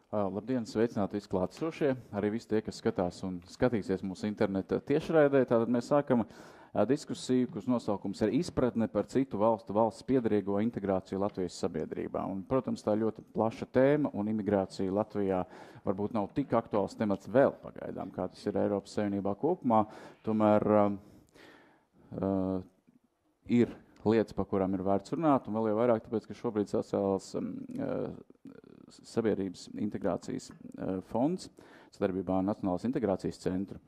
Labdien, sveicināti visi klātesošie, arī visi tie, kas skatās un skatīsies mūsu interneta tiešraidē. Tātad mēs sākam diskusiju, kuras nosaukums ir izpratne par citu valsts piederīgo integrāciju Latvijas sabiedrībā. Un, protams, tā ļoti plaša tēma, un imigrācija Latvijā varbūt nav tik aktuāls temats vēl pagaidām, kā tas ir Eiropas Savienībā kopumā. Tomēr ir lietas, par kurām ir vērts runāt, un vēl jau vairāk, tāpēc, ka šobrīd sociālās sabiedrības integrācijas fonds sadarbībā ar Nacionālās integrācijas centru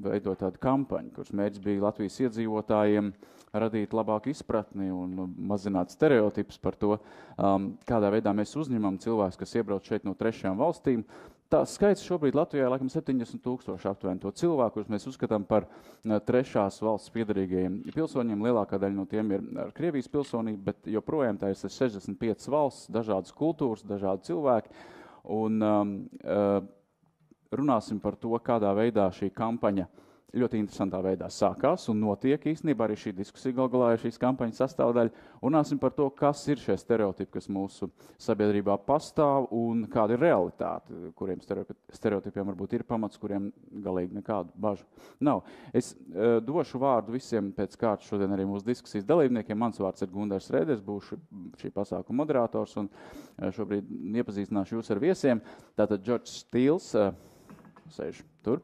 veido tādu kampaņu, kuras mērķis bija Latvijas iedzīvotājiem radīt labāku izpratni un mazināt stereotipus par to, kādā veidā mēs uzņemam cilvēkus, kas iebrauc šeit no trešajām valstīm. Tā skaits šobrīd Latvijā laikam 70,000 aptuveni to cilvēku, kurus mēs uzskatām par trešās valsts piederīgajiem pilsoņiem. Lielākā daļa no tiem ir ar Krievijas pilsonību, bet joprojām tā ir 65 valsts, dažādas kultūras, dažādi cilvēki. Un runāsim par to, kādā veidā šī kampaņa ļoti interesantā veidā sākās un notiek īstenībā arī šī diskusija galā ir šīs kampaņas sastāvdaļa. Runāsim par to, kas ir šie stereotipi, kas mūsu sabiedrībā pastāv un kāda ir realitāte, kuriem stereotipiem varbūt ir pamats, kuriem galīgi nekādu bažu nav. Es došu vārdu visiem pēc kārtas šodien arī mūsu diskusijas dalībniekiem. Mans vārds ir Gundars Rēders, būšu šī pasākuma moderators un šobrīd iepazīstināšu jūs ar viesiem. Tātad Džordžs Stīls, sēž tur.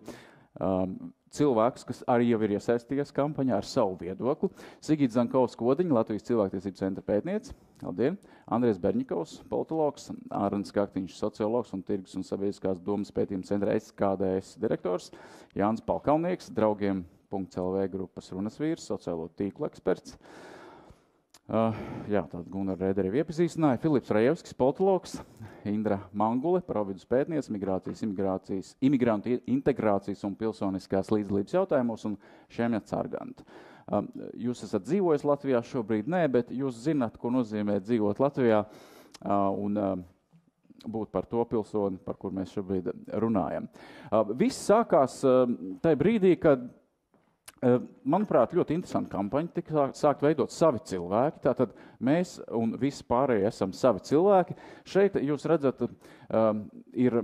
Cilvēks, kas arī jau ir iesaistījies kampaņā ar savu viedokli. Sigīta Zankovska-Odiņa, Latvijas cilvēktiesību centra pētniece. Labdien! Andrejs Berņikovs, politologs, Ārens Kaktiņš, sociologs un tirgus un sabiedriskās domas pētījuma centra SKDS direktors. Jānis Palkalnieks, draugiem.lv grupas runas vīrs, sociālo tīklu eksperts. Tātad Gunnar Rēderi iepazīstināja. Filips Rajevskis, politologs, Indra Mangule, providus pētniece, imigrantu integrācijas un pilsoniskās līdzdalības jautājumos un Šemja Cārganta. Jūs esat dzīvojis Latvijā šobrīd? Nē, bet jūs zināt, ko nozīmē dzīvot Latvijā un būt par to pilsoni, par kur mēs šobrīd runājam. Viss sākās tajā brīdī, kad manuprāt, ļoti interesanta kampaņa, tika sākt veidot savi cilvēki, tātad mēs un visi pārējie esam savi cilvēki. Šeit jūs redzat, ir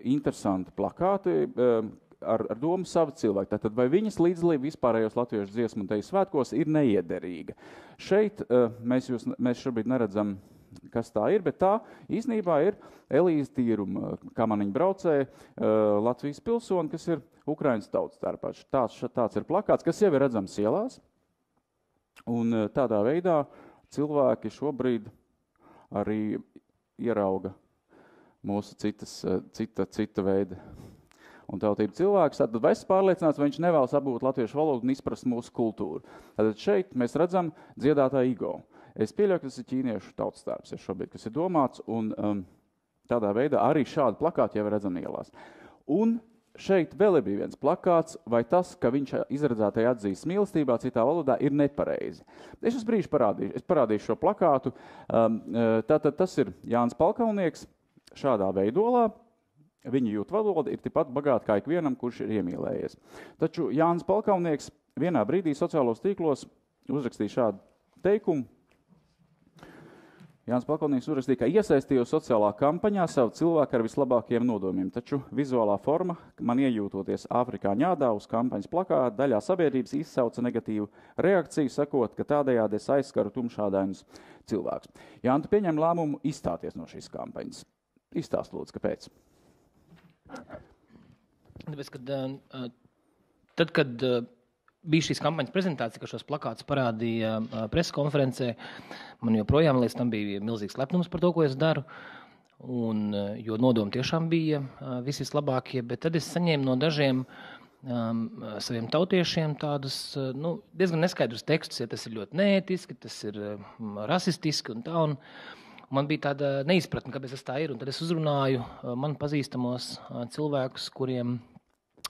interesanti plakāti ar domu savi cilvēki. Tātad vai viņas līdzdalība vispārējos latviešu dziesmu un deju svētkos ir neiederīga. Šeit mēs šobrīd neredzam, kas tā ir, bet tā īstenībā ir Elīze Tīruma, kā man viņa braucēja, Latvijas pilsoni, kas ir Ukrainas tautas tērpačs. Tāds ir plakāts, kas jau ir redzams ielās, un tādā veidā cilvēki šobrīd arī ierauga mūsu cita veida un tautību cilvēks. Tad es pārliecināts, vai viņš nevēlas apgūt latviešu valodu un izprast mūsu kultūru. Tad šeit mēs redzam dziedātāju Igo. Es pieļauju, ka tas ir ķīniešu tautas tērps, šobrīd, kas ir domāts, un tādā veidā arī šādi plakāti jau ir redzami ielās. Un šeit vēl bija viens plakāts, vai tas, ka viņš izredzētāji atzīst mīlestībā citā valodā, ir nepareizi. Es uz brīžu parādīšu šo plakātu. Tātad tas ir Jānis Palkalnieks šādā veidolā. Viņa jūt valoda ir tikpat bagāta kā ikvienam, kurš ir iemīlējies. Taču Jānis Palkalnieks vienā brīdī sociālos tīklos uzrakstīja šādu teikumu. Jānis Palkalnieks uzrakstīja, ka iesaistījos sociālā kampaņā savu cilvēku ar vislabākajiem nodomiem, taču vizuālā forma, man iejūtoties Āfrikā ņādā uz kampaņas plakāta, daļā sabiedrības izsauca negatīvu reakciju, sakot, ka tādējādi es aizskaru tumšādainus cilvēkus. Jāni, tu pieņem lēmumu izstāties no šīs kampaņas. Izstāst lūdzu, kāpēc? Tāpēc, tad, kad bija šīs kampaņas prezentācija, ka šos plakātus parādīja preskonferencē, man joprojām līdz tam bija milzīgs lepnums par to, ko es daru, un, jo nodomi tiešām bija visi vislabākie, bet tad es saņēmu no dažiem saviem tautiešiem tādus diezgan neskaidrus tekstus, ja tas ir ļoti neētiski, tas ir rasistiski un tā, un man bija tāda neizpratne, kāpēc tas tā ir, un tad es uzrunāju man pazīstamos cilvēkus, kuriem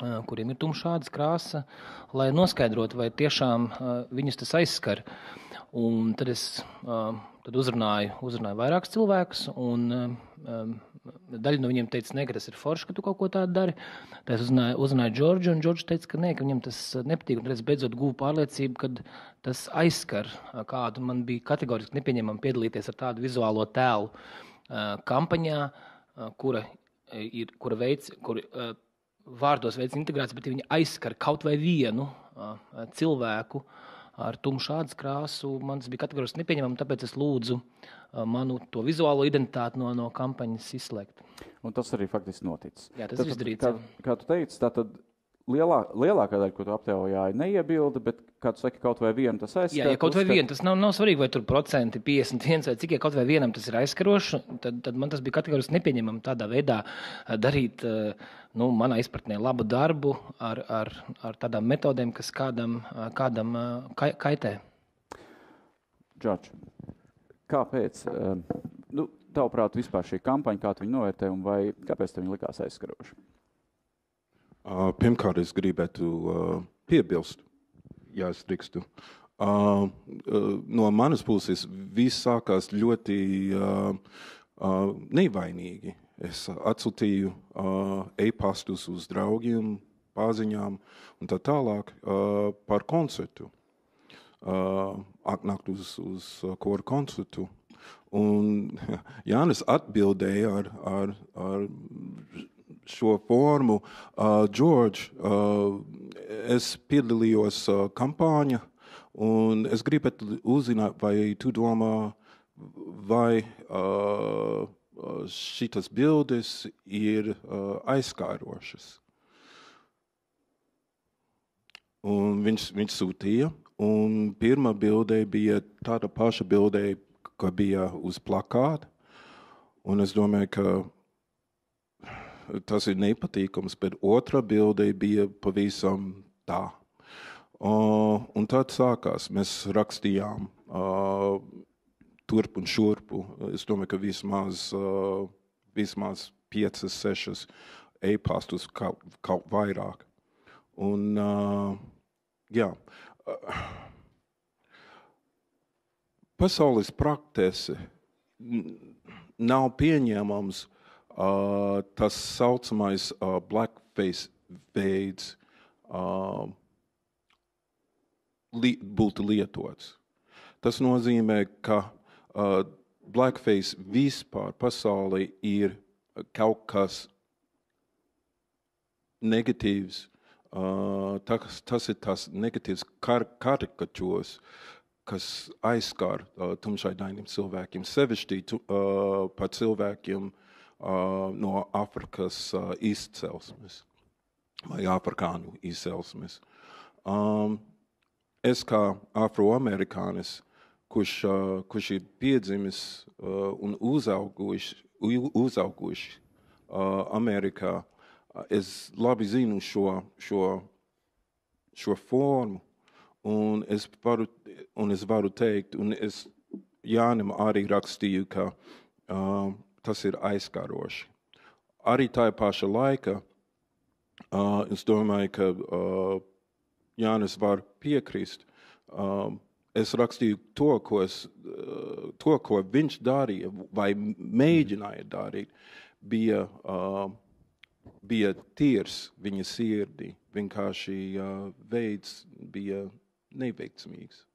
ir tumšādas krāsa, lai noskaidrotu, vai tiešām viņus tas aizskar. Un tad es uzrunāju vairākus cilvēkus, un daļa no viņiem teica, ne, ka tas ir forši, ka tu kaut ko tādu dari. Tā es uzrunāju Džordžu, un Džordžs teica, ka viņam tas nepatīk. Un redz, beidzot guvu pārliecību, ka tas aizskar kādu. Man bija kategoriski nepieņemami piedalīties ar tādu vizuālo tēlu kampaņā, kura vārdos veids integrāciju, bet viņi aizskar kaut vai vienu cilvēku ar tumšu ādas krāsu. Man tas bija kategoriski nepieņemami, tāpēc es lūdzu manu to vizuālo identitāti no kampaņas izslēgt. Un tas arī faktiski noticis. Jā, tas izdarīts. Kā tu teici, tātad lielākā daļa, ko tu aptaujāji, neiebilda, bet, kā tu saki, kaut vai vienu tas aizskar. Jā, kaut vai vienu, tas nav svarīgi, vai tur procenti 51 vai cik, ja kaut vai vienam tas ir aizskaroši, tad man tas bija kategoriski nepieņemami tādā veidā darīt, manā izpratnē labu darbu ar tādām metodēm, kas kādam kaitē. Džordž, kāpēc, tavuprāt, vispār šī kampaņa, kā tu viņu novērtē un vai kāpēc tev viņa likās aizskaroši? Pirmkārt, es gribētu piebilst, ja es drīkstu. No manas puses viss sākās ļoti nevainīgi. Es atsūtīju e-pastus uz draugiem, paziņām un tā tālāk par koncertu. Atnākt uz koru koncertu. Un Jānis atbildēja ar šo formu. George, es piedalījos kampaņā, un es gribētu uzzināt, vai tu domā, vai šitas bildes ir aizskārošas. Un viņš sūtīja, un pirmā bildē bija tāda paša bildē, ka bija uz plakāta, un es domāju, ka tas ir nepatīkams, bet otrā bildē bija pavisam tā. Un tad sākās, mēs rakstījām turp un šurpu. Es domāju, ka vismaz 5-6 e-pastus kaut vairāk. Un, jā, pasaules praktese nav pieņēmams tas saucamais blackface veids būtu lietots. Tas nozīmē, ka blackface vispār pasaulē ir kaut kas negatīvs. Tas ir tas negatīvs karikatūras, kas aizskar tumšaidainiem cilvēkiem, sevišķi par cilvēkiem no Afrikas izcelsmes vai afrikāņu izcelsmes. Es kā afroamerikānis, kurš ir piedzimis un uzauguši Amerikā, es labi zinu šo formu, un es varu teikt, un es Jānim arī rakstīju, ka tas ir aizskaroši. Arī tajā paša laika es domāju, ka Jānis var piekrist. Es rakstīju to, ko viņš darīja vai mēģināja darīt, bija tirs viņa sirdī. Vienkārši veids bija neveiksmīgs.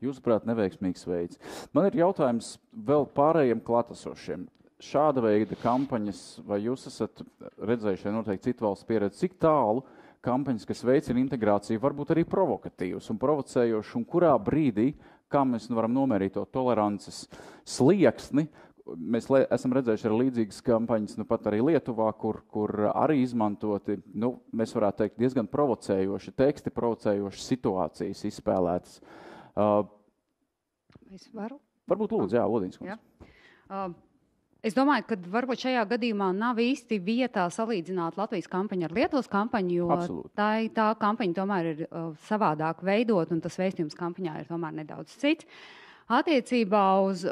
Jūsuprāt, neveiksmīgs veids. Man ir jautājums vēl pārējiem klātesošiem. Šāda veida kampaņas, vai jūs esat redzējuši noteikti citu valstu pieredzi, cik tālu kampaņas, kas veicina integrāciju, varbūt arī provokatīvas un provocējošas, un kurā brīdī, kā mēs varam nomērīt to tolerances slieksni, mēs esam redzējuši arī līdzīgas kampaņas, pat arī Lietuvā, kur arī izmantoti, mēs varētu teikt, diezgan provocējoši teksti, provocējošas situācijas izspēlētas. Es varu? Varbūt lūdzu, jā, Lodīns kundze. Es domāju, ka varbūt šajā gadījumā nav īsti vietā salīdzināt Latvijas kampaņu ar Lietuvas kampaņu, jo tā kampaņa tomēr ir savādāk veidot, un tas vēstījums kampaņā ir tomēr nedaudz cits. Attiecībā uz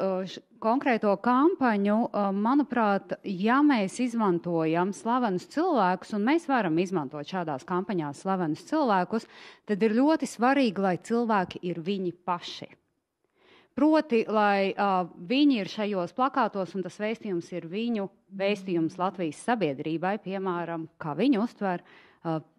konkrēto kampaņu, manuprāt, ja mēs izmantojam slavenus cilvēkus, un mēs varam izmantot šādās kampaņās slavenus cilvēkus, tad ir ļoti svarīgi, lai cilvēki ir viņi paši. Proti, lai viņi ir šajos plakātos, un tas vēstījums ir viņu vēstījums Latvijas sabiedrībai, piemēram, kā viņi uztver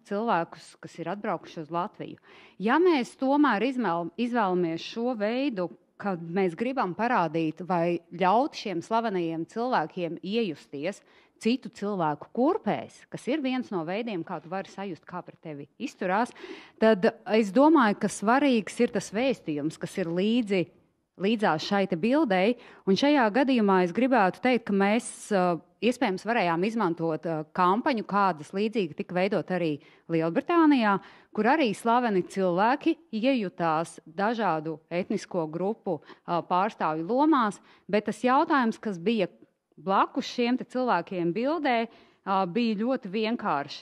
cilvēkus, kas ir atbraukuši uz Latviju. Ja mēs tomēr izvēlamies šo veidu, kad mēs gribam parādīt vai ļaut šiem slavenajiem cilvēkiem iejusties citu cilvēku kurpēs, kas ir viens no veidiem, kā tu vari sajust, kā pret tevi izturās, tad es domāju, ka svarīgs ir tas vēstījums, kas ir līdzās šai te bildei, un šajā gadījumā es gribētu teikt, ka mēs iespējams varējām izmantot kampaņu, kādas līdzīgi tika veidot arī Lielbritānijā, kur arī slaveni cilvēki iejutās dažādu etnisko grupu pārstāvju lomās, bet tas jautājums, kas bija blakus šiem te cilvēkiem bildē, bija ļoti vienkārši.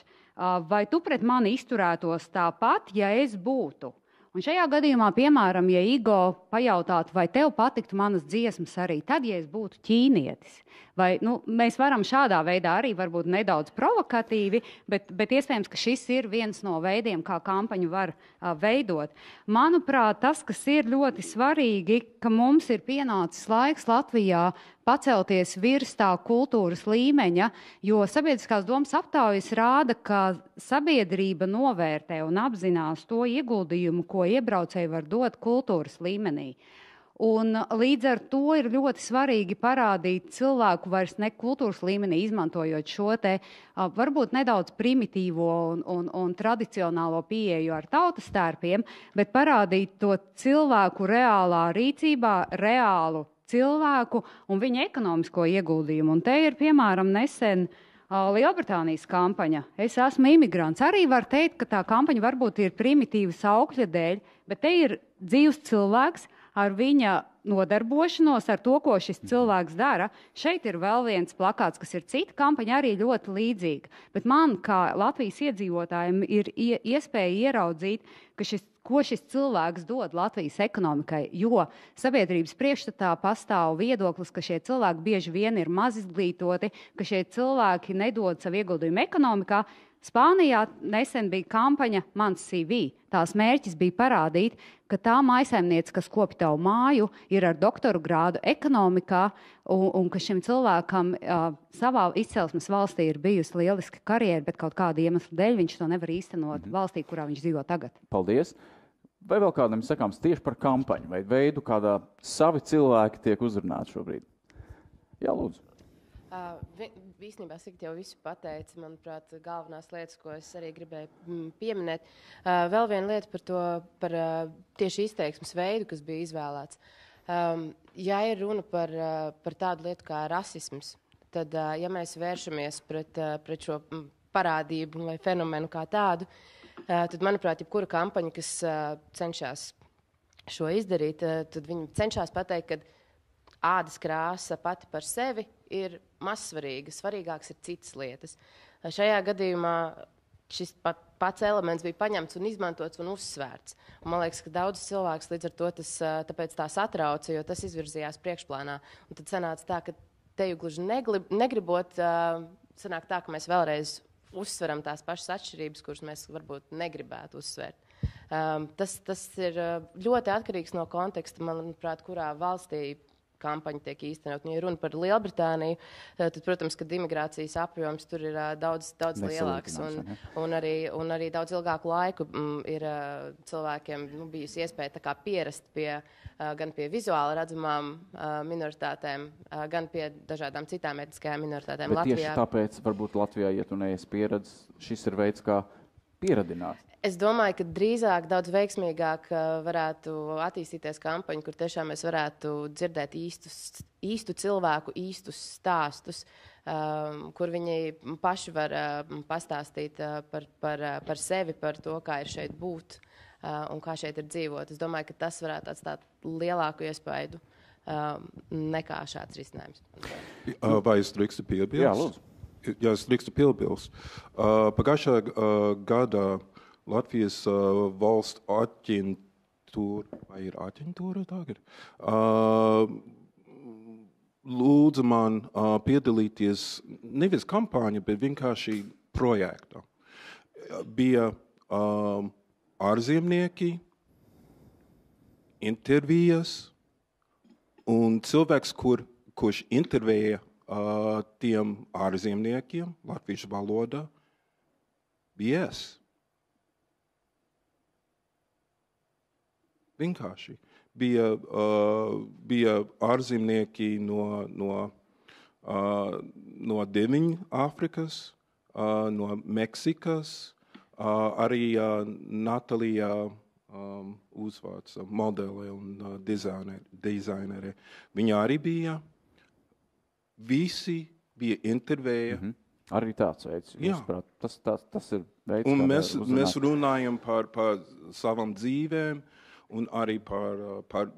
Vai tu pret mani izturētos tāpat, ja es būtu? Un šajā gadījumā, piemēram, ja Igo pajautātu, vai tev patiktu manas dziesmas arī tad, ja es būtu ķīnietis, vai mēs varam šādā veidā arī varbūt nedaudz provokatīvi, bet iespējams, ka šis ir viens no veidiem, kā kampaņu var veidot. Manuprāt, tas, kas ir ļoti svarīgi, ka mums ir pienācis laiks Latvijā pacelties virs tā kultūras līmeņa, jo sabiedriskās domas aptaujas rāda, ka sabiedrība novērtē un apzinās to ieguldījumu, ko iebraucēji var dot kultūras līmenī. Un līdz ar to ir ļoti svarīgi parādīt cilvēku vairs ne kultūras līmenī, izmantojot šo te varbūt nedaudz primitīvo un tradicionālo pieeju ar tautas tērpiem, bet parādīt to cilvēku reālā rīcībā, reālu cilvēku un viņa ekonomisko ieguldījumu. Un te ir, piemēram, nesen Lielbritānijas kampaņa. Es esmu imigrants. Arī var teikt, ka tā kampaņa varbūt ir primitīva saukļa dēļ, bet te ir dzīvs cilvēks ar viņa nodarbošanos, ar to, ko šis cilvēks dara. Šeit ir vēl viens plakāts, kas ir cita kampaņa, arī ļoti līdzīga. Bet man, kā Latvijas iedzīvotājiem, ir iespēja ieraudzīt, ko šis cilvēks dod Latvijas ekonomikai, jo sabiedrības priekšstatā pastāv viedoklis, ka šie cilvēki bieži vien ir maz izglītoti, ka šie cilvēki nedod savu ieguldījumu ekonomikā. Spānijā nesen bija kampaņa Mans CV. Tās mērķis bija parādīt, ka tā maisaimniece, kas kopi tavu māju, ir ar doktoru grādu ekonomikā, un ka šim cilvēkam savā izcelsmes valstī ir bijusi lieliska karjera, bet kaut kāda iemesla dēļ viņš to nevar īstenot valstī, kurā viņš dzīvo tagad. Paldies! Vai vēl kādam sakāms tieši par kampaņu vai veidu, kādā savi cilvēki tiek uzrunāti šobrīd? Jā, lūdzu. Īstenībā Sigita jau visu pateica, manuprāt, galvenās lietas, ko es arī gribēju pieminēt. Vēl viena lieta par tieši izteiksmes veidu, kas bija izvēlēts. Ja ir runa par tādu lietu kā rasisms, tad, ja mēs vēršamies pret šo parādību vai fenomenu kā tādu, tad, manuprāt, jebkura kampaņa, kas cenšas šo izdarīt, tad viņi cenšas pateikt, ka ādas krāsa pati par sevi ir mazsvarīga, svarīgāks ir citas lietas. Šajā gadījumā šis pats elements bija paņemts un izmantots un uzsvērts. Un man liekas, ka daudz cilvēks līdz ar to tāpēc tā satrauca, jo tas izvirzījās priekšplānā. Un tad sanāca tā, ka te jau gluži negribot, sanāk tā, ka mēs vēlreiz uzsveram tās pašas atšķirības, kuras mēs varbūt negribētu uzsvērt. Tas ir ļoti atkarīgs no konteksta, manuprāt, kurā valstī kampaņa tiek īstenot. Ja runa par Lielbritāniju, tad, protams, kad imigrācijas apjoms tur ir daudz lielāks un arī daudz ilgāku laiku ir cilvēkiem bijusi iespēja tā kā pierast gan pie vizuāli redzamām minoritātēm, gan pie dažādām citām etniskajām minoritātēm Latvijā. Bet tieši tāpēc varbūt Latvijā, ja tu neesi pieredzis, šis ir veids, kā pieradināt. Es domāju, ka drīzāk daudz veiksmīgāk varētu attīstīties kampaņa, kur tiešām mēs varētu dzirdēt īstu cilvēku, īstus stāstus, kur viņi paši var pastāstīt par sevi, par to, kā ir šeit būt un kā šeit ir dzīvot. Es domāju, ka tas varētu atstāt lielāku iespaidu nekā šāds risinājums. Vai es drīkstu piebilst? Jā, lūdzu. Jā, es drīkstu piebilst. Pagājušā gada Latvijas valsts aģentūra, vai ir aģentūra tagad, lūdza man piedalīties nevis kampaņa, bet vienkārši projektā. Bija ārzemnieki, intervijas, Un cilvēks, kurš intervēja tiem ārzemniekiem latviešu valodā, bija es. Vienkārši. Bija ārzemnieki no Dienvidāfrikas, no Meksikas, arī Natālija uzvārds modele un dizainere. Viņa arī bija. Visi bija intervēja. Arī tāds veids. Tas ir veids, un mēs runājam par savām dzīvēm un arī par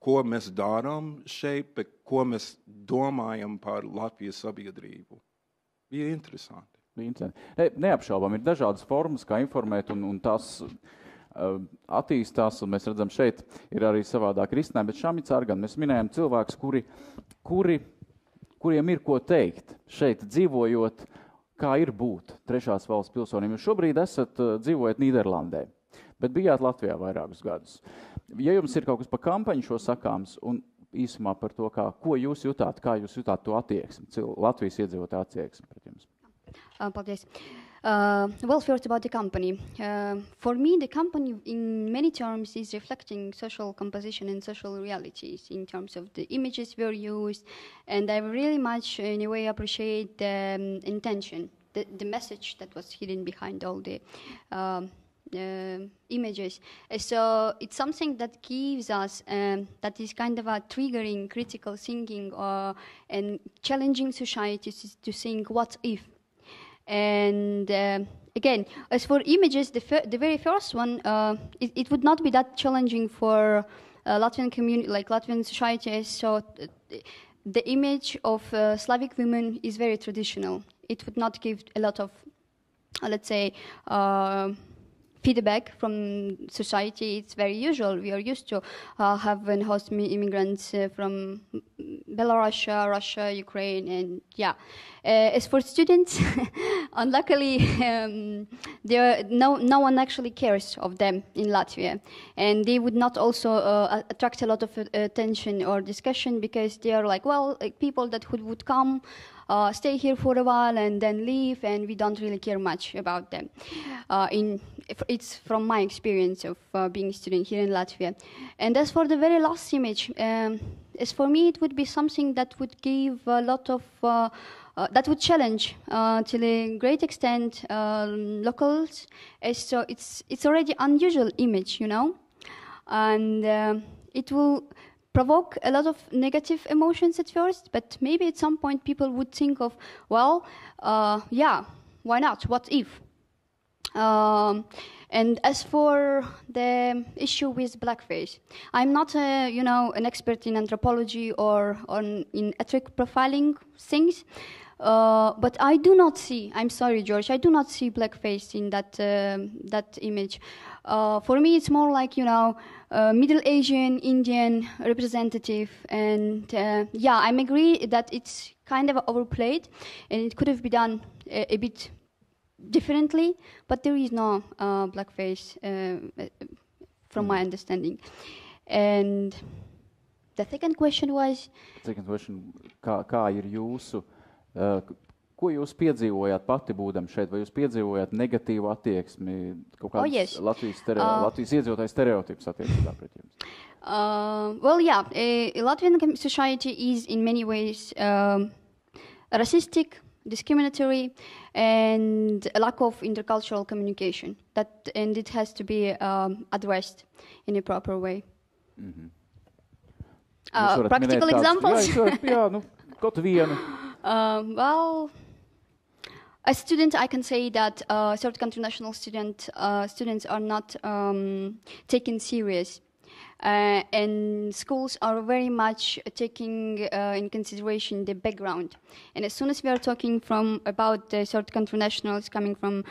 ko mēs darām šeit, bet ko mēs domājam par Latvijas sabiedrību. Bija interesanti. Neapšaubām ir dažādas formas, kā informēt, un tās attīstās, un mēs redzam, šeit ir arī savādāk risinājumi, bet Šamits Argan, mēs minējam cilvēkus, kuriem ir ko teikt šeit dzīvojot, kā ir būt trešās valsts pilsonim. Jūs šobrīd dzīvojat Nīderlandē, bet bijāt Latvijā vairākus gadus. Ja jums ir kaut kas par kampaņu šo sakāms un īsumā par to, ko jūs jutāt, kā jūs jutāt to attieksmi, Latvijas iedzīvotāju attieksmi pret jums? Paldies. Well, first about the company. For me, the company in many terms is reflecting social composition and social realities in terms of the images we are used. And I really much, in a way, appreciate the intention, the message that was hidden behind all the images. So it's something that gives us, that is kind of a triggering critical thinking and challenging society to think what if. And again, as for images, the very first one, it would not be that challenging for Latvian community, like Latvian society. So the image of Slavic women is very traditional. It would not give a lot of, let's say, feedback from society. It's very usual. We are used to have and host immigrants from Belarus, Russia, Ukraine, and yeah. As for students, unluckily, no one actually cares of them in Latvia, and they would not also attract a lot of attention or discussion because they are like people that would come. Stay here for a while and then leave, and we don't really care much about them. It's from my experience of being a student here in Latvia. And as for the very last image, as for me, it would be something that would give a lot of, that would challenge to a great extent locals. So it's already unusual image, you know, and it will provoke a lot of negative emotions at first, but maybe at some point people would think of, yeah, why not? What if? And as for the issue with blackface, I'm not, an expert in anthropology or in ethnic profiling things, but I do not see. I'm sorry, George. I do not see blackface in that image. For me, it's more like Middle Asian, Indian representative, and I agree that it's kind of overplayed, and it could have been done a bit differently, but there is no blackface from my understanding. And the second question was... Kā ir jūsu... Ko jūs piedzīvojāt pati būdam šeit? Vai jūs piedzīvojāt negatīvu attieksmi, kaut kādas Latvijas iedzīvotāju stereotips attiecībā pret jums? Latvian society is in many ways racistic, discriminatory, and a lack of intercultural communication. And it has to be addressed in a proper way. Practical examples? Kaut vienu. As a student, I can say that third country national students are not taken serious. And schools are very much taking in consideration the background. And as soon as we are talking about the third country nationals coming from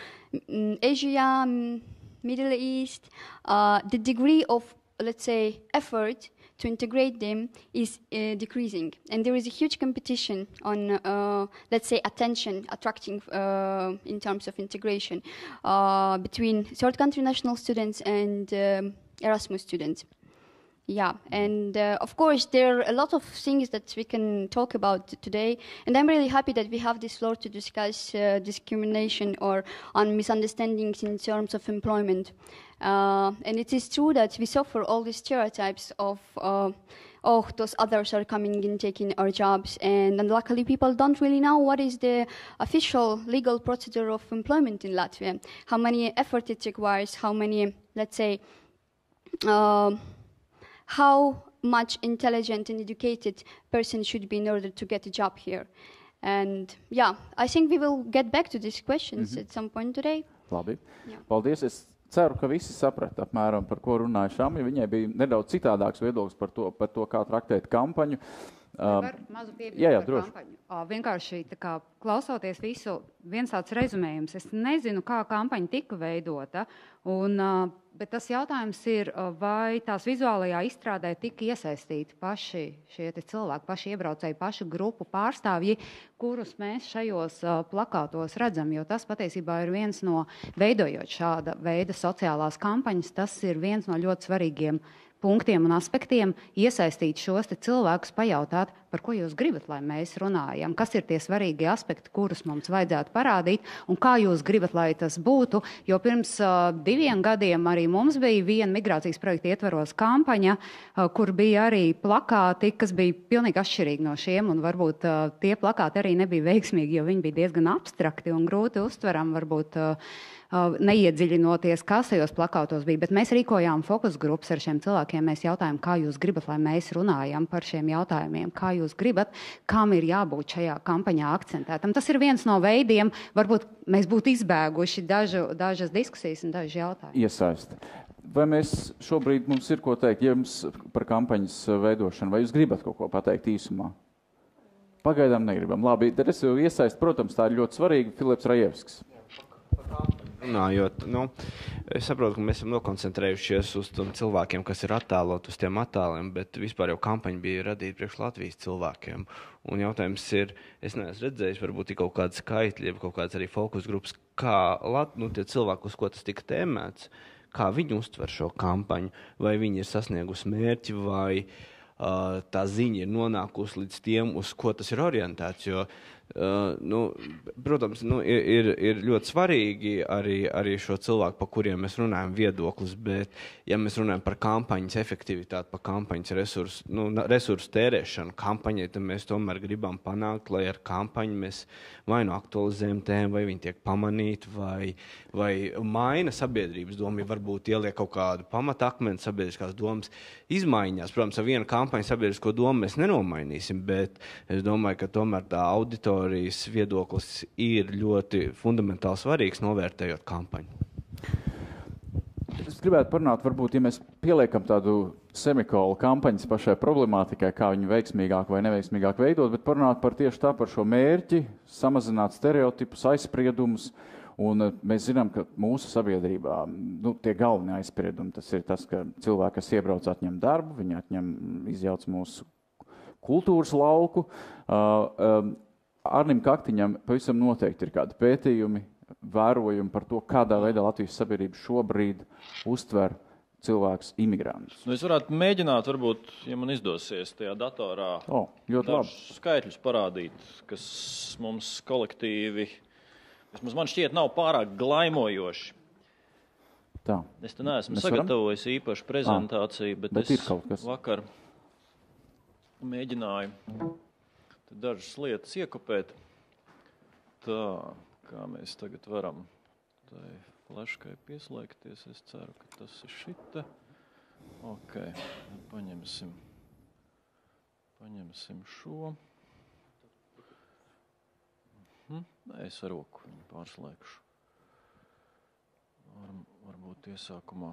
Asia, Middle East, the degree of, let's say, effort to integrate them is decreasing. And there is a huge competition on, let's say, attracting in terms of integration between third country national students and Erasmus students. Yeah, and of course there are a lot of things that we can talk about today, and I'm really happy that we have this floor to discuss discrimination or on misunderstandings in terms of employment. And it is true that we suffer all these stereotypes of those others are coming and taking our jobs, and luckily people don't really know what is the official legal procedure of employment in Latvia, how many effort it requires, how many, let's say, how much intelligent and educated person should be in order to get a job here. And yeah, I think we will get back to these questions at some point today. Labi. Yeah. Paldies. Es ceru, ka visi saprata apmēram, par ko runāja Šami. Viņai bija nedaudz citādāks viedoklis par to, kā traktēt kampaņu. Mazu piebildu par kampaņu. Vienkārši tā kā klausoties visu, viens tāds rezumējums. Es nezinu, kā kampaņa tika veidota, bet tas jautājums ir, vai tās vizuālajā izstrādē tika iesaistīti paši šie cilvēki, paši iebraucēji, pašu grupu pārstāvji, kurus mēs šajos plakātos redzam, jo tas patiesībā ir viens no, veidojot šāda veida sociālās kampaņas, tas ir viens no ļoti svarīgiem punktiem un aspektiem, iesaistīt šos cilvēkus, pajautāt, par ko jūs gribat, lai mēs runājam, kas ir tie svarīgie aspekti, kurus mums vajadzētu parādīt, un kā jūs gribat, lai tas būtu, jo pirms 2 gadiem arī mums bija viena migrācijas projekta ietvaros kampaņa, kur bija arī plakāti, kas bija pilnīgi atšķirīgi no šiem, un varbūt tie plakāti arī nebija veiksmīgi, jo viņi bija diezgan abstrakti un grūti uztveram, varbūt neiedziļinoties, kas tajos plakātos bija, bet mēs rīkojām fokus grupas ar šiem cilvēkiem, mēs jautājām, kā jūs gribat, lai mēs runājam par šiem jautājumiem, kā jūs gribat, kam ir jābūt šajā kampaņā akcentētam. Tas ir viens no veidiem, varbūt mēs būtu izbēguši dažas diskusijas un daži jautājumi. Iesaist. Vai šobrīd mums ir ko teikt, ja jums par kampaņas veidošanu, vai jūs gribat kaut ko pateikt īsumā? Pagaidām negribam. Labi, tad es jau iesaistu, protams, tā ir ļoti svarīga, Filips Rajevskis. Runājot, es saprotu, ka mēs esam nokoncentrējušies uz tiem cilvēkiem, kas ir attēlot uz tiem attēliem, bet vispār jau kampaņa bija radīta priekš Latvijas cilvēkiem. Un jautājums ir, es neesmu redzējis, varbūt kaut kādas skaitļi, kaut kādas arī fokus grupas, kā tie cilvēki, uz ko tas tika tēmēts, kā viņi uztver šo kampaņu, vai viņi ir sasniegusi mērķi, vai tā ziņa ir nonākusi līdz tiem, uz ko tas ir orientēts, jo protams, ir ļoti svarīgi arī šo cilvēku, par kuriem mēs runājam, viedoklis, bet ja mēs runājam par kampaņas efektivitāti, par kampaņas resursu tērēšanu kampaņai, tad mēs tomēr gribam panākt, lai ar kampaņu mēs vai nu aktualizējam tēmu, vai viņi tiek pamanīti, vai maina sabiedrības domu, varbūt ieliek kaut kādu pamatakmeni sabiedriskās domas izmaiņās. Protams, ar vienu kampaņu sabiedrisko domu mēs nenomainīsim, bet es domāju, ka tomēr tā auditorijas viedoklis ir ļoti fundamentāli svarīgs, novērtējot kampaņu. Es gribētu parunāt, varbūt, ja mēs pieliekam tādu semikolu kampaņas pašai problemātikai, kā viņu veiksmīgāk vai neveiksmīgāk veidot, bet parunāt par tieši tā par šo mērķi, samazināt stereotipus, aizspriedumus, un mēs zinām, ka mūsu sabiedrībā, tie galvenie aizspriedumi, tas ir tas, ka cilvēki, kas iebrauc, atņem darbu, viņi izjauc mūsu kultūras lauku. Arnim Kaktiņam pavisam noteikti ir kādi pētījumi, vērojumi par to, kādā veidā Latvijas sabiedrība šobrīd uztver cilvēkus imigrantus. Es varētu mēģināt, varbūt, ja man izdosies tajā datorā dažus skaitļus parādīt, kas mums kolektīvi, vismaz man šķiet, nav pārāk glaimojoši. Tā. Es te neesmu sagatavojis īpašu prezentāciju, bet es vakar mēģināju dažas lietas iekopēt. Tā, kā mēs tagad varam tai fleškai pieslēgties. Es ceru, ka tas ir šita. Ok, paņemsim šo. Es ar roku viņu pārslēgšu. Varbūt iesākumā.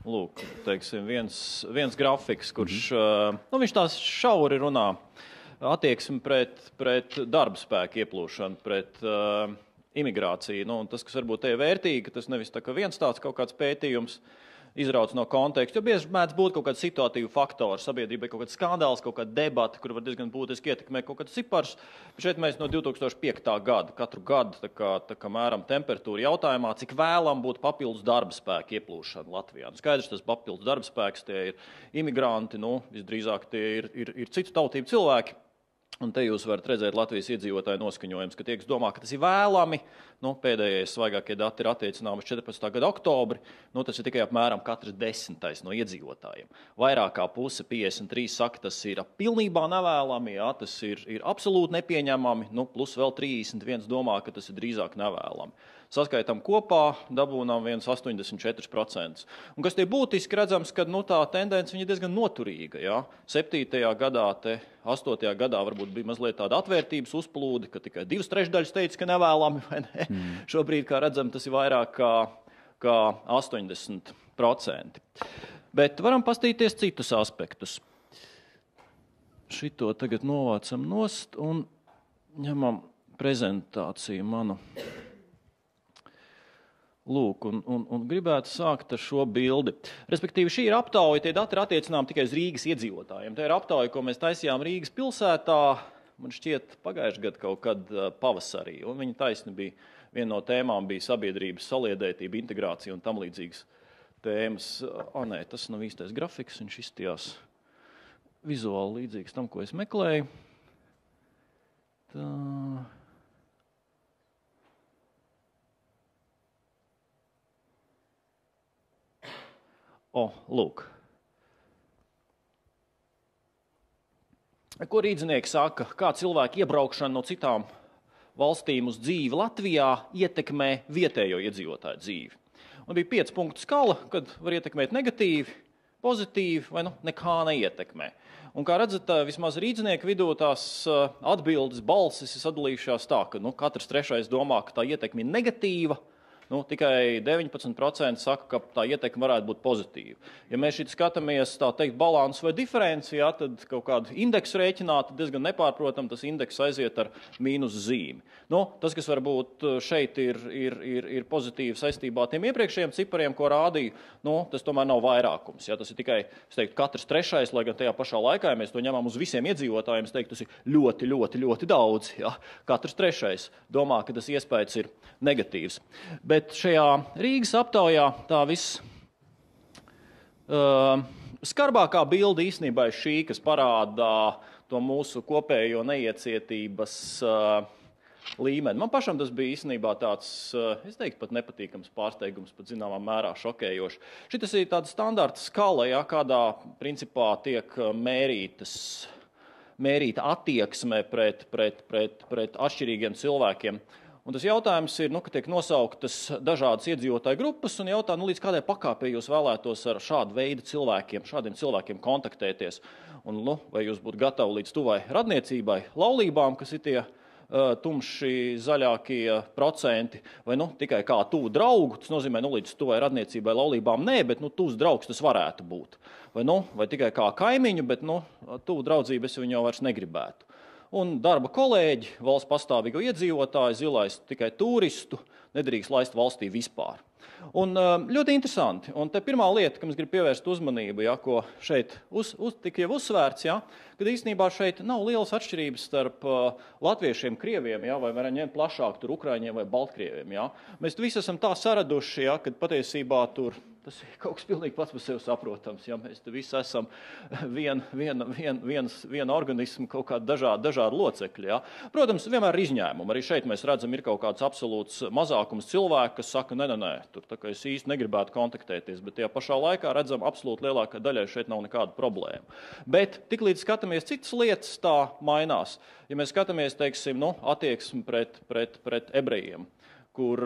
Lūk, teiksim, viens grafiks, kurš, viņš tās šauri runā. Attieksmi pret darba spēku ieplūšanu, pret imigrāciju. Tas, kas varbūt te ir vērtīgi, tas nevis tā kā viens tāds kaut kāds pētījums izrauc no konteksta, jo bieži mēdz būt kaut kāda situatīva faktora sabiedrībai, kaut kāds skandāls, kaut kāda debata, kur var diezgan būtiski ietekmēt kaut kāds cipars. Šeit mēs no 2005. gada katru gadu tā kā mēram temperatūru jautājumā, cik vēlam būtu papildus darba spēka ieplūšana Latvijā. Skaidrs, tas papildus darba spēks, tie ir imigranti, visdrīzāk tie ir citu tautību cilvēki. Un te jūs varat redzēt Latvijas iedzīvotāju noskaņojums, ka tie, kas domā, ka tas ir vēlami, pēdējais svaigākie dati ir attiecināmi uz 14. gada oktobri, tas ir tikai apmēram katrs 10. no iedzīvotājiem. Vairāk kā puse, 53, saka, tas ir pilnībā nevēlami, jā, tas ir absolūti nepieņemami, plus vēl 31 domā, ka tas ir drīzāk nevēlami. Saskaitam kopā, dabūnām 84%. Un kas tie būtiski redzams, ka tā tendence viņa diezgan noturīga. Ja? 7. gadā, 8. gadā varbūt bija mazliet tāda atvērtības uzplūde, ka tikai 2/3 teica, ka nevēlami, vai ne? Šobrīd, kā redzam, tas ir vairāk kā 80%. Bet varam pastīties citus aspektus. Šito tagad novācam nost un ņemam prezentāciju manu. Lūk, un gribētu sākt ar šo bildi. Respektīvi, šī ir aptauja, tie dati ir attiecinām tikai uz Rīgas iedzīvotājiem. Tā ir aptauja, ko mēs taisījām Rīgas pilsētā, man šķiet, pagājušajā gadā kaut kad pavasarī. Un viņa taisni bija, viena no tēmām bija sabiedrības saliedētība, integrācija un tam līdzīgas tēmas. Nē, tas nav īstais grafiks, viņš izstījās vizuāli līdzīgs tam, ko es meklēju. Tā... Lūk. Ko rīdznieki saka, kā cilvēku iebraukšana no citām valstīm uz dzīvi Latvijā ietekmē vietējo iedzīvotāju dzīvi? Un bija 5 punktu skala, kad var ietekmēt negatīvi, pozitīvi vai nekā neietekmē. Un kā redzat, vismaz rīdznieku vidū tās atbildes balsis ir sadalījušās tā, ka katrs 3. domā, ka tā ietekme ir negatīva, tikai 19% saka, ka tā ietekme varētu būt pozitīva. Ja mēs šeit skatāmies, tā teikt, balansu vai diferenci, tad kaut kādu indeksu rēķināt, diezgan nepārprotam, tas indeks aiziet ar mīnus zīmi. Tas, kas varbūt šeit ir pozitīvi saistībā ar tiem iepriekšējiem cipariem, ko rādīju, tas tomēr nav vairākums. Ja? Tas ir tikai, es teiktu, katrs 3., lai gan tajā pašā laikā, ja mēs to ņemam uz visiem iedzīvotājiem, es teiktu, tas ir ļoti, ļoti, ļoti daudz. Ja? Katrs 3. domā, ka tas iespējas ir negatīvs. Bet šajā Rīgas aptaujā tā skarbākā bilde īstenībā ir šī, kas parāda to mūsu kopējo neiecietības līmeni. Man pašam tas bija īstenībā tāds, es teiktu, pat nepatīkams pārsteigums, pat zināmā mērā šokējoši. Šitas ir tāda standarta skala, ja, kādā principā tiek mērīta attieksme pret atšķirīgiem cilvēkiem. Un tas jautājums ir, ka tiek nosauktas dažādas iedzīvotāju grupas un jautā, līdz kādai pakāpei jūs vēlētos ar šādu veidu šādiem cilvēkiem kontaktēties. Un, vai jūs būtu gatavi līdz tuvai radniecībai, laulībām, kas ir tie tumši zaļākie procenti, vai tikai kā tuvu draugu, tas nozīmē, līdz tuvai radniecībai, laulībām nē, bet tuvs draugs tas varētu būt. Vai tikai kā kaimiņu, bet tuvu draudzību es viņu jau vairs negribētu. Un darba kolēģi, valsts pastāvīgo iedzīvotāju, zilais tikai turistu, nedrīkst laist valstī vispār. Un ļoti interesanti. Un te pirmā lieta, kam es gribu pievērst uzmanību, ja, ko šeit tika jau uzsvērts, ja, kad īstenībā šeit nav lielas atšķirības starp latviešiem, krieviem, ja, vai varam ņemt plašāk tur ukraiņiem vai baltkrieviem. Ja. Mēs visi esam tā saraduši, ja, kad patiesībā tur tas ir kaut kas pilnīgi pats par sevi saprotams. Ja? Mēs te visi esam viena organisma, kaut kādi dažādi locekļi. Ja? Protams, vienmēr ir izņēmumi. Arī šeit mēs redzam, ir kaut kāds absolūts mazākums cilvēku, kas saka, nē, tur tā kā es īsti negribētu kontaktēties, bet tajā pašā laikā redzam, absolūti lielākā daļai šeit nav nekāda problēma. Bet tiklīdz skatāmies citas lietas, tā mainās. Ja mēs skatāmies, teiksim, attieksmi pret ebrejiem, kur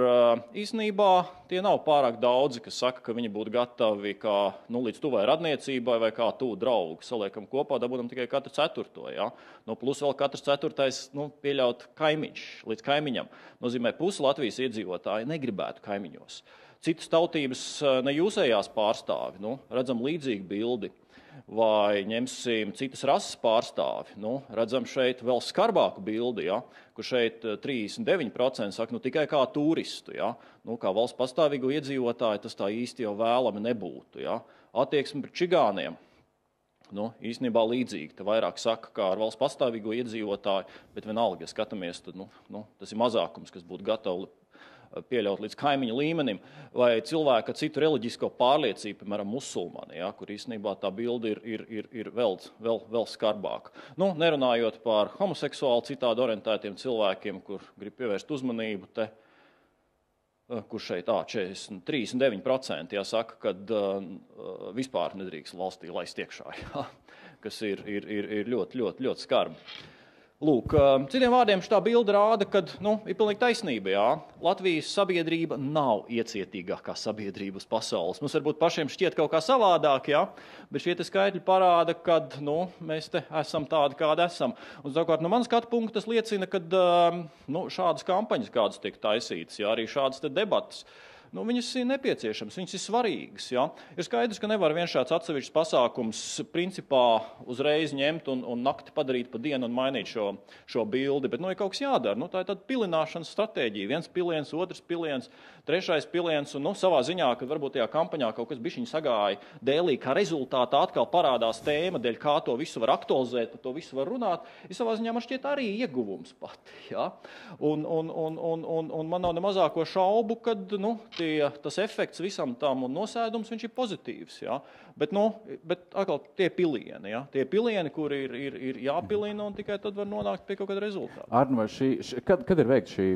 īstenībā tie nav pārāk daudzi, kas saka, ka viņi būtu gatavi kā līdz tuvai radniecībai vai kā tuvu draugu. Saliekam kopā, dabūdam tikai katru 4. Ja? Plus vēl katrs 4. Pieļaut kaimiņš līdz kaimiņam. Nozīmē, pusi Latvijas iedzīvotāji negribētu kaimiņos citas tautības ne jūsējās pārstāvi, redzam līdzīgu bildi. Vai ņemsim citas rases pārstāvi, redzam šeit vēl skarbāku bildi, kur šeit 39% saka, tikai kā turistu, kā valsts pastāvīgo iedzīvotāju, tas tā īsti jau vēlami nebūtu, Attieksme pret čigāniem, īstenībā līdzīgi, te vairāk saka, kā ar valsts pastāvīgo iedzīvotāju, bet vienalga, ja skatāmies, tad, tas ir mazākums, kas būtu gatavi pieļaut līdz kaimiņa līmenim, vai cilvēku ar citu reliģisko pārliecību, piemēram, musulmani, kur īstenībā tā bilde ir vēl skarbāka. Nerunājot par homoseksuāli citādi orientētiem cilvēkiem, kur grib pievērst uzmanību, kur šeit 39% saka, ka vispār nedrīkst valstī laist iekšā, kas ir ļoti skarbi. Lūk, citiem vārdiem šitā bilde rāda, ka ir pilnīgi taisnība. Latvijas sabiedrība nav iecietīgākā sabiedrība uz pasaules. Mums varbūt pašiem šķiet kaut kā savādāk, bet šie skaitļi parāda, ka mēs te esam tādi, kādi esam. Un, savukārt, no manas skatu punkta tas liecina, ka šādas kampaņas, kādas tiek taisītas, arī šādas te debatas, viņas ir nepieciešamas, viņas ir svarīgas. Ir skaidrs, ka nevar viens šāds atsevišķs pasākums principā uzreiz ņemt un nakti padarīt pa dienu un mainīt šo bildi, bet ir kaut kas jādara. Tā ir tāda pilināšanas stratēģija. Viens piliens, otrs piliens, trešais piliens, un savā ziņā, kad varbūt tajā kampaņā kaut kas bišķiņ sagāja dēlī, kā rezultātā atkal parādās tēma, dēļ kā to visu var aktualizēt, par to visu var runāt, ir savā ziņā man šķiet arī ieguvums pati. Un man nav ne mazāko šaubu, kad tas efekts visam tam un nosēdums, viņš ir pozitīvs. Bet atkal tie pilieni, tie pilieni, kuri ir jāpilina un tikai tad var nonākt pie kaut kāda rezultāta. Arni, kad ir veikta šī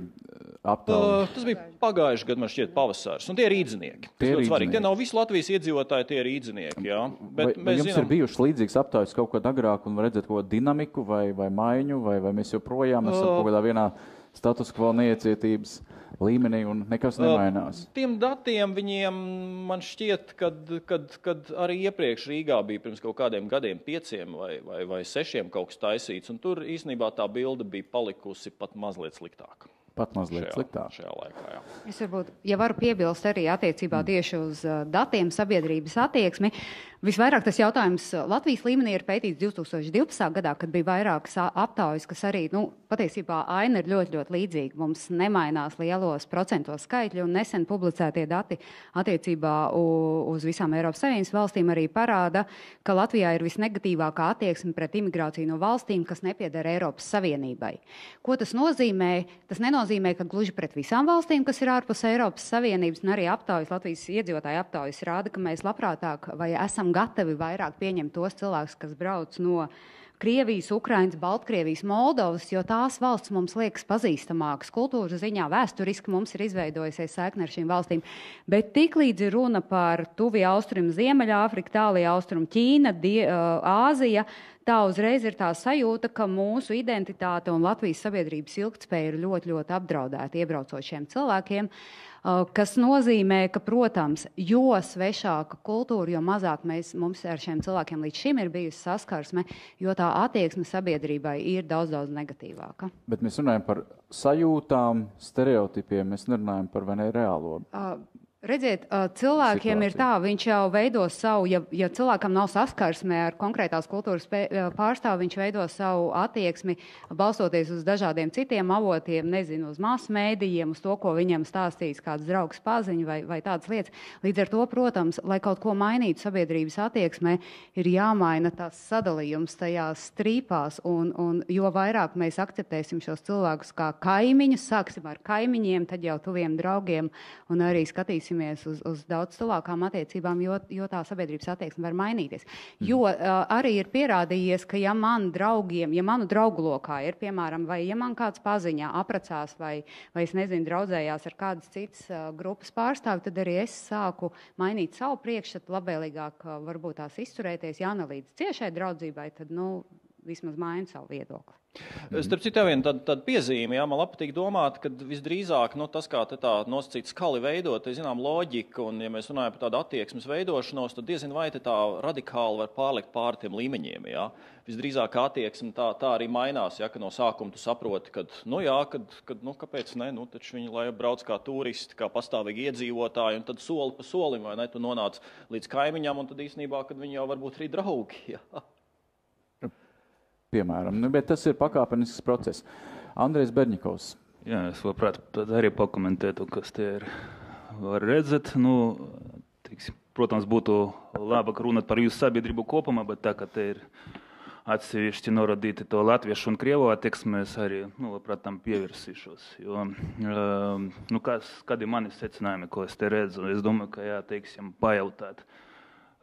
aptauja? Tas bija pagājuši gadu, man šķiet, pavasars. Un tie ir īdzinieki. Tie nav visi Latvijas iedzīvotāji, tie ir īdzinieki. Bet vai jums ir bijušas līdzīgas aptaujas kaut kad agrāk un var redzēt kaut kādu dinamiku vai maiņu, vai mēs joprojām esam kaut kādā vienā status quo neiecietības līmenī un nekas nemainās? Tiem datiem viņiem man šķiet, kad arī iepriekš Rīgā bija pirms kaut kādiem gadiem 5 vai 6 kaut kas taisīts, un tur īstenībā tā bilde bija palikusi pat mazliet sliktāka. Pat mazliet sliktāk. Šajā laikā, Es varbūt, varu piebilst arī attiecībā tieši uz datiem, sabiedrības attieksmi. Visvairāk tas jautājums Latvijas līmenī ir pētīts 2012. gadā, kad bija vairākas aptaujas, kas arī, patiesībā aina ir ļoti līdzīga. Mums nemainās lielos procentos skaitļi, un nesen publicētie dati attiecībā uz visām Eiropas Savienības valstīm arī parāda, ka Latvijā ir visnegatīvākā attieksme pret imigrāciju no valstīm, kas nepieder Eiropas Savienībai. Ko tas nozīmē? Tas nenozīmē, ka gluži pret visām valstīm, kas ir ārpus Eiropas Savienības, un arī aptaujas, Latvijas iedzīvotāju aptaujas rāda, ka mēs labprātāk vai esam gatavi vairāk pieņemt tos cilvēkus, kas brauc no Krievijas, Ukrainas, Baltkrievijas, Moldovas, jo tās valsts mums liekas pazīstamākas kultūras ziņā, vēsturiski mums ir izveidojusies saikne ar šīm valstīm. Bet tiklīdz ir runa par Tuvie Austrumi, Ziemeļāfrika, Tālie Austrumi, Ķīna, Āzija, tā uzreiz ir tā sajūta, ka mūsu identitāte un Latvijas sabiedrības ilgtspēja ir ļoti apdraudēta iebraucošiem cilvēkiem, kas nozīmē, ka, protams, jo svešāka kultūra, jo mazāk mums ar šiem cilvēkiem līdz šim ir bijusi saskarsme, jo tā attieksme sabiedrībai ir daudz negatīvāka. Bet mēs runājam par sajūtām, stereotipiem, mēs nerunājam par vai ne reālo. Redziet, cilvēkiem ir tā, viņš jau veido savu, ja cilvēkam nav saskarsme ar konkrētās kultūras pārstāvu, viņš veido savu attieksmi, balstoties uz dažādiem citiem avotiem, nezinu, uz masu mēdījiem, uz to, ko viņam stāstīs kāds draugs paziņu vai tādas lietas. Līdz ar to, protams, lai kaut ko mainītu sabiedrības attieksmē, ir jāmaina tās sadalījums tajās strīpās, un jo vairāk mēs akceptēsim šos cilvēkus kā kaimiņus, sāksim ar kaimiņiem, tad jau tuviem draugiem, un arī skatīsim uz daudz tuvākām attiecībām, jo tā sabiedrības attieksme var mainīties. Jo arī ir pierādījies, ka ja manu draugu lokā ir, piemēram, vai ja man kāds paziņā apracās vai es nezinu, draudzējās ar kādas citas grupas pārstāvi, tad arī es sāku mainīt savu priekšstatu, labvēlīgāk varbūt tās izturēties, ja analīdz ciešai draudzībai, tad, vismaz maina savu viedokli. Starp citu, viena tāda piezīme, man patīk domāt, ka visdrīzāk tas, kā tā nosacīta skali veidot, zinām loģika, un ja mēs runājam par tādu attieksmes veidošanos, tad diezin vai tā radikāli var pārlikt pāri tiem līmeņiem. Ja? Visdrīzāk attieksme tā arī mainās, ja, ka no sākuma tu saproti, ka, kāpēc ne, taču viņi lai brauc kā turisti, kā pastāvīgi iedzīvotāji, un tad soli pa solim, vai ne, tu nonāc līdz kaimiņam, un tad īstenībā, kad viņi jau varbūt arī draugi. Ja? Piemēram, bet tas ir pakāpenisks process. Andrejs Berņikovs. Jā, es labprāt tad arī pakomentētu, kas te ir. Var redzēt, protams, būtu labāk runāt par jūsu sabiedrību kopumā, bet tā, ka te ir atsevišķi noradīti to latviešu un krievu attieksmi, es arī, labprāt, tam pievērsīšos. Jo, kādi mani secinājumi, ko es te redzu, es domāju, ka jā, pajautāt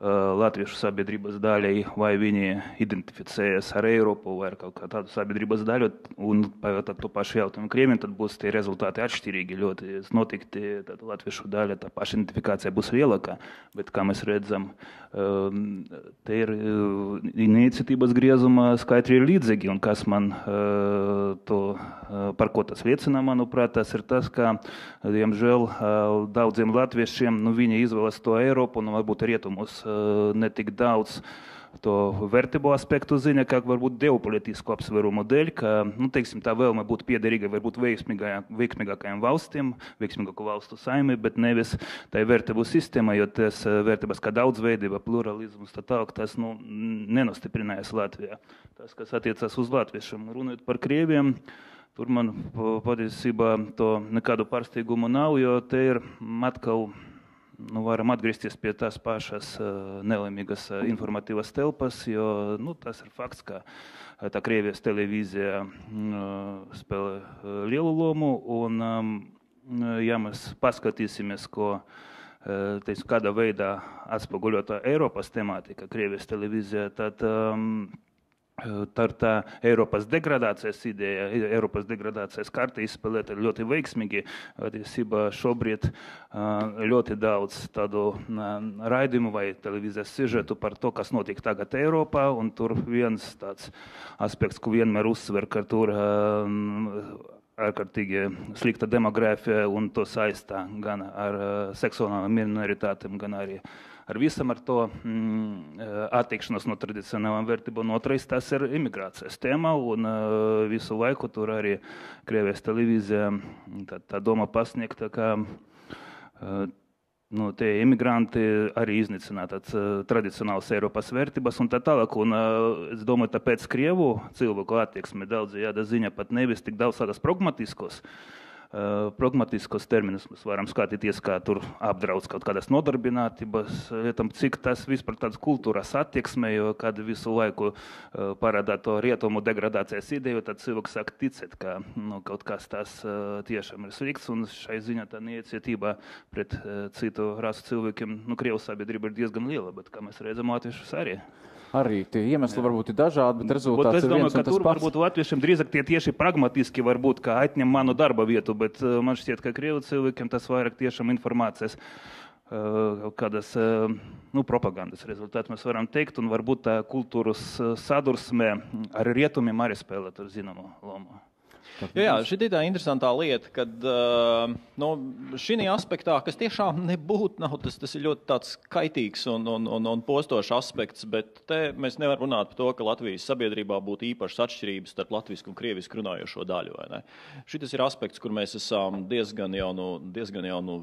latviešu sabiedrības daļai, vai viņi identificējas ar Eiropu vai ar kaut kā tādu sabiedrības daļu, un pajautāt to pašu jautājumu krieviem, tad būs tie rezultāti atšķirīgi ļoti. Noteikti latviešu daļa, tā paša identifikācija būs lielākā, bet, kā mēs redzam, te ir iniciatīvas griezuma skaitri ir līdzīgi, un kas man par ko tas liecina, manuprāt, tas ir tas, ka, diemžēl, daudziem latviešiem, viņi izvēlas to Eiropu, un varbūt rietumus ne tik daudz to vērtību aspektu ziņa, kā varbūt ģeopolitisku apsvērumu dēļ, ka, tā vēlme būt piederīga varbūt veiksmīgākajām valstīm, veiksmīgāku valstu saimi, bet nevis tai vērtību sistēma, jo tas vērtības kā daudzveidība, pluralizmus, tas nenostiprinājās Latvijā. Tas, kas attiecas uz latviešiem, runājot par krieviem, tur man patiesībā to nekādu pārsteigumu nav, jo te ir atkal varam atgriezties pie tās pašas nelaimīgas informatīvas telpas, jo tas ir fakts, ka tā Krievijas televīzija spēlē lielu lomu, un ja mēs paskatīsimies, kādā veidā atspoguļota Eiropas temātika Krievijas televīzijā, tad tā Eiropas degradācijas ideja, Eiropas degradācijas karta izspēlēta ļoti veiksmīgi. Patiesībā šobrīd ļoti daudz tādu raidījumu vai televīzijas sižetu par to, kas notiek tagad Eiropā, un tur viens tāds aspekts, ko vienmēr uzsver, ka tur ārkārtīgi slikta demogrāfija, un to saistā gan ar seksuālām minoritātēm, gan arī ar visam ar to attiekšanos no tradicionālām vērtībām. Otrais, tas ir imigrācijas tēma, un visu laiku tur arī Krievijas televīzija tā doma pasniegta, ka tie imigranti arī iznīcināt tradicionālas Eiropas vērtības un tā tālāk. Un es domāju, tāpēc Krievu cilvēku attieksme daudz jāda ziņa pat nevis tik daudz tādas pragmatiskos terminus mēs varam skatīties, kā tur apdraudz kaut kādas nodarbinātības lietam, cik tas vispār tāds kultūras attieksme, jo kad visu laiku parādā to rietumu degradācijas ideju, tad cilvēks sāk ticēt, ka kaut kas tas tiešām ir slikts, un šai ziņā tā neiecietība pret citu rasu cilvēkiem, Krievu sabiedrība ir diezgan liela, bet, kā mēs redzam, latviešus arī. Arī tie iemesli varbūt ir dažādi, bet rezultāts ir viens un tas pats. Tur varbūt latviešiem drīzāk tie tieši pragmatiski varbūt, kā atņem manu darba vietu, bet man šķiet, ka Krievu cilvēkiem tas vairāk tiešām informācijas kādas propagandas rezultāti mēs varam teikt, un varbūt tā kultūras sadursme ar rietumiem arī spēlē tur zināmu lomu. Jā, šī ir tā interesantā lieta, kad šī aspektā, kas tiešām nebūtu nav, tas ir ļoti tāds kaitīgs un postošs aspekts, bet te mēs nevaram runāt par to, ka Latvijas sabiedrībā būtu īpašas atšķirības starp latvisku un krievisku runājošo daļu, vai ne? Šitas ir aspekts, kur mēs esam diezgan jau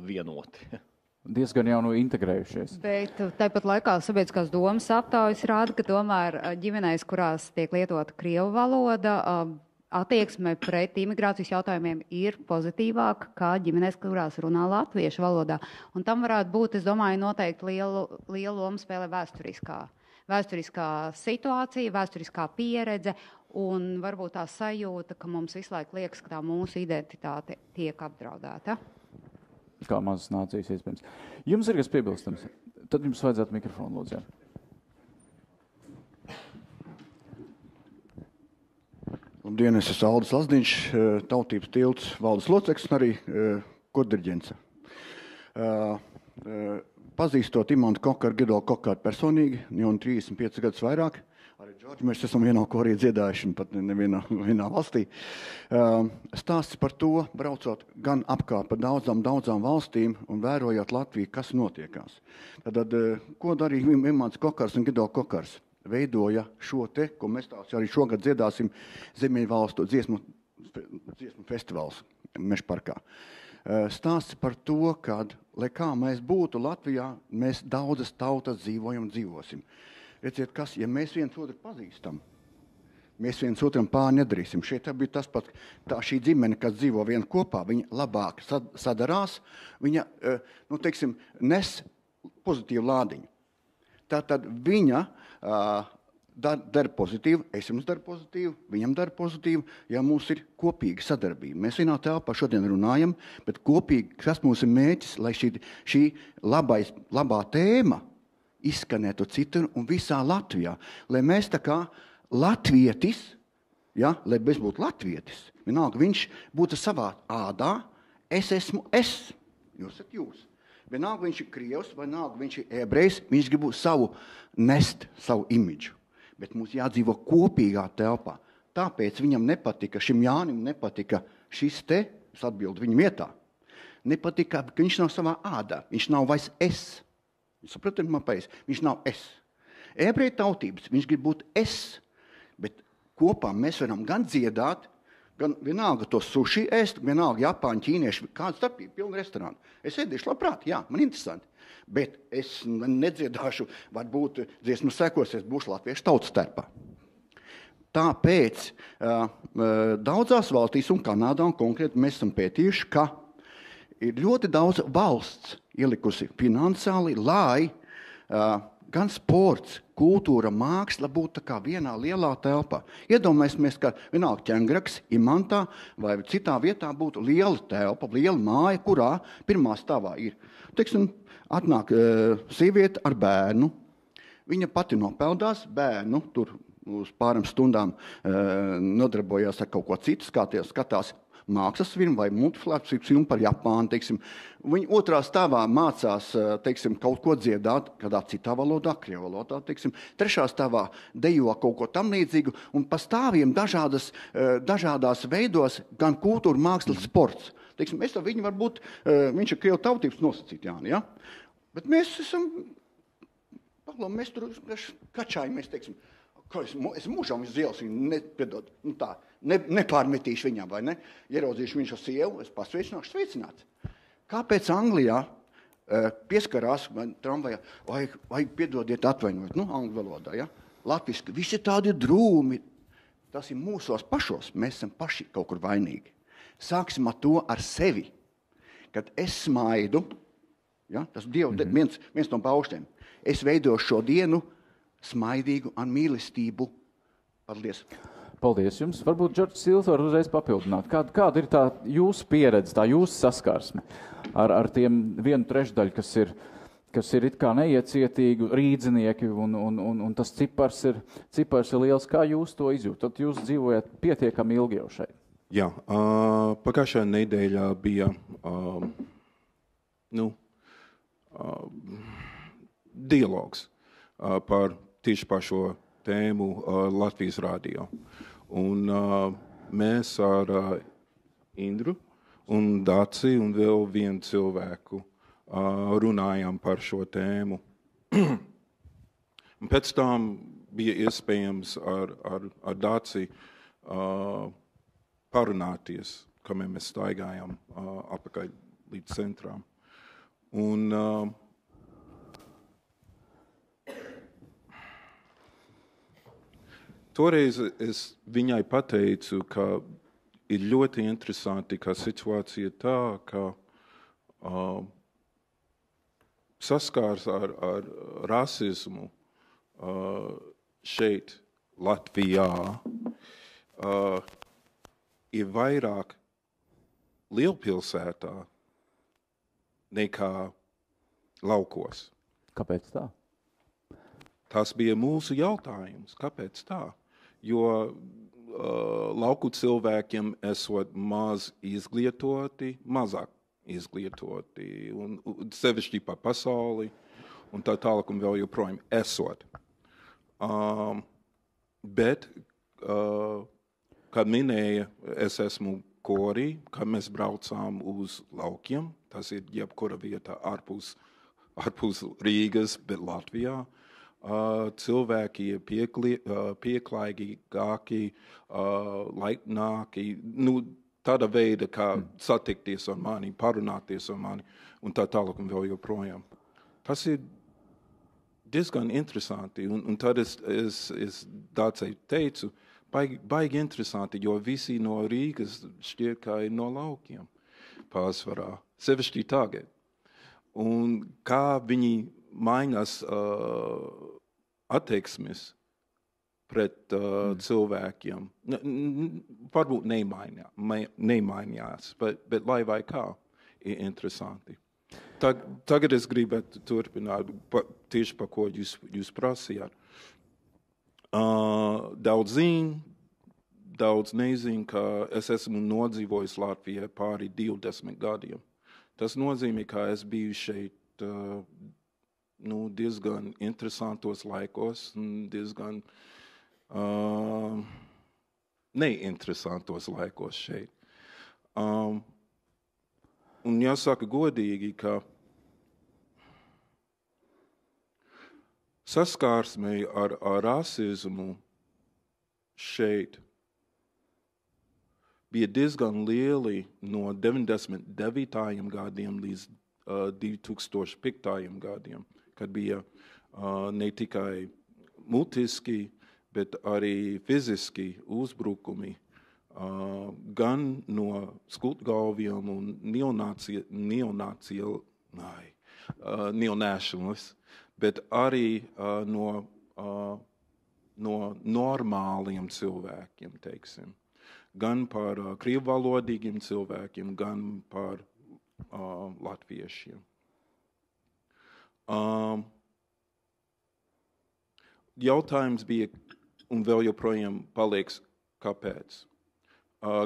vienoti. Diezgan jau integrējušies. Bet tāpat laikā sabiedriskās domas aptaujas rāda, ka tomēr ģimenēs, kurās tiek lietota krievu valoda, attieksme pret imigrācijas jautājumiem ir pozitīvāka kā ģimenēs, kurās runā latviešu valodā. Un tam varētu būt, es domāju, noteikti lielu lomu spēlē vēsturiskā situācija, vēsturiskā pieredze un varbūt tā sajūta, ka mums visu laiku liekas, ka tā mūsu identitāte tiek apdraudēta. Kā mazas nācijas iespējams. Jums ir kas piebilstams? Tad jums vajadzētu mikrofonu, lūdzu. Labdien, es esmu Aldis Lazdiņš, tautības tilts valdes loceklis un arī kordirģents. pazīstot Imantu Kokaru, Gido Kokaru personīgi, jau 35 gadus vairāk. Arī Džordži, mēs esam vienā korī dziedājuši, pat nevienā valstī. Stāsts par to, braucot gan apkārt par daudzām valstīm un vērojot Latviju, kas notiekās. Tad, ko darīja Imants Kokars un Gido Kokars? Veidoja šo te, ko mēs arī šogad dziedāsim Ziemeļvalstu dziesmu festivāls Mežparkā. Stāsts par to, kad, lai kā mēs būtu Latvijā, mēs daudzas tautas dzīvosim. Redziet, kas, ja mēs viens otru pazīstam, mēs viens otram pāri nedarīsim. Šeit bija tas pat, šī ģimene, kas dzīvo vien kopā, viņa labāk sadarās, viņa, nes pozitīvu lādiņu. Tātad viņa dara pozitīvu, es jums daru pozitīvu, viņam dara pozitīvu, ja mums ir kopīga sadarbība. Mēs vienā telpā šodien runājam, bet kopīgi, kas mums ir mērķis, lai šī labā tēma izskanētu citur un visā Latvijā. Lai mēs tā kā latvietis, ja, lai mēs būtu latvietis, vienalga viņš būtu savā ādā, es esmu es, jūs esat jūs. Vienalga viņš ir krievs, vienalga viņš ir ebrejs, viņš grib nest savu imidžu. Bet mums jādzīvo kopīgā telpā. Tāpēc viņam nepatika, šim Jānim nepatika šis te, es atbildu viņam vietā, nepatika, ka viņš nav savā ādā, viņš nav vairs es. Jūs sapratat, man pareizi, viņš nav es. Ebreju tautības, viņš grib būt es, bet kopā mēs varam gan dziedāt, gan vienalga to suši ēst, vienalga Japāņu, ķīnieši, kāda starpība, pilna restorāna. Es ēdīšu labprāt, jā, man interesanti, bet es nedziedāšu, varbūt dziesmu sekos, es būšu latviešu tautas starpā. Tāpēc daudzās valstīs un Kanādā un konkrēti mēs esam pētījuši, ka ir ļoti daudz valsts ielikusi finansiāli, lai gan sports, kultūra, māksla būtu tā kā vienā lielā telpā. Iedomāsimies, ka vienalga Ķengraks, Imantā vai citā vietā būtu liela telpa, liela māja, kurā pirmā stāvā ir. Atnāk sieviete ar bērnu, viņa pati nopeldās, bērnu tur uz pārām stundām nodarbojās ar kaut ko citu, skatās mākslas filmu vai multifilmu par Japānu, Viņa otrā stāvā mācās, kaut ko dziedāt, kādā citā valodā, krievu valodā, Trešā stāvā dejo kaut ko tam līdzīgu, un pa stāviem dažādās veidos gan kultūra, mākslas, sports. Mēs ar viņu varbūt, viņš ir krievu tautības nosacīt, Jāni, ja? Bet mēs esam, mēs tur kačājamies, es mūžām uz ielas viņu nepārmetīšu viņam, vai ne? Ieraudzīšu viņš ar sievu, es pasveicināšu sveicināts. Kāpēc Anglijā pieskarās tramvajā, vai piedodiet atvainojot, angļu valodā, ja? Latviski, visi tādi drūmi, tas ir mūsos pašos, mēs esam paši kaut kur vainīgi. Sāksim ar to ar sevi, kad es smaidu, ja? Tas Dievu viens no pauštiem, es veidošu šo dienu smaidīgu un mīlestību. Paldies! Paldies jums. Varbūt Džordžs Sils var uzreiz papildināt. Kāda ir tā jūsu pieredze, tā jūsu saskarsme ar tiem 1/3, kas ir it kā neiecietīgi rīdzinieki, un tas cipars ir liels. Kā jūs to izjūtat? Jūs dzīvojat pietiekami ilgi jau šeit. Jā, pagājušajā nedēļā bija dialogs tieši par šo tēmu Latvijas radio. Un mēs ar Indru un Daci un vēl vienu cilvēku runājām par šo tēmu. Un pēc tam bija iespējams ar Daci parunāties, kamēr mēs staigājām apakaļ līdz centrām. Un toreiz es viņai pateicu, ka ir ļoti interesanti, ka situācija tā, ka saskārs ar rasismu šeit Latvijā ir vairāk lielpilsētā nekā laukos. Kāpēc tā? Tas bija mūsu jautājums. Kāpēc tā? Jo lauku cilvēkiem esot maz izglītoti, mazāk izglītoti, un sevišķi par pasauli. un tā tālāk un vēl joprojām esot. Bet, kad minēja, es esmu korī, kad mēs braucām uz laukiem, tas ir jebkura vieta ārpus Rīgas, bet Latvijā, cilvēki ir pieklājīgāki, laipnāki, tāda veida, kā satikties ar mani, parunāties ar mani, un tā tālāk un vēl joprojām. Tas ir diezgan interesanti, un tad es Dācei teicu, baigi interesanti, jo visi no Rīgas šķiet, kā ir no laukiem pārsvarā, sevišķi tagad. Un kā viņi mainās attieksmes pret cilvēkiem. Varbūt nemainījās, bet lai vai kā, ir interesanti. Tagad es gribētu turpināt tieši par ko jūs prasījāt. Daudz zina, daudz nezina, ka es esmu nodzīvojis Latvijā pāri 20 gadiem. Tas nozīmē, ka es biju šeit diezgan interesantos laikos, diezgan neinteresantos laikos šeit. Un jāsaka godīgi, ka saskārsmē ar rasismu šeit bija diezgan lieli no 99. gadiem līdz 2005. gadiem, kad bija ne tikai mutiski, bet arī fiziski uzbrukumi gan no skutgalviem un neonationalists, bet arī no normāliem cilvēkiem, teiksim. Gan par krievvalodīgiem cilvēkiem, gan par latviešiem. Jautājums bija, un vēl joprojām paliek, kāpēc?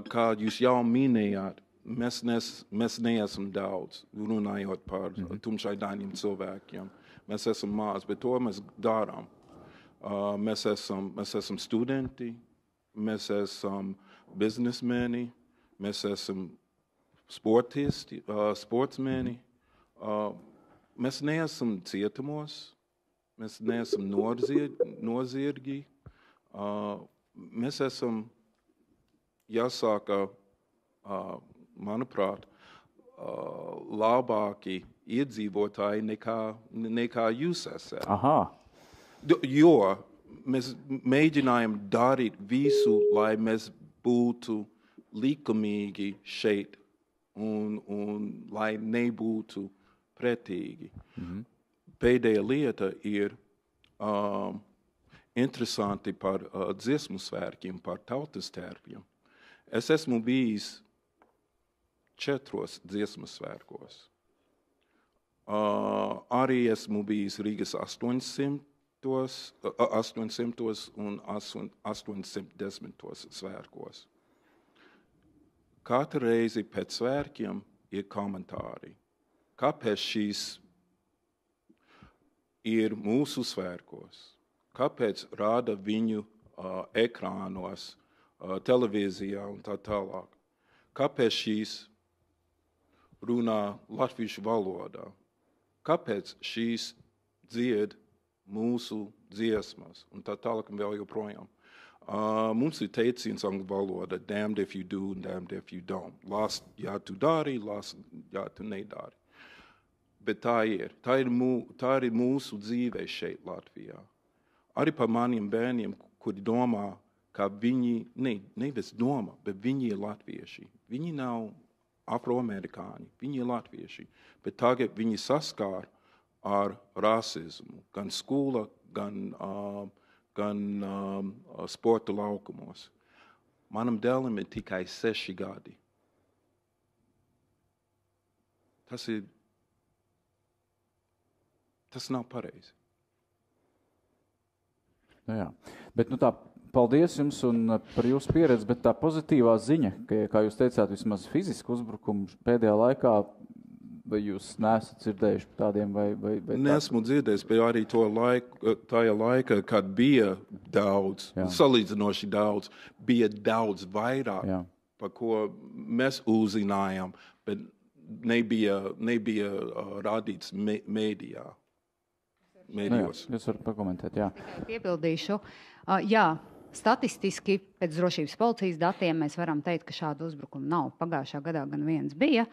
Kā jūs jau minējāt, mēs neesam daudz, runājot par tumšaidainiem cilvēkiem. Mēs esam maz, bet to mēs darām. Mēs esam studenti, mēs esam biznesmeni, mēs esam sportsmeni. Mēs neesam cietumos, mēs neesam noziergi. Mēs esam, jāsaka, manuprāt, labāki iedzīvotāji nekā jūs esat. Aha. Jo mēs mēģinājām darīt visu, lai mēs būtu likumīgi šeit un lai nebūtu pretīgi. Pēdējā lieta ir interesanti par dziesmu svētkiem, par tautas tērpiem. Es esmu bijis 4 dziesmu svētkos. Arī esmu bijis Rīgas 800 un 810 svētkos. Katru reizi pēc svētkiem ir komentāri. Kāpēc šīs ir mūsu svētkos? Kāpēc rāda viņu ekrānos, televīzijā un tā tālāk? Kāpēc šīs runā latviešu valodā? Kāpēc šīs dzied mūsu dziesmas un tā tālāk un vēl joprojām? Mums ir teiciens angļu valoda, damned if you do and damned if you don't. Lāst, ja tu dari, lāst, ja tu nedari. Bet tā ir. Tā ir mūsu dzīve šeit Latvijā. Arī par maniem bērniem, kuri domā, ka viņi, nevis domā, bet viņi ir latvieši. Viņi nav afroamerikāņi, viņi ir latvieši. Bet tagad viņi saskār ar rasismu, gan skola, gan sporta laukumos. Manam dēlam ir tikai 6 gadi. Tas nav pareizi. Jā. Bet tā, paldies jums un par jūsu pieredzi, bet tā pozitīvā ziņa, ka, kā jūs teicāt, vismaz fizisku uzbrukumu pēdējā laikā vai jūs neesat dzirdējuši par tādiem? Vai Nesmu dzirdējis, bet arī tajā laikā, kad bija daudz, salīdzinoši daudz, bija daudz vairāk, par ko mēs uzzinājām, bet nebija rādīts mēdījos. Jūs varat pakomentēt, jā. Piebildīšu. Jā, statistiski pēc drošības policijas datiem mēs varam teikt, ka šādu uzbrukumu nav. Pagājušā gadā gan viens bija.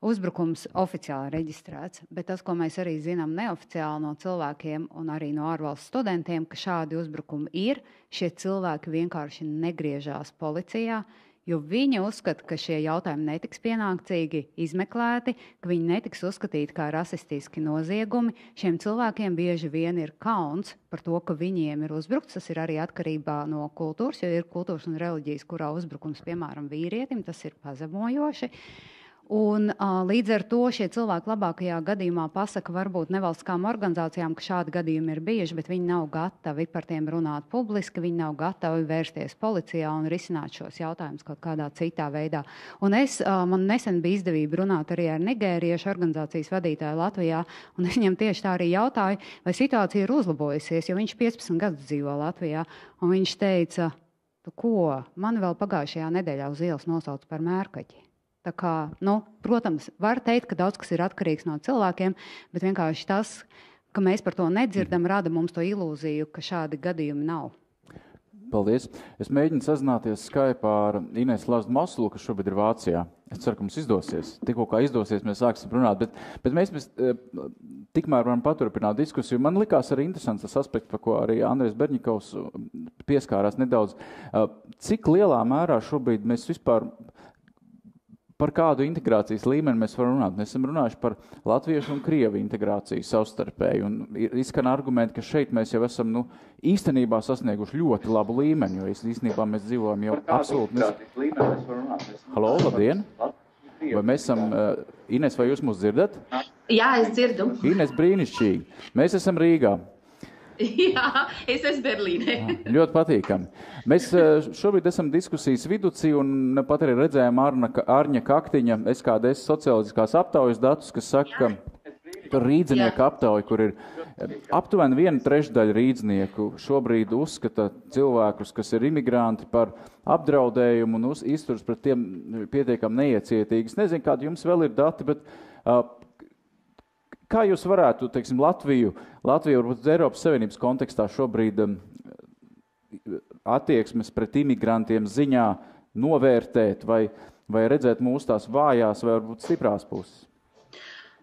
Uzbrukums oficiāli reģistrēts, bet tas, ko mēs arī zinām neoficiāli no cilvēkiem un arī no ārvalstu studentiem, ka šādi uzbrukumi ir, šie cilvēki vienkārši negriežās policijā, jo viņi uzskata, ka šie jautājumi netiks pienācīgi izmeklēti, ka viņi netiks uzskatīti kā rasistiski noziegumi. Šiem cilvēkiem bieži vien ir kauns par to, ka viņiem ir uzbrukts. Tas ir arī atkarībā no kultūras, jo ir kultūras un reliģijas, kurā uzbrukums, piemēram, vīrietim, tas ir pazemojoši. Un līdz ar to šie cilvēki labākajā gadījumā pasaka varbūt nevalstiskām organizācijām, ka šādi gadījumi ir bijuši, bet viņi nav gatavi par tiem runāt publiski, viņi nav gatavi vērsties policijā un risināt šos jautājumus kaut kādā citā veidā. Un man nesen bija izdevība runāt arī ar nigēriešu organizācijas vadītāju Latvijā, un es viņam tieši tā arī jautāju, vai situācija ir uzlabojusies, jo viņš 15 gadus dzīvo Latvijā, un viņš teica, tu ko, mani vēl pagājušajā nedēļā uz ielas nosauca par mērkaķi. Tā kā, protams, var teikt, ka daudz kas ir atkarīgs no cilvēkiem, bet vienkārši tas, ka mēs par to nedzirdam, rada mums to ilūziju, ka šādi gadījumi nav. Paldies. Es mēģinu sazināties Skype ar Inesu Lazdu-Masulu, kas šobrīd ir Vācijā. Es ceru, ka mums izdosies. Tikko kā izdosies, mēs sāksim runāt. Bet mēs tikmēr varam paturpināt diskusiju. Man likās arī interesants tas aspekts, par ko arī Andrejs Berņikovs pieskārās nedaudz. Cik lielā mērā šobrīd mēs vispār par kādu integrācijas līmeni mēs varam runāt? Mēs esam runājuši par latviešu un krievu integrāciju savstarpēji, un izskan argumenti, ka šeit mēs jau esam īstenībā sasnieguši ļoti labu līmeni, jo īstenībā mēs dzīvojam jau absolūti... Halo, labdien! Vai mēs esam... Ines, vai jūs mūs dzirdat? Jā, es dzirdu. Ines, brīnišķīgi. Mēs esam Rīgā. Jā, es esmu Berlīnē. Ļoti patīkami. Mēs šobrīd esam diskusijas viducī un pat arī redzējām Ārņa Kaktiņa SKDS socioloģiskās aptaujas datus, kas saka, ka rīdzinieku aptauja, kur ir aptuveni 1/3 rīdzinieku šobrīd uzskata cilvēkus, kas ir imigranti, par apdraudējumu un izturas pret tiem pietiekami neiecietīgi. Es nezinu, kādi jums vēl ir dati, bet kā jūs varētu, teiksim, Latviju varbūt Eiropas Savienības kontekstā šobrīd attieksmes pret imigrantiem ziņā novērtēt vai redzēt mūsu tās vājās vai varbūt stiprās puses?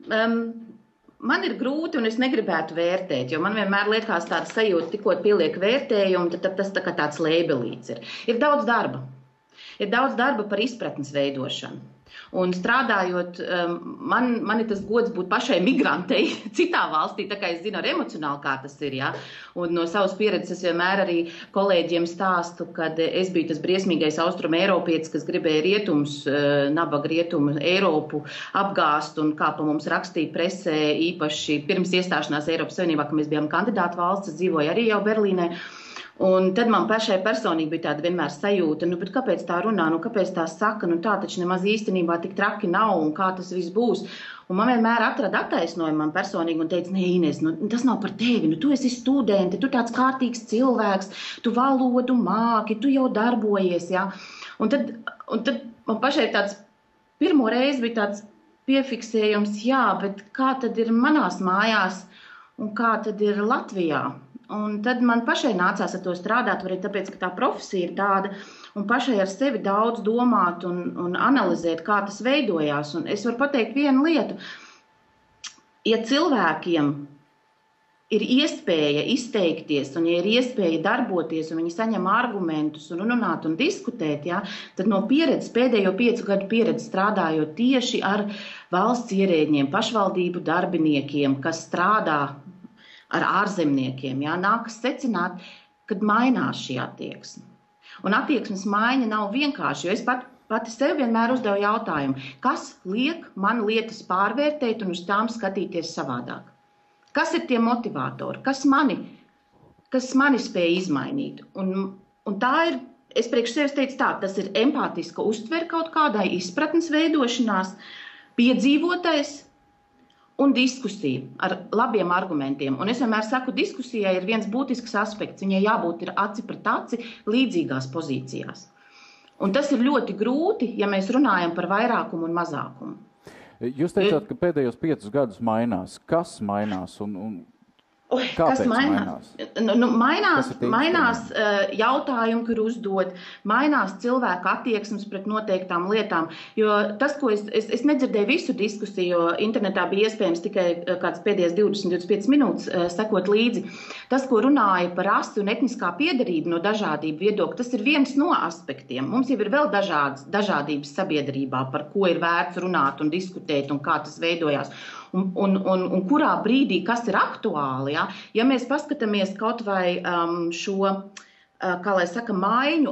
Man ir grūti un es negribētu vērtēt, jo man vienmēr liekas tāds sajūta, tikko pieliek vērtējumu, tad tas tā kā tāds lēbelīts ir. Ir daudz darba. Ir daudz darba par izpratnes veidošanu. Un strādājot, man ir tas gods būt pašai migrantei citā valstī, tā kā es zinu ar emocionāli, kā tas ir. Ja? Un no savas pieredzes es vienmēr arī kolēģiem stāstu, kad es biju tas briesmīgais austrumu eiropietis, kas gribēja nabaga rietumu Eiropu apgāst, un kā pa mums rakstīja presē, īpaši pirms iestāšanās Eiropas Savienībā, ka mēs bijām kandidātu valsts, dzīvoju arī jau Berlīnē. Un tad man pašai personīgi bija tāda vienmēr sajūta, bet kāpēc tā runā, kāpēc tā saka, tā taču nemaz īstenībā tik traki nav un kā tas viss būs. Un man vienmēr atrada attaisnojumu man personīgi un teica, nē, Ines, tas nav par tevi, tu esi studenti, tu tāds kārtīgs cilvēks, tu valodu māki, tu jau darbojies, jā. Un tad man pašai tāds pirmo reizi bija tāds piefiksējums, jā, bet kā tad ir manās mājās un kā tad ir Latvijā? Un tad man pašai nācās ar to strādāt, arī tāpēc, ka tā profesija ir tāda, un pašai ar sevi daudz domāt un analizēt, kā tas veidojās. Un es varu pateikt vienu lietu. Ja cilvēkiem ir iespēja izteikties, un ja ir iespēja darboties, un viņi saņem argumentus un runāt un diskutēt, ja, tad no pieredzes, pēdējo 5 gadu pieredzi strādājot tieši ar valsts ierēģiem, pašvaldību darbiniekiem, kas strādā ar ārzemniekiem, nākas secināt, kad mainās šī attieksme. Un attieksmes maiņa nav vienkārši, jo es pati sev vienmēr uzdevu jautājumu, kas liek man lietas pārvērtēt un uz tām skatīties savādāk? Kas ir tie motivatori? Kas mani spēja izmainīt? Un tā ir, es priekš sevis teicu tā, tas ir empātiska uztvere kaut kādai izpratnes veidošanās, piedzīvotais, un diskusija ar labiem argumentiem. Un es vienmēr saku, diskusijai ir viens būtisks aspekts. Viņai jābūt ir aci pret aci līdzīgās pozīcijās. Un tas ir ļoti grūti, ja mēs runājam par vairākumu un mazākumu. Jūs teicāt, ka pēdējos 5 gadus mainās. Kas mainās un kāpēc mainās? Mainās jautājumi, kur uzdod, mainās cilvēku attieksmes pret noteiktām lietām. Jo tas, ko es nedzirdēju visu diskusiju, jo internetā bija iespējams tikai kāds pēdējais 20-25 minūtes sekot līdzi. Tas, ko runāja par rasi un etniskā piederību no dažādību viedokļa, tas ir viens no aspektiem. Mums jau ir vēl dažādības sabiedrībā, par ko ir vērts runāt un diskutēt un kā tas veidojās. Un kurā brīdī, kas ir aktuāli, ja mēs paskatāmies kaut vai šo, kā lai saka,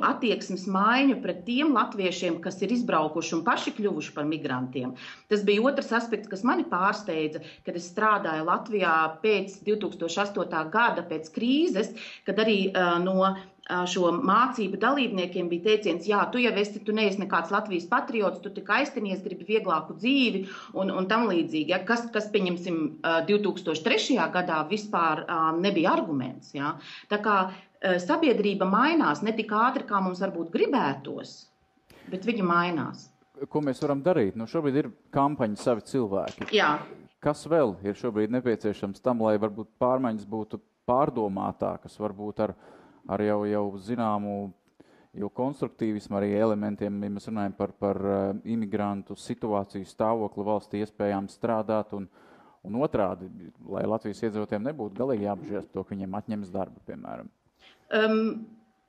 attieksmes maiņu pret tiem latviešiem, kas ir izbraukuši un paši kļuvuši par migrantiem. Tas bija otrs aspekts, kas mani pārsteidza, kad es strādāju Latvijā pēc 2008. gada, pēc krīzes, kad arī no šo mācību dalībniekiem bija teiciens, jā, tu neesi nekāds Latvijas patriots, tu tikai aiztinies, gribi vieglāku dzīvi un tam līdzīgi. Ja? Kas pieņemsim, 2003. gadā vispār nebija arguments. Ja? Tā kā sabiedrība mainās ne tik ātri, kā mums varbūt gribētos, bet viņa mainās. Ko mēs varam darīt? Nu, šobrīd ir kampaņa Savi cilvēki. Jā. Kas vēl ir šobrīd nepieciešams tam, lai varbūt pārmaiņas būtu pārdomātākas, varbūt ar jau zināmu konstruktīvismu arī elementiem, ja mēs runājam par imigrantu situāciju, stāvokli valstī, iespējām strādāt un otrādi, lai Latvijas iedzīvotājiem nebūtu galīgi jāapžēs to, ka viņiem atņems darbu, piemēram.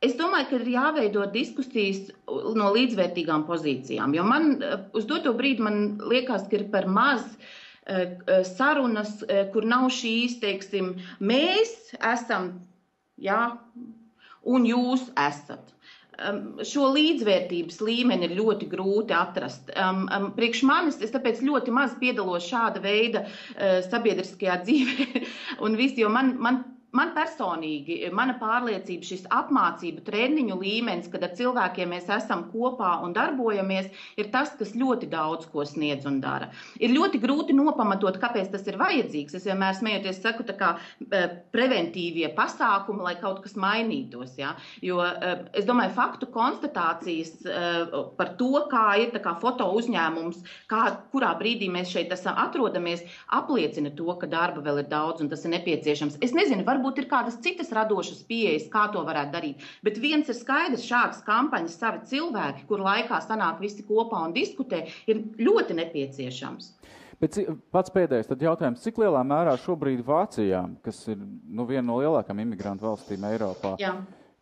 Es domāju, ka ir jāveido diskusijas no līdzvērtīgām pozīcijām, jo man uz doto brīdi man liekas, ka ir par maz sarunas, kur nav šīs, teiksim, mēs esam, jā, un jūs esat. Šo līdzvērtības līmeni ir ļoti grūti atrast. Priekš manis, es tāpēc ļoti maz piedalos šāda veida sabiedriskajā dzīvē, un viss, jo man personīgi, mana pārliecība, šis apmācību treniņu līmenis, kad ar cilvēkiem mēs esam kopā un darbojamies, ir tas, kas ļoti daudz ko sniedz un dara. Ir ļoti grūti nopamatot, kāpēc tas ir vajadzīgs. Es vienmēr smējoties saku, tā kā preventīvie pasākumi, lai kaut kas mainītos. Ja? Jo es domāju, faktu konstatācijas par to, kā ir tā kā foto uzņēmums, kurā brīdī mēs šeit atrodamies, apliecina to, ka darba vēl ir daudz un tas ir nepieciešams. Es nezinu, varbūt ir kādas citas radošas pieejas, kā to varētu darīt. Bet viens ir skaidrs, šādas kampaņas Savi cilvēki, kur laikā sanāk visi kopā un diskutē, ir ļoti nepieciešams. Bet pats pēdējais tad jautājums, cik lielā mērā šobrīd Vācijā, kas ir viena no lielākām imigrantu valstīm Eiropā, Jā.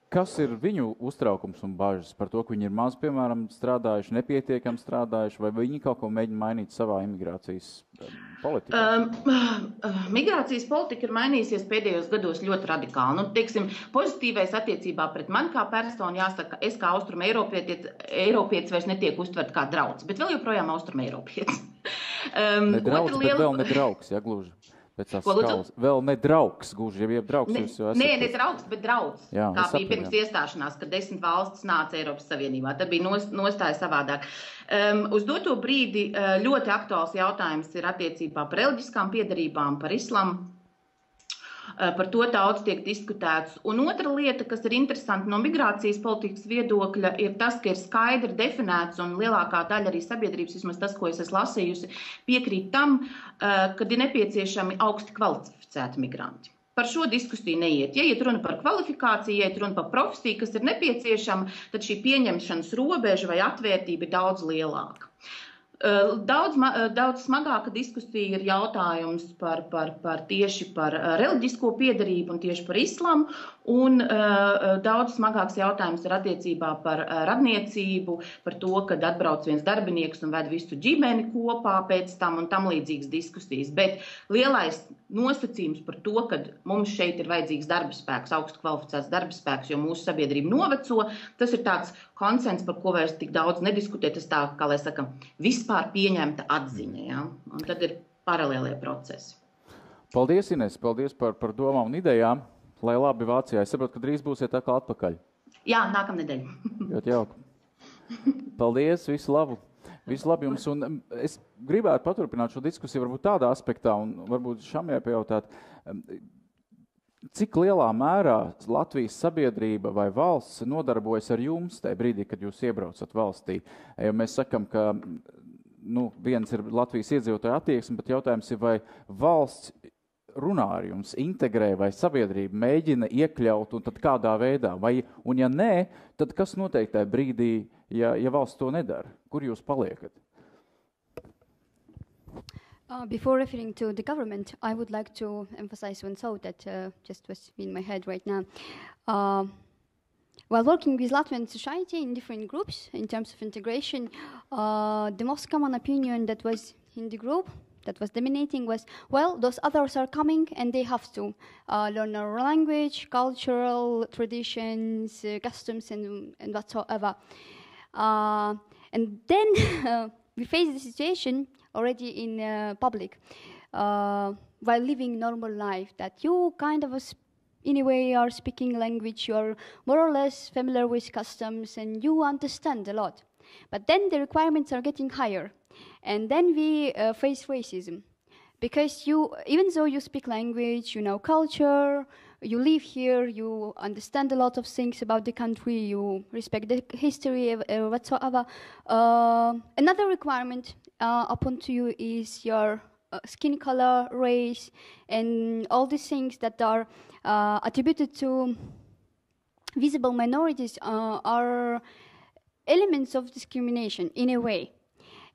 Kas ir viņu uztraukums un bažas par to, ka viņi ir maz, piemēram, strādājuši, nepietiekami strādājuši, vai viņi kaut ko mēģina mainīt savā imigrācijas politikā? Migrācijas politika ir mainījusies pēdējos gados ļoti radikāli. Nu, teiksim, pozitīvais attiecībā pret mani kā personu jāsaka, es kā austrumu eiropietis vairs netiek uztvert kā drauds, bet vēl joprojām austrumu eiropietis. Ne drauds, bet vēl ne draugs, ja gluži. Vēl ne draugs, gluži, ja draugs jūs jau esat. Nē, ne draugs, bet drauds. Jā, kā bija pirms iestāšanās, kad 10 valstis nāca Eiropas Savienībā. Tad bija nostāja savādāk. Uz doto brīdi ļoti aktuāls jautājums ir attiecībā par reliģiskām piederībām, par islamu. Par to daudz tiek diskutēts. Un otra lieta, kas ir interesanti no migrācijas politikas viedokļa, ir tas, ka ir skaidri definēts un lielākā daļa arī sabiedrības, vismaz tas, ko es esmu lasījusi, piekrīt tam, kad ir nepieciešami augsti kvalificēti migranti. Par šo diskusiju neiet. Ja iet runa par kvalifikāciju, ja iet runa par profesiju, kas ir nepieciešama, tad šī pieņemšanas robeža vai atvērtība ir daudz lielāka. Daudz smagāka diskusija ir jautājums tieši par reliģisko piederību un tieši par islamu, un daudz smagāks jautājums ir attiecībā par radniecību, par to, kad atbrauc viens darbinieks un ved visu ģimeni kopā pēc tam un tam līdzīgas diskusijas. Bet lielais nosacījums par to, ka mums šeit ir vajadzīgs darba spēks, augstu kvalificēts darba spēks, jo mūsu sabiedrība noveco, tas ir tāds konsens, par ko vairs tik daudz nediskutē, tas tā, kā lai saka, vispār pieņemta atziņa, ja? Un tad ir paralēlie procesi. Paldies, Ines, paldies par domām un idejām, lai labi Vācijā. Es saprotu, ka drīz būsiet atkal atpakaļ. Jā, nākamnedēļ. Ļoti jauki. Paldies, visu labu. Visu labi jums, un es gribētu paturpināt šo diskusiju varbūt tādā aspektā, un varbūt Šamijai pajautāt, cik lielā mērā Latvijas sabiedrība vai valsts nodarbojas ar jums tajā brīdī, kad jūs iebraucat valstī? Jo mēs sakam, ka viens ir Latvijas iedzīvotāju attieksme, bet jautājums ir, vai valsts runā ar jums, integrē vai sabiedrība mēģina iekļaut un tad kādā veidā? Un ja nē, tad kas notiek tajā brīdī, ja valsts to nedara? Kur jūs paliekat? Before referring to the government, I would like to emphasize one thought that just was in my head right now. While working with Latvian society in different groups in terms of integration, the most common opinion that was in the group that was dominating was, well, those others are coming and they have to learn our language, cultural traditions, customs, and whatsoever. And then we face the situation already in public, while living normal life, that you kind of in a way are speaking language, you are more or less familiar with customs, and you understand a lot. But then the requirements are getting higher, and then we face racism. Because even though you speak language, you know culture, you live here, you understand a lot of things about the country, you respect the history, whatsoever. Another requirement upon to you is your skin color, race, and all these things that are attributed to visible minorities are elements of discrimination in a way.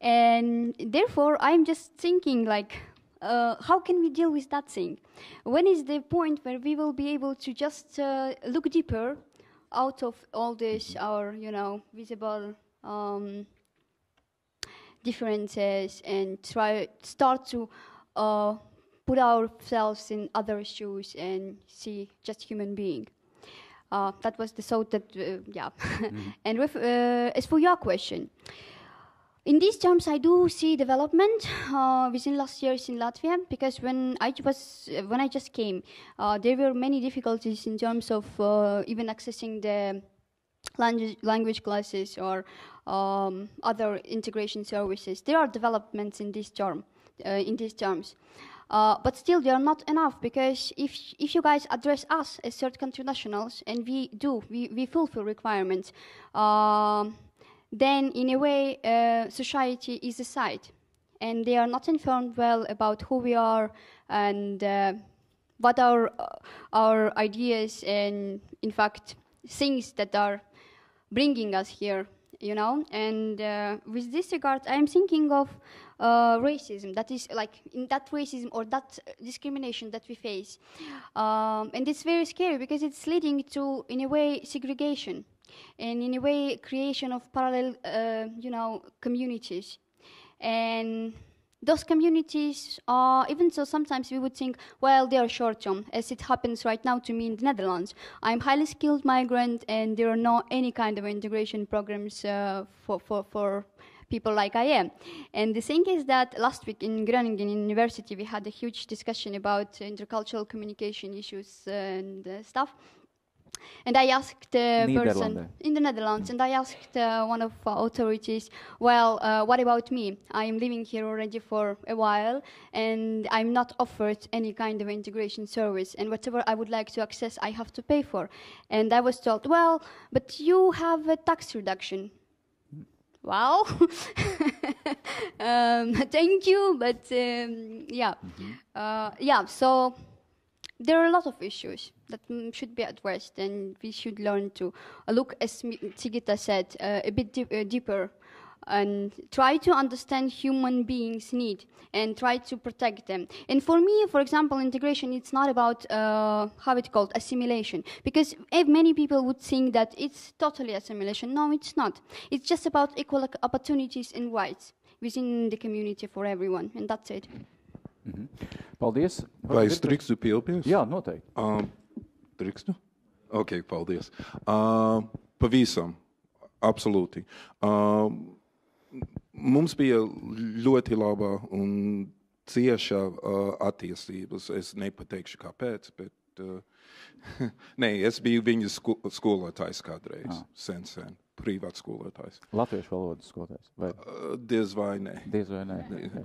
And therefore, I'm just thinking like, how can we deal with that thing? When is the point where we will be able to just look deeper out of all this, our, visible differences, and start to put ourselves in other shoes and see just human being? That was the thought that, yeah. Mm-hmm. And as for your question, in these terms, I do see development within last years in Latvia, because when I just came, there were many difficulties in terms of even accessing the language classes or other integration services. There are developments in these terms, but still they are not enough, because if you guys address us as third country nationals and we fulfill requirements, then in a way society is aside, and they are not informed well about who we are and what are our ideas and in fact things that are bringing us here, and with this regard I am thinking of racism, that is like in that racism or that discrimination that we face, and it's very scary because it's leading to, in a way, segregation, and in a way creation of parallel communities. And those communities are, even so sometimes we would think, well, they are short-term, as it happens right now to me in the Netherlands. I'm highly skilled migrant, and there are no any kind of integration programs for people like I am. And the thing is that last week in Groningen University we had a huge discussion about intercultural communication issues and stuff. And I asked a person in the Netherlands, and I asked one of our authorities, well, what about me? I am living here already for a while, and I'm not offered any kind of integration service, and whatever I would like to access, I have to pay for. And I was told, well, but you have a tax reduction. Well, thank you, but yeah. So there are a lot of issues that should be addressed, and we should learn to look, as Sigita said, a bit deeper, and try to understand human beings' need and try to protect them. And for me, for example, integration, it's not about assimilation, because many people would think that it's totally assimilation. No, it's not. It's just about equal opportunities and rights within the community for everyone, and that's it. Mm-hmm. Paldies. Vai es drīkstu piebilst? Jā, noteikti. Drīkstu? Ok, paldies. Pavisam, absolūti. Mums bija ļoti laba un cieša attiecības. Es nepateikšu kāpēc, bet nē, es biju viņas skolotājs kādreiz, sen. privāts skolotājs. Latviešu valodas skolotājs? Vai? Diez vai nē. Okay.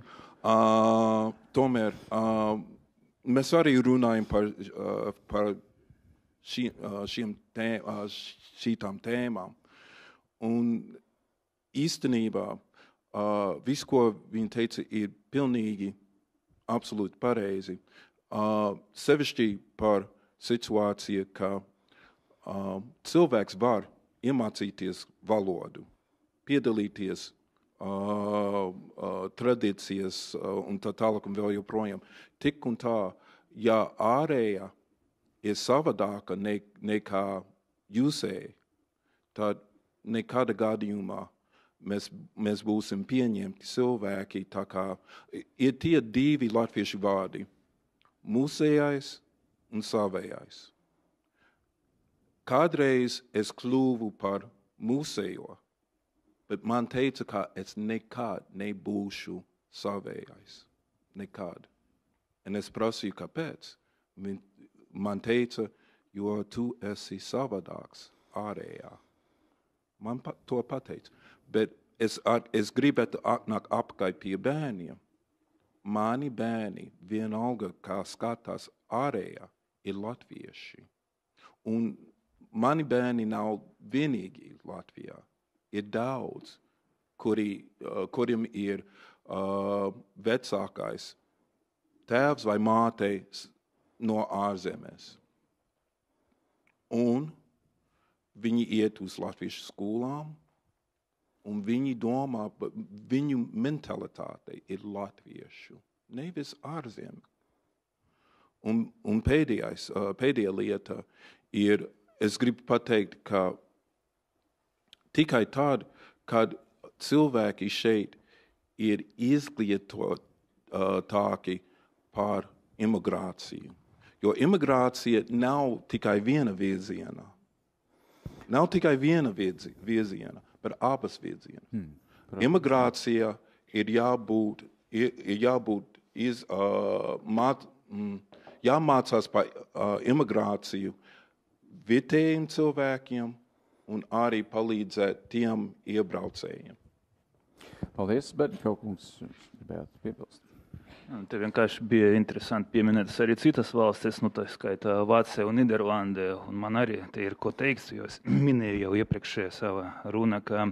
Tomēr mēs arī runājam par šītām tēmām. Un īstenībā viss, ko viņi teica, ir pilnīgi absolūti pareizi. Sevišķi par situāciju, ka cilvēks var iemācīties valodu, piedalīties tradīcijas un tā tālāk un vēl joprojām. Tik un tā, ja ārējā ir savādāka nekā jūsēji, tad nekāda gadījumā mēs būsim pieņemti cilvēki, tā kā ir tie divi latviešu vārdi – mūsējais un savējais. Kādreiz es kļuvu par mūsējo, bet man teica, ka es nekad nebūšu savējais. Nekad. Un es prasīju, kāpēc. Man teica, jo tu esi savādāks ārējā. Man to pateica. Bet es gribētu atnākt apkārt pie bērniem. Mani bērni vienalga, kā skatās ārējā, ir latvieši. Un mani bērni nav vienīgi Latvijā. Ir daudz, kuriem ir vecākais tēvs vai mātei no ārzemēs. Un viņi iet uz latviešu skolām, un viņi domā, viņu mentalitāte ir latviešu, nevis ārzemē. Un pēdējā lieta ir, es gribu pateikt, ka tikai tad, kad cilvēki šeit ir izglītotāki par imigrāciju. Jo imigrācija nav tikai viena virziena. Nav tikai viena virziena, bet abas virziena. Imigrācija ir jāmācās par imigrāciju vietējiem cilvēkiem un arī palīdzēt tiem iebraucējiem. Paldies, bet kaut kungs gribētu piebilst. Te vienkārši bija interesanti pieminētas arī citas valstis, tā skaitā Vācija un Nīderlande, un man arī te ir ko teikt, jo es minēju jau iepriekšējā savā runa, ka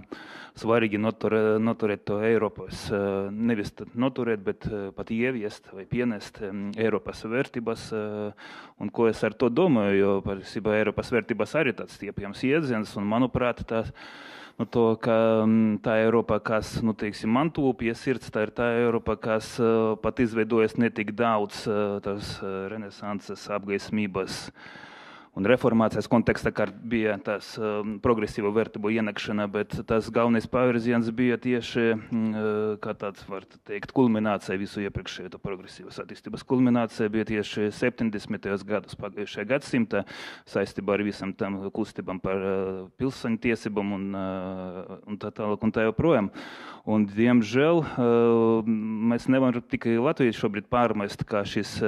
svarīgi noturēt to Eiropas, nevis noturēt, bet pat ieviest vai pienest Eiropas vērtības, un ko es ar to domāju, jo parasībā Eiropas vērtības arī tāds stiepjams iedziens, un manuprāt, to, ka tā Eiropa, kas, teiksim, man tuvu pie sirds, tā ir tā Eiropa, kas pat izveidojas ne tik daudz tās renesanses apgaismības un reformācijas kontekstā, kā bija tās progresīva vērtību ienākšana, bet tas galvenais pavirziens bija tieši, kā tāds, var teikt, kulminācija visu iepriekšējo to progresīvas attīstības kulminācija bija tieši 70. gadus pagājušajā gadsimtā saistībā ar visam tam kustībām par pilsoņu tiesībām un tā tālāk un tā joprojām. Un, diemžēl, mēs nevaram tikai Latvijas šobrīd pārmest, kā šis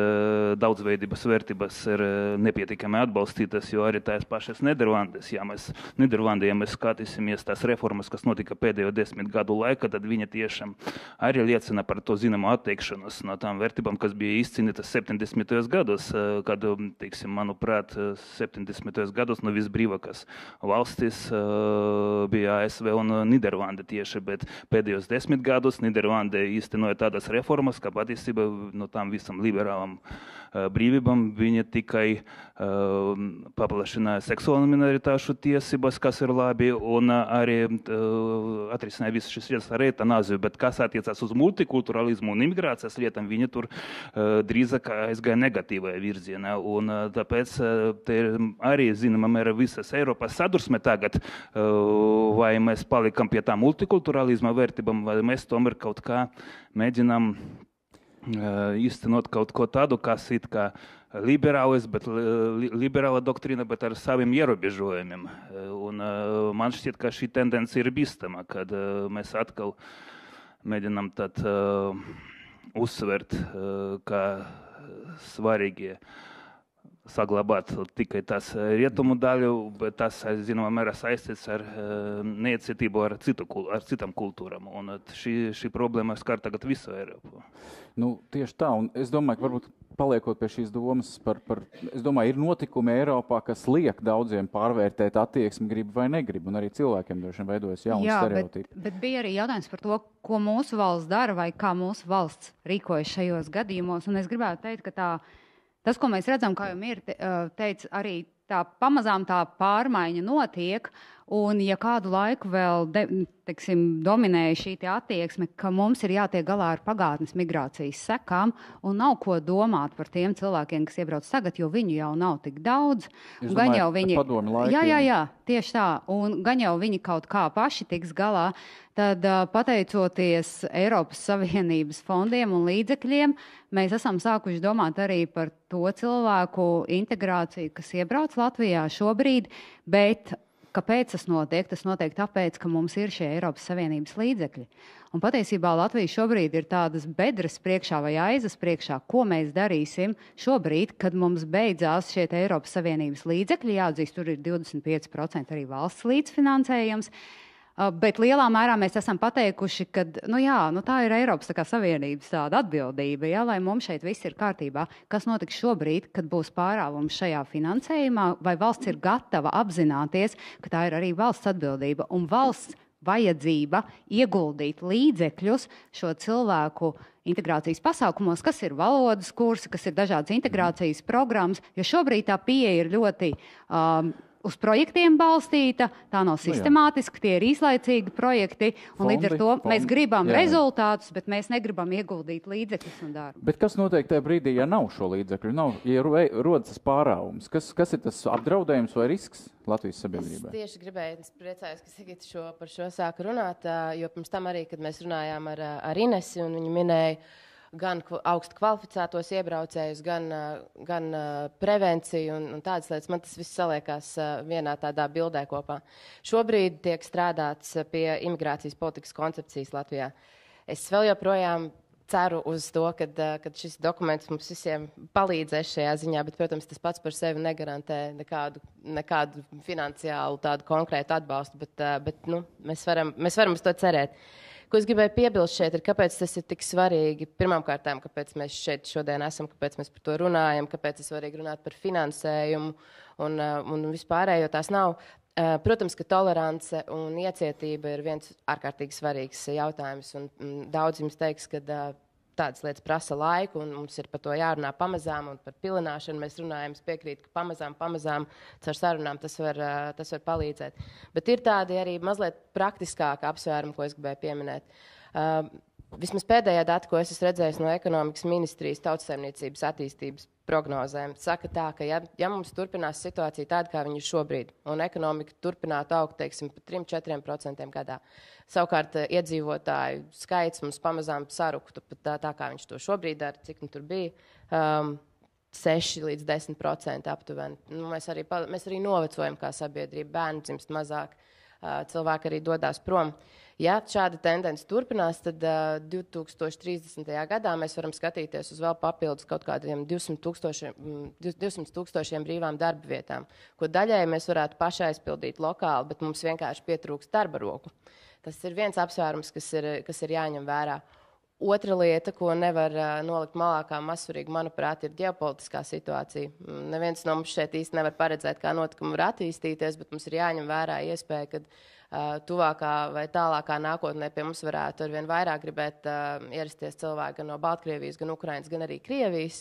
daudzveidības vērtības ir nepietiekami atbalstītas, jo arī tās pašas Nīderlandē, ja mēs skatīsimies tās reformas, kas notika pēdējo 10 gadu laikā, tad viņa tiešām arī liecina par to zināmu atteikšanos no tām vērtībām, kas bija izcīnītas 70. gados, kad, teiksim, manuprāt, 70. gados visbrīvākās valstis bija ASV un Nīderlande tieši, bet pēdējos 10 gadus Nīderlande īstenoja tādas reformas, kā patiesībā no tām visam liberālam brīvībām viņa tikai paplašināja seksuālu minoritāšu tiesības, kas ir labi, un arī atrisināja visas šīs lietas ar eitanāziju, bet kas attiecās uz multikulturalismu un imigrācijas lietām, viņa tur drīzāk aizgāja negatīvajā virzienā, un tāpēc te ir arī, zināmā mērā, visas Eiropas sadursme tagad, vai mēs palikam pie tā multikulturalisma vērtībām, vai mēs tomēr kaut kā mēģinām īstenot kaut ko tādu, kas it kā liberālis, bet liberāla doktrīna, bet ar saviem ierobežojumiem. Un man šķiet, ka šī tendence ir bīstama, kad mēs atkal mēģinām tad uzsvert, kā svarīgi saglabāt tikai tas rietumu daļu, bet tas, zināmā mērā, saistīts ar neiecietību ar citām kultūram. Un šī problēma skar tagad visu Eiropu. Tieši tā, un es domāju, ka varbūt paliekot pie šīs domas es domāju, ir notikumi Eiropā, kas liek daudziem pārvērtēt attieksmi, grib vai negrib, un arī cilvēkiem droši vien veidojas jauni stereotipi. Bet bija arī jautājums par to, ko mūsu valsts dara vai kā mūsu valsts rīkojas šajos gadījumos, un es gribētu teikt, ka tas, ko mēs redzam, kā jau Mīra teica, arī tā pamazām tā pārmaiņa notiek, un ja kādu laiku vēl dominēja šī attieksme, ka mums ir jātiek galā ar pagātnes migrācijas sekām, un nav ko domāt par tiem cilvēkiem, kas iebrauc tagad, jo viņu jau nav tik daudz. Gan jau viņi, jā, tieši tā, un gan jau viņi kaut kā paši tiks galā, tad pateicoties Eiropas Savienības fondiem un līdzekļiem, mēs esam sākuši domāt arī par to cilvēku integrāciju, kas iebrauc Latvijā šobrīd, bet kāpēc tas notiek? Tas notiek tāpēc, ka mums ir šie Eiropas Savienības līdzekļi. Un patiesībā Latvija šobrīd ir tādas bedres priekšā vai aizas priekšā, ko mēs darīsim šobrīd, kad mums beidzās šie Eiropas Savienības līdzekļi. Jāatzīst, tur ir 25% arī valsts līdzfinansējums. Bet lielā mērā mēs esam pateikuši, ka tā ir Eiropas Savienības tāda atbildība, lai mums šeit viss ir kārtībā. Kas notiks šobrīd, kad būs pārāvums šajā finansējumā, vai valsts ir gatava apzināties, ka tā ir arī valsts atbildība un valsts vajadzība ieguldīt līdzekļus šo cilvēku integrācijas pasākumos, kas ir valodas kursi, kas ir dažādas integrācijas programmas, jo šobrīd tā pieeja ir ļoti uz projektiem balstīta, tā nav sistemātiska, tie ir īslaicīgi projekti, un līdz ar to mēs gribam rezultātus, bet mēs negribam ieguldīt līdzekļus un darbu. Bet kas notiek tajā brīdī, ja nav šo līdzekļu, ja rodas tas pārāvums? Kas ir tas apdraudējums vai risks Latvijas sabiedrībai? Es tieši gribēju, es priecājos, ka Sigita par šo sāka runāt, jo pirms tam arī, kad mēs runājām ar Inesi, un viņa minēja gan augstu kvalificētos iebraucējus, gan prevenciju un tādas lietas. Man tas viss saliekās vienā tādā bildē kopā. Šobrīd tiek strādāts pie imigrācijas politikas koncepcijas Latvijā. Es vēl joprojām ceru uz to, ka šis dokuments mums visiem palīdzēs šajā ziņā, bet, protams, tas pats par sevi negarantē nekādu finansiālu tādu konkrētu atbalstu, bet mēs varam uz to cerēt. Ko es gribēju piebilst šeit, ir, kāpēc tas ir tik svarīgi. Pirmkārt, kāpēc mēs šeit šodien esam, kāpēc mēs par to runājam, kāpēc ir svarīgi runāt par finansējumu un vispārējo tās nav. Protams, ka tolerance un iecietība ir viens ārkārtīgi svarīgs jautājums, un daudz jums teiks, ka tādas lietas prasa laiku, un mums ir par to jārunā pamazām, un par pilināšanu mēs runājam, es piekrītu, ka pamazām caur sarunām tas var palīdzēt. Bet ir tādi arī mazliet praktiskāki apsvērumi, ko es gribēju pieminēt. Vismaz pēdējā data, ko es esmu redzējis no ekonomikas ministrijas tautsaimniecības attīstības prognozēm, saka tā, ka ja mums turpinās situācija tāda, kā viņa ir šobrīd, un ekonomika turpinātu augt, teiksim, par 3–4% gadā, savukārt iedzīvotāju skaits mums pamazām saruktu, tā kā viņš to šobrīd dara, cik tur bija, 6–10% aptuveni. Mēs arī novecojam kā sabiedrība, bērni dzimst mazāk, cilvēki arī dodās prom. Ja šāda tendence turpinās, tad 2030. gadā mēs varam skatīties uz vēl papildus kaut kādiem 200 tūkstošiem brīvām darba vietām, ko daļai mēs varētu paši aizpildīt lokāli, bet mums vienkārši pietrūkst darba roku. Tas ir viens apsvērums, kas ir jāņem vērā. Otra lieta, ko nevar nolikt malā kā mazsvarīgu, manuprāt, ir ģeopolitiskā situācija. Neviens no mums šeit īsti nevar paredzēt, kā notikumi var attīstīties, bet mums ir jāņem vērā iespēja, ka tuvākā vai tālākā nākotnē pie mums varētu arvien vairāk gribēt ierasties cilvēki gan no Baltkrievijas, gan Ukrainas, gan arī Krievijas.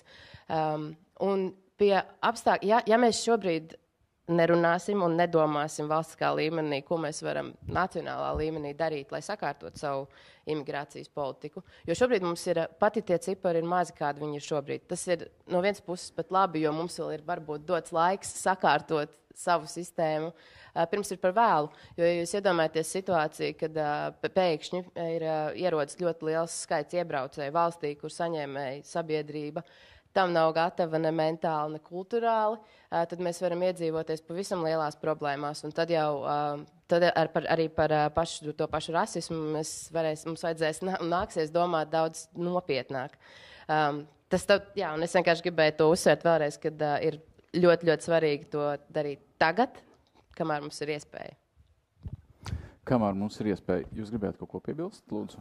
Un pie apstākļiem, ja mēs šobrīd nerunāsim un nedomāsim valstiskā līmenī, ko mēs varam nacionālā līmenī darīt, lai sakārtot savu imigrācijas politiku. Jo šobrīd mums ir, pati tie cipari ir mazi, kādi viņi ir šobrīd. Tas ir no vienas puses pat labi, jo mums vēl ir varbūt dots laiks sakārtot savu sistēmu, pirms ir par vēlu. Jo, ja jūs iedomājaties situāciju, kad pēkšņi ierodas ļoti liels skaits iebraucēju valstī, kur saņēmēja sabiedrība, tam nav gatava ne mentāli, ne kulturāli, tad mēs varam iedzīvoties pavisam lielās problēmās. Un tad jau arī par to pašu rasismu mums vajadzēs nāksies domāt daudz nopietnāk. Un es vienkārši gribēju to uzsvērt vēlreiz, kad ir ļoti, ļoti svarīgi to darīt tagad, kamēr mums ir iespēja. Kamēr mums ir iespēja. Jūs gribētu kaut ko piebilst, lūdzu?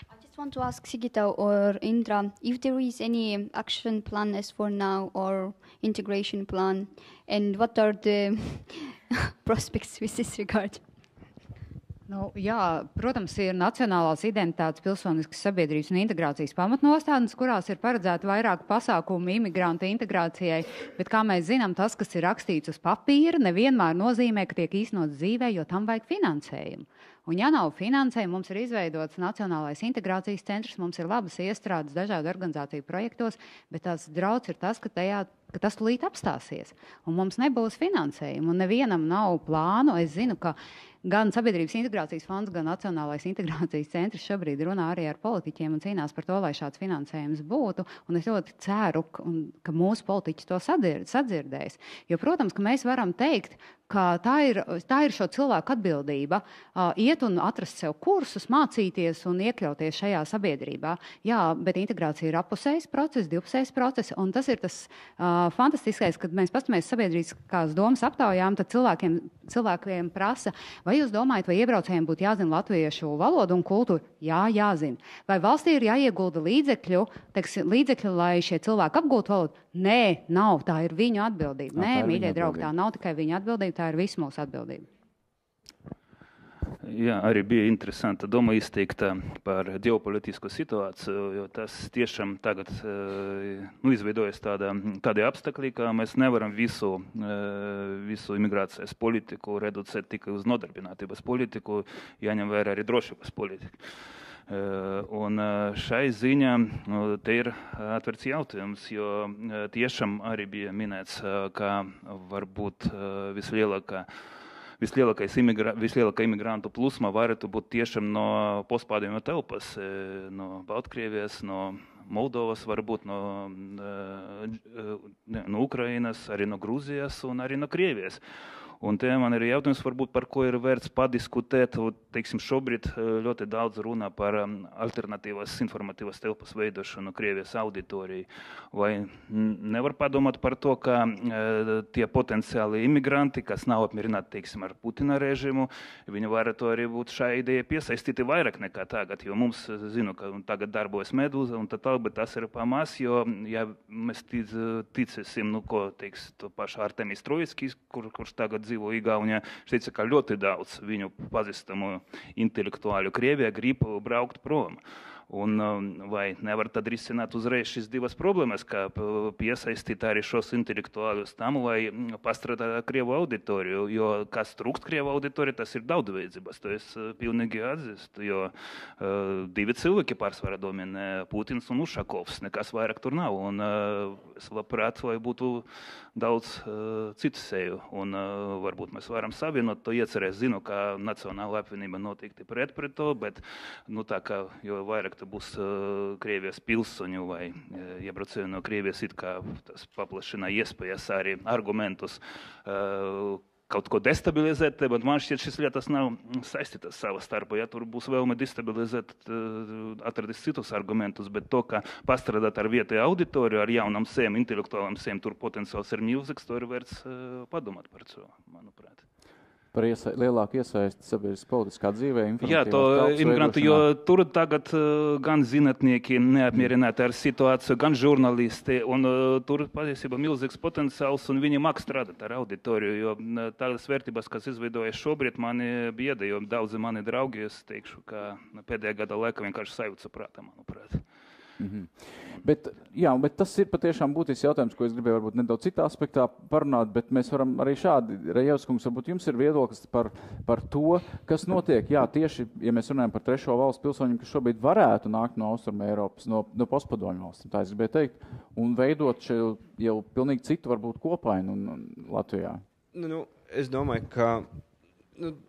I just want to ask Sigita or Indra if there is any action plan as for now or integration plan, and what are the prospects with this regard? Nu, jā, protams, ir nacionālās identitātes, pilsoniskas sabiedrības un integrācijas pamatnostādnes, kurās ir paredzēta vairāk pasākumu imigrantu integrācijai, bet, kā mēs zinām, tas, kas ir rakstīts uz papīra, nevienmēr nozīmē, ka tiek īstenots dzīvē, jo tam vajag finansējumu. Un, ja nav finansējuma, mums ir izveidots Nacionālais integrācijas centrs, mums ir labas iestrādes dažādu organizāciju projektos, bet tās draudz ir tas, ka tas tūlīt apstāsies. Un mums nebūs finansējuma, un nevienam nav plānu. Es zinu, ka gan Sabiedrības integrācijas fonds, gan Nacionālais integrācijas centrs šobrīd runā arī ar politiķiem un cīnās par to, lai šāds finansējums būtu. Un es ļoti ceru, ka mūsu politiķi to sadzirdēs. Jo, protams, ka mēs varam teikt, ka tā ir šo cilvēku atbildība iet un atrast sev kursus, mācīties un iekļauties šajā sabiedrībā. Jā, bet integrācija ir apusējs process, divpusējs process, un tas ir tas fantastiskais, kad mēs pastamies sabiedriskās domas aptaujām, tad cilvēkiem prasa, vai jūs domājat, vai iebraucējiem būtu jāzina latviešu valodu un kultūru? Jā, jāzina. Vai valstī ir jāiegulda līdzekļu, lai šie cilvēki apgūtu valodu? Nē, nav. Tā ir viņu atbildība. Nē, mīļie draugi, tā nav tikai viņa atbildība, tā ir visu mūsu atbildība. Jā, arī bija interesanta doma izteikta par ģeopolitisko situāciju, jo tas tiešām tagad izveidojas tādi apstākļi, ka mēs nevaram visu imigrācijas politiku reducēt tikai uz nodarbinātības politiku, jāņem vērā arī drošības politika. Un šai ziņā te ir atverts jautājums, jo tiešām arī bija minēts, ka varbūt vislielākā imigrantu plūsma varētu būt tiešām no postpadomju telpas, no Baltkrievijas, no Moldovas, varbūt no Ukrainas, arī no Grūzijas un arī no Krievijas. Un te man ir jautājums, varbūt par ko ir vērts padiskutēt. Teiksim, šobrīd ļoti daudz runā par alternatīvas informatīvas telpas veidošanu Krievijas auditorijai. Vai nevar padomāt par to, ka tie potenciāli imigranti, kas nav apmierināti, teiksim, ar Putina režimu, viņi varētu arī būt šai idejai piesaistīti vairāk nekā tagad, jo mums, zinu, ka tagad darbojas Medūza un tā tālāk, bet tas ir pamaz, jo, ja mēs ticēsim, ko teiks to pašu Artemis Trojskis, kurš tagad dzīvo Igaunijā, teica, ka ļoti daudz viņu pazīstamu intelektuāļu Krievijā grib braukt prom. Un vai nevar tad risināt uzreiz šīs divas problēmas, kā piesaistīt arī šos intelektuāļus tam, lai pastrādā Krievu auditoriju, jo kas trūkst Krievu auditoriju, tas ir daudzveidzības, to es pilnīgi atzīstu, jo divi cilvēki pārsvarā dominē, Putins un Ušakovs, nekas vairāk tur nav, un es labprāt, lai būtu daudz citu seju, un varbūt mēs varam savienot to iecerēt, zinu, ka Nacionāla apvienība noteikti pret to, bet, tā kā, jo vairāk būs Krievijas pilsoņu vai iebraucēju no Krievijas, it kā tas paplašina iespējas arī argumentus kaut ko destabilizēt, bet man šķiet, šis lietas nav saistītas savā starpā. Ja tur būs vēlme destabilizēt, atradīs citus argumentus, bet to, ka pastrādāt ar vietēju auditoriju, ar jaunam sēm, intelektuālam sēm, tur potenciāls ir milzīgs, to ir vērts padomāt par to, manuprāt. Par lielāku iesaisti sabiedriskas politiskā dzīvē. Jā, to imigrantu, jo tur tagad gan zinātnieki neapmierināti ar situāciju, gan žurnālisti, un tur patiesībā milzīgs potenciāls, un viņi māk strādāt ar auditoriju, jo tādas vērtības, kas izveidojas šobrīd, mani bieda, jo daudzi mani draugi, es teikšu, ka pēdējā gada laikā vienkārši sajūta prātā, manuprāt. Bet tas ir patiešām būtisks jautājums, ko es gribēju varbūt nedaudz citā aspektā parunāt, bet mēs varam arī šādi, Rejevskungs, varbūt jums ir viedoklis par to, kas notiek, tieši, ja mēs runājam par trešo valstu pilsoņiem, kas šobrīd varētu nākt no Austruma Eiropas, no postpadomju valstīm, tā es gribēju teikt, un veidot jau pilnīgi citu, varbūt kopainu Latvijā. Es domāju, ka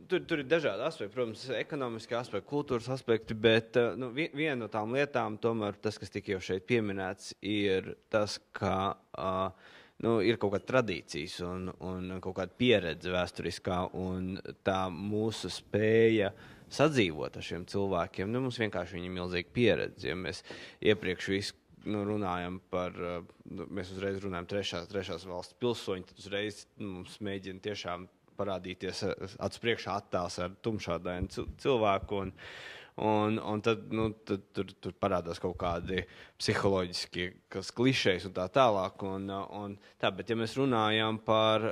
tur ir dažādi aspekti, protams, ekonomiski aspekti, kultūras aspekti, bet viena no tām lietām, tomēr tas, kas tika jau šeit pieminēts, ir tas, ka ir kaut kāda tradīcijas un kaut kāda pieredze vēsturiskā, un tā mūsu spēja sadzīvot ar šiem cilvēkiem, mums vienkārši viņi ir milzīga pieredze. Ja mēs iepriekš runājam par, mēs uzreiz runājam trešās valsts pilsoņi, tad uzreiz mums mēģina tiešām parādīties acu priekšā attēls ar tumšādainu cilvēku, un tad, tur parādās kaut kādi psiholoģiski klišejas un tā tālāk. Bet ja mēs runājam par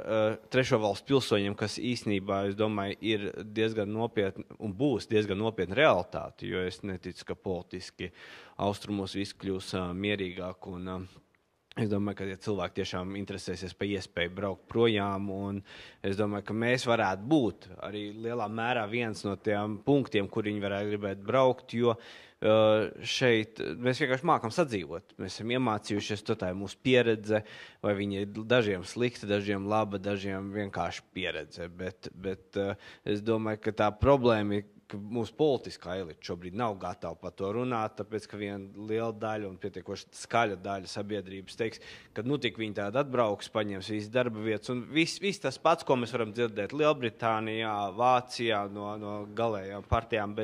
trešo valstu pilsoņiem, kas īstenībā, es domāju, ir diezgan nopietni un būs diezgan nopietni realitāte, jo es neticu, ka politiski austrumos viss kļūs mierīgāk un es domāju, ka ja cilvēki tiešām interesēsies par iespēju braukt projām, un es domāju, ka mēs varētu būt arī lielā mērā viens no tiem punktiem, kur viņi varētu gribēt braukt, jo šeit mēs vienkārši mākam sadzīvot. Mēs esam iemācījušies, tā ir mūsu pieredze, vai viņi ir dažiem slikta, dažiem laba, dažiem vienkārši pieredze. Bet es domāju, ka tā problēma ir, ka mūsu politiskā elite šobrīd nav gatava par to runāt, tāpēc, ka viena liela daļa un pietiekoši skaļa daļa sabiedrības teiks, ka tik viņi tādi atbrauks, paņems visas darba vietas, un viss tas pats, ko mēs varam dzirdēt Lielbritānijā, Vācijā, no galējām partijām,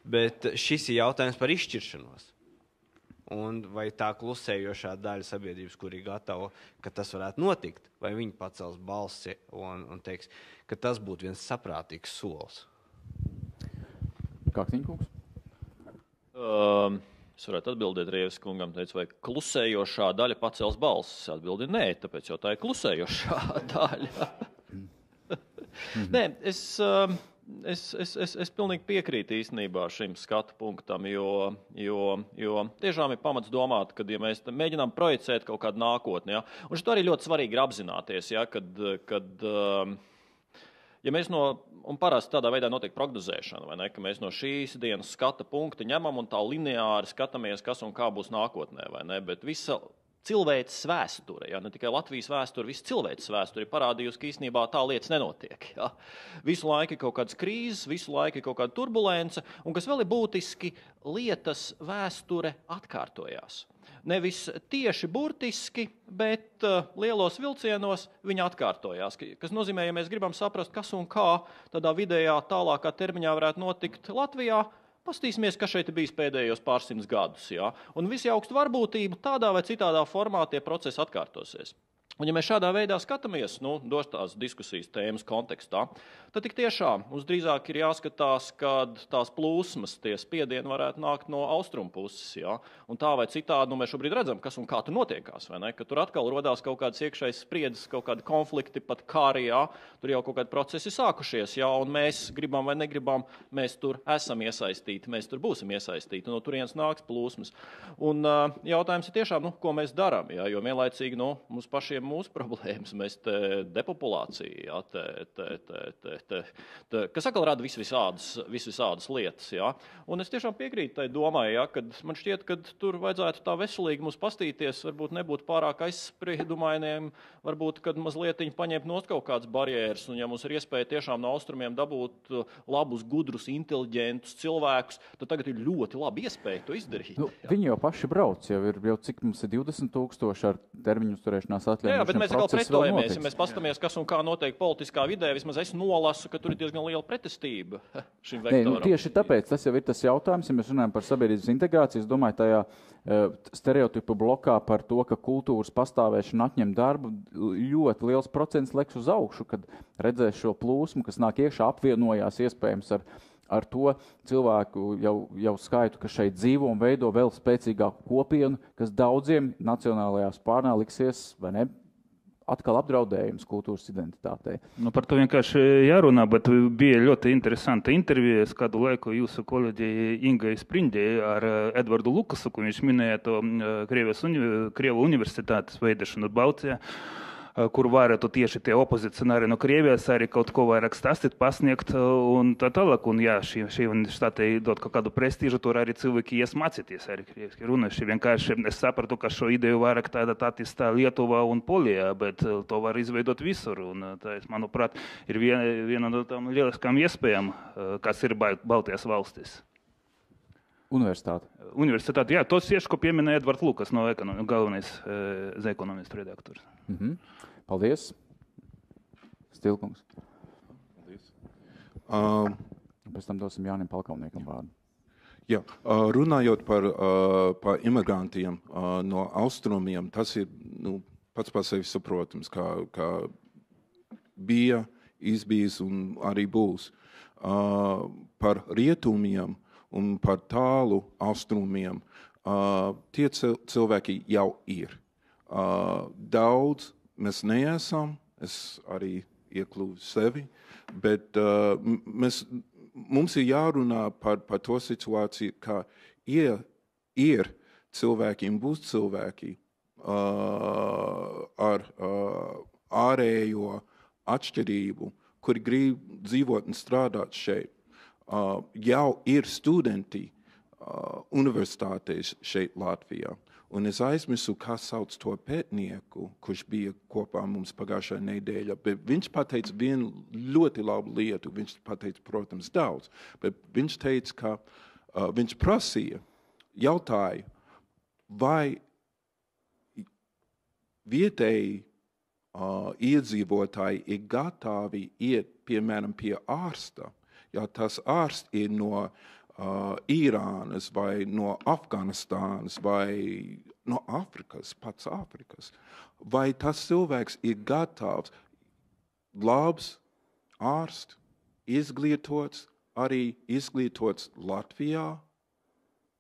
bet šis ir jautājums par izšķiršanos. Un vai tā klusējošā daļa sabiedrības, kur ir gatava, ka tas varētu notikt, vai viņi pacels balsi un teiks, ka tas būtu viens saprātīgs solis. Kārtiņkungs? Es varētu atbildēt Rievis kungam, teicu, vai klusējošā daļa pacels balsis. Atbildi nē, tāpēc jau tā ir klusējošā daļa. Nē, es pilnīgi piekrītu īstenībā šim skatu punktam, jo tiešām ir pamats domāt, kad ja mēs mēģinām projicēt kaut kādu nākotni, ja, un šito arī ļoti svarīgi ir apzināties, ja, kad ja mēs un parasti tādā veidā notiek prognozēšana, vai ne, ka mēs no šīs dienas skata punkta ņemam un tā lineāri skatāmies, kas un kā būs nākotnē, vai ne, bet visa cilvēces vēsture, ja, ne tikai Latvijas vēsture, visa cilvēces vēsture ir parādījusi, ka īstenībā tā lietas nenotiek. Ja. Visu laiku ir kaut kādas krīzes, visu laiku ir kaut kāda turbulence, un kas vēl ir būtiski, lietas vēsture atkārtojās. Nevis tieši burtiski, bet lielos vilcienos viņa atkārtojās. Kas nozīmē, ja mēs gribam saprast, kas un kā tādā vidējā tālākā termiņā varētu notikt Latvijā, pastīsimies, kas šeit ir bijis pēdējos pārsimts gadus. Ja? Un visi augstu varbūtību tādā vai citādā formā tie procesi atkārtosies. Un ja mēs šādā veidā skatāmies, dos tās diskusijas tēmas kontekstā, tad tik tiešām mums drīzāk ir jāskatās, kad tās plūsmas, tie spiedieni varētu nākt no austrumu puses. Ja? Un tā vai citādi, mēs šobrīd redzam, kas un kā tur notiekās, vai ne? Ka tur atkal rodās kaut kādas iekšējas spriedzes, kaut kādi konflikti, pat kāri, ja? Tur jau kaut kādi procesi sākušies, ja? Un mēs gribam vai negribam, mēs tur esam iesaistīti, mēs tur būsim iesaistīti, no turienes nāks plūsmas. Un jautājums ir tiešām, ko mēs darām, ja? Jo vienlaicīgi, mums pašiem mūsu problēmas, mēs depopulāciju, ja, kas atkal rada visvisādas lietas. Ja. Un es tiešām piekrītu tai domai, ja, kad man šķiet, ka tur vajadzētu tā veselīgi mums pastīties, varbūt nebūt pārāk aizspriedumainiem, varbūt, kad mazlietiņi paņemt nost kaut kādas barjeras, un ja mums ir iespēja tiešām no austrumiem dabūt labus, gudrus, inteliģentus cilvēkus, tad tagad ir ļoti labi iespēja to izdarīt. Viņi jau paši brauc, jau cik mums ir 20,000 ar termiņu uzturēšanās atļauju. Jā, bet mēs atkal pretojamies, ja mēs pastamies, kas un kā notiek politiskā vidē, vismaz es nolasu, ka tur ir diezgan liela pretestība šim vektoram. Tieši tāpēc tas jau ir tas jautājums, ja mēs runājam par sabiedrības integrāciju, es domāju, tajā stereotipu blokā par to, ka kultūras pastāvēšana atņem darbu, ļoti liels procents leks uz augšu, kad redzēs šo plūsmu, kas nāk iekšā, apvienojās iespējams ar to cilvēku jau skaitu, kas šeit dzīvo un veido vēl spēcīgāku kopienu, kas daudziem nacionālajā spārnā liksies, vai ne, atkal apdraudējums kultūras identitātei. Par to vienkārši jārunā, bet bija ļoti interesanta intervija kādu laiku jūsu kolēģi Ingai Sprindei ar Edvardu Lukasu, ko viņš minēja to Krievu universitātes veidošanu Baltijā, kur varētu tieši tie opozicionāri no Krievijas arī kaut ko vairāk stāstīt, pasniegt un tā tālāk. Un jā, šī universitāte dod kaut kādu prestīžu, tur arī cilvēki ies mācīties arī krieviski runājuši. Vienkārši es sapratu, ka šo ideju vairāk tāda attīstā Lietuvā un Polijā, bet to var izveidot visur. Un tā, manuprāt, ir viena no tām lieliskām iespējām, kas ir Baltijas valstīs. Universitāte, jā, tos tieši, ko pieminēja Edvards Lukas, no galvenais ekonomistu redaktors. Paldies. Stilkungs. Paldies. Pēc tam dosim Jānim Palkauniekam vārdu. Jā, runājot par imigrantiem no austrumiem, tas ir pats par sevi saprotams, kā bija, izbijis un arī būs. Par rietumiem un par tālu austrumiem tie cilvēki jau ir. Daudz mēs neesam, es arī iekļuvu sevi, bet mums ir jārunā par to situāciju, ka ir cilvēki un būs cilvēki ar ārējo atšķirību, kuri grib dzīvot un strādāt šeit. Jau ir studenti universitātēs šeit Latvijā. Un es aizmirsu, kā sauc to pētnieku, kurš bija kopā mums pagājušajā nedēļā, bet viņš pateica vienu ļoti labu lietu. Viņš pateica, protams, daudz, bet viņš teica, ka viņš prasīja, jautāja, vai vietēji iedzīvotāji ir gatavi iet, piemēram, pie ārsta, ja tas ārsts ir no Irānas vai no Afganistānas vai no Afrikas, pats Afrikas. Vai tas cilvēks ir gatavs, labs ārsts, izglītots, arī izglītots Latvijā,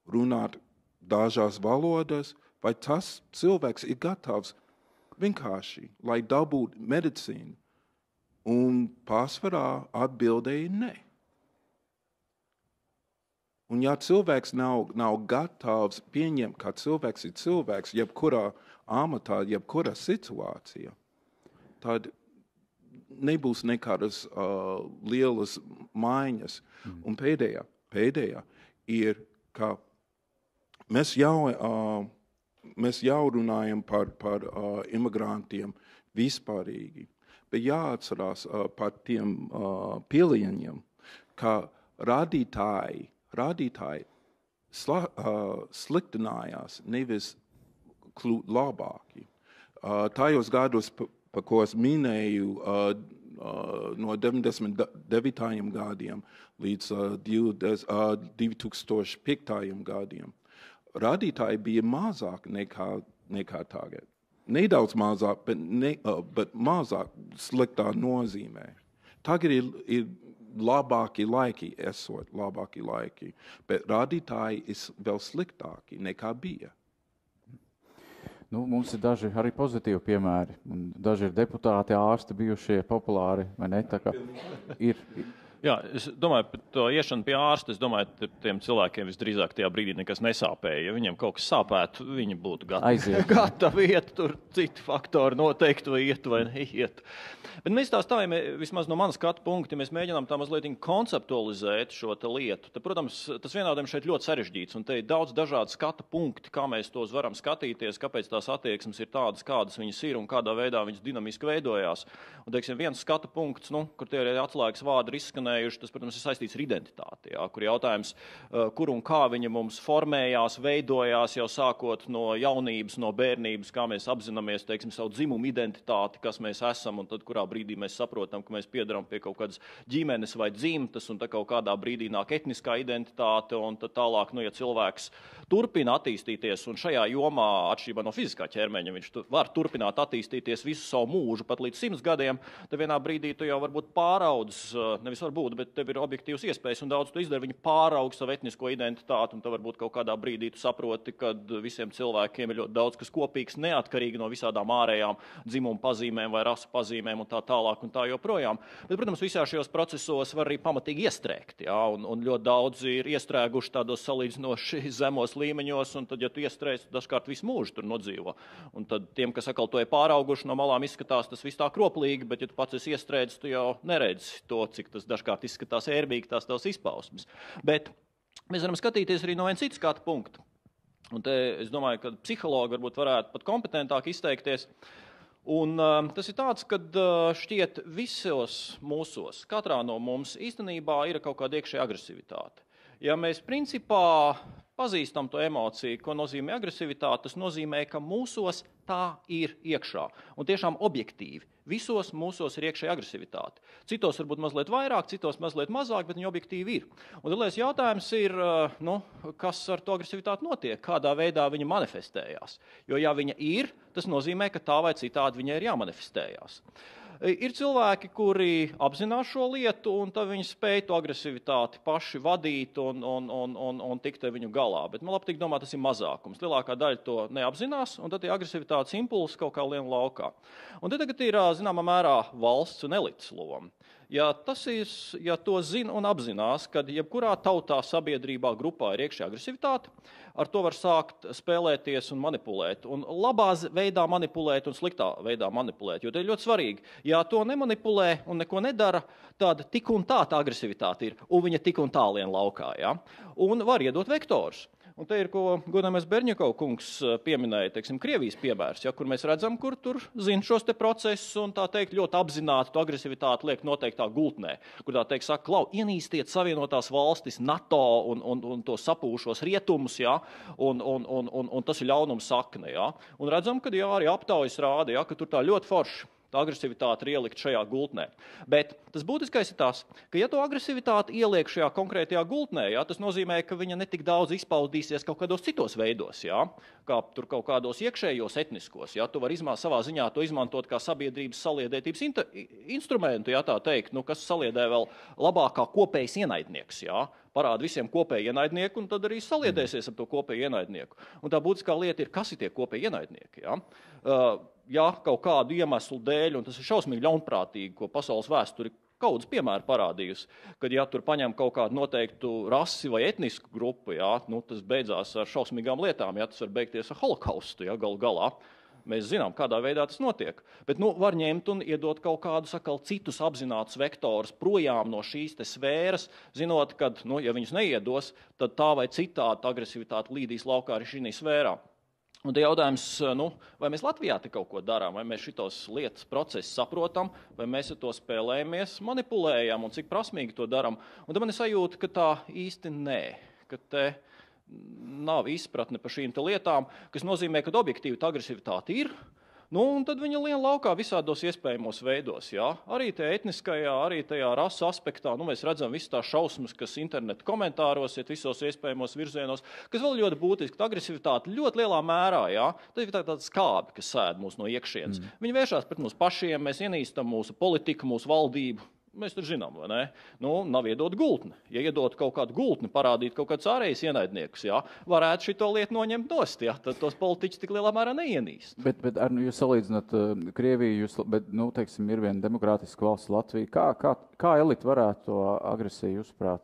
runāt dažās valodas, vai tas cilvēks ir gatavs vienkārši, lai dabūtu medicīnu? Un pārsvarā atbildēja ne. Un ja cilvēks nav gatavs pieņemt, ka cilvēks ir cilvēks, jebkurā amatā, jebkurā situācijā, tad nebūs nekādas lielas maiņas. Un pēdējā ir, ka mēs jau runājam par imigrantiem vispārīgi, bet jāatcerās par tiem pilieniem, ka rādītāji sliktinājās, nevis kļūt labāki. Tajos gados, pa ko es minēju, no 99. gadiem līdz 2005. gadiem, rādītāji bija mazāk nekā tagad. Nedaudz mazāk, bet mazāk sliktā nozīmē. Tagad ir labāki laiki, bet rādītāji ir vēl sliktāki nekā bija. Mums ir daži arī pozitīvi piemēri, un daži ir deputāti, ārsti bijušie populāri, vai ne? Tā kā ir. Jā, es domāju, par to iešanu pie ārsta, es domāju, ka tiem cilvēkiem visdrīzāk tajā brīdī nekas nesāpēja. Ja viņiem kaut kas sāpētu, viņi būtu gatavi iet, tur citi faktori noteikti vai iet vai neiet. Bet mēs tā stājam, vismaz no manas skatu punkta, ja mēs mēģinām tā mazliet konceptualizēt šo lietu, tad, protams, tas vienādiem šeit ļoti sarežģīts, un te ir daudz dažādu skatu punkti, kā mēs tos varam skatīties, kāpēc tās attieksmes ir tādas, kādas viņas ir un kādā veidā viņas dinamiski veidojās. Un, teiksim, viens skatu punkts, kur tie ir atslēgas vārdi izskanējuši, tas, protams, ir saistīts ar identitāti, kur jautājums, kur un kā viņa mums formējās, veidojās jau sākot no jaunības, no bērnības, kā mēs apzināmies, teiksim, savu dzimumu identitāti, kas mēs esam, un tad, kurā brīdī mēs saprotam, ka mēs piedaram pie kaut kādas ģimenes vai dzimtas, un tad kaut kādā brīdī nāk etniskā identitāte, un tad tālāk, ja cilvēks turpina attīstīties, un šajā jomā, atšķirībā no fiziskā ķermeņa, viņš var turpināt attīstīties visu savu mūžu, pat līdz 100 gadiem, tad vienā brīdī tu jau varbūt pāraudzis, nevis varbūt, bet tev ir objektīvs iespējas, un daudz tu izdara, viņi pāraug savu etnisko identitāti, un tad varbūt kaut kādā brīdī tu saproti, ka visiem cilvēkiem ir ļoti daudz kas kopīgs, neatkarīgi no visādām ārējām dzimumu pazīmēm vai rasu pazīmēm un tā tālāk un tā joprojām. Bet, protams, visā šajos procesos var arī pamatīgi iestrēgt, un ļoti daudz ir iestrēguši tādos salīdzinoši zemos līmeņos, un tad, ja tu iestrēdz, dažkārt visu mūžu tur nodzīvo. Un tad tiem, kas atkal to ir pārauguši, no malām izskatās tas viss tā kroplīgi, bet, ja tu pats esi iestrēdz, tu jau neredzi to, cik tas dažkārt izskatās ērbīgi tās tavas izpausmes. Bet mēs varam skatīties arī no viena cita skatu punkta. Un te es domāju, ka psihologi varbūt varētu pat kompetentāk izteikties. Un tas ir tāds, ka šķiet visos mūsos, katrā no mums īstenībā ir kaut kāda iekšēja agresivitāte. Ja mēs principā pazīstam to emociju, ko nozīmē agresivitāte, tas nozīmē, ka mūsos tā ir iekšā. Un tiešām objektīvi. Visos mūsos ir iekšēja agresivitāte. Citos varbūt mazliet vairāk, citos mazliet mazāk, bet viņi objektīvi ir. Un lielais jautājums ir, kas ar to agresivitāti notiek, kādā veidā viņa manifestējās. Jo ja viņa ir, tas nozīmē, ka tā vai citādi viņai ir jāmanifestējās. Ir cilvēki, kuri apzinās šo lietu, un tad viņi spēj to agresivitāti paši vadīt un tikt ar viņu galā. Bet man labāk domā, tas ir mazākums. Lielākā daļa to neapzinās, un tad tie agresivitātes impulsi kaut kā lien laukā. Un te tagad ir, zināmā mērā, valsts un elites loma. Ja to zina un apzinās, kad jebkurā tautā, sabiedrībā, grupā ir iekšējā agresivitāte, ar to var sākt spēlēties un manipulēt. Un labā veidā manipulēt un sliktā veidā manipulēt, jo te ir ļoti svarīgi. Ja to nemanipulē un neko nedara, tad tik un tā agresivitāte ir, un viņa tik un tā lien laukā. Ja? Un var iedot vektors. Un te ir, ko godāmais Berņikov kungs pieminēja, teiksim, Krievijas piemērs, ja, kur mēs redzam, kur tur zina šos te procesus un tā teikt ļoti apzināti to agresivitāti liek noteiktā gultnē, kur tā teikt saka, klau, ienīstiet Savienotās valstis, NATO un to sapūšos rietumus, ja, un tas ir ļaunums sakne, ja. Un redzam, ka jā, arī aptaujas rāda, ja, ka tur tā ļoti forši. Tā agresivitāte ir ielikt šajā gultnē. Bet tas būtiskais ir tas, ka ja to agresivitāti ieliek šajā konkrētajā gultnē, ja, tas nozīmē, ka viņa netik daudz izpaudīsies kaut kādos citos veidos, ja, kā tur kaut kādos iekšējos etniskos. Ja, tu vari savā ziņā to izmantot kā sabiedrības saliedētības instrumentu, ja, tā teikt, kas saliedē vēl labākā kopējs ienaidnieks. Ja. Parāda visiem kopēju ienaidnieku, un tad arī saliedēsies ar to kopēju ienaidnieku. Un tā būtiskā lieta ir, kas ir tie kopēji ienaidnieki. Ja? Ja kaut kādu iemeslu dēļ, un tas ir šausmīgi ļaunprātīgi, ko pasaules vēsture kaudzes piemēru parādījusi, kad ja tur paņem kaut kādu noteiktu rasi vai etnisku grupu, ja, tas beidzās ar šausmīgām lietām, ja, tas var beigties ar holokaustu, ja, galu galā. Mēs zinām, kādā veidā tas notiek. Bet var ņemt un iedot kaut kādus citus apzinātus vektorus projām no šīs te sfēras, zinot, ka, ja viņus neiedos, tad tā vai citādi agresivitāte līdīs laukā arī šī sfērā. Un te jautājums, vai mēs Latvijā te kaut ko darām, vai mēs šitos lietas procesus saprotam, vai mēs ar to spēlējamies, manipulējam un cik prasmīgi to daram. Un tad man ir sajūta, ka tā īsti nē, ka te nav izpratne par šīm lietām, kas nozīmē, ka objektīvi tā agresivitāte ir, un tad viņa lien laukā visādos iespējamos veidos. Ja? Arī tajā etniskajā, arī tajā rasu aspektā, mēs redzam visu tā šausmas, kas internetu komentāros iet visos iespējamos virzienos, kas vēl ļoti būtiski, ka agresivitāte ļoti lielā mērā, ja? Tas ir tāda skābi, kas sēd mūs no iekšienes. Viņi vēršās pret mūsu pašiem, mēs ienīstam mūsu politiku, mūsu valdību. Mēs tur zinām, vai ne? Nav iedot gultni. Ja iedot kaut kādu gultni, parādīt kaut kādus ārējus ienaidniekus, ja, varētu šito lietu noņemt nost, ja, tad tos politiķus tik lielā mērā neienīst. Bet jūs salīdzināt Krieviju, bet, teiksim, ir viena demokrātiska valsts Latvija. Kā elite varētu to agresiju uzprāt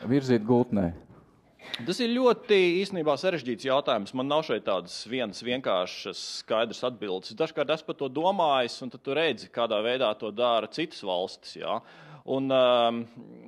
virzīt gultnē? Tas ir ļoti īstenībā sarežģīts jautājums. Man nav šeit tādas vienas vienkāršas skaidras atbildes. Dažkārt es par to domājis, un tad tu redzi, kādā veidā to dara citas valstis. Ja? Un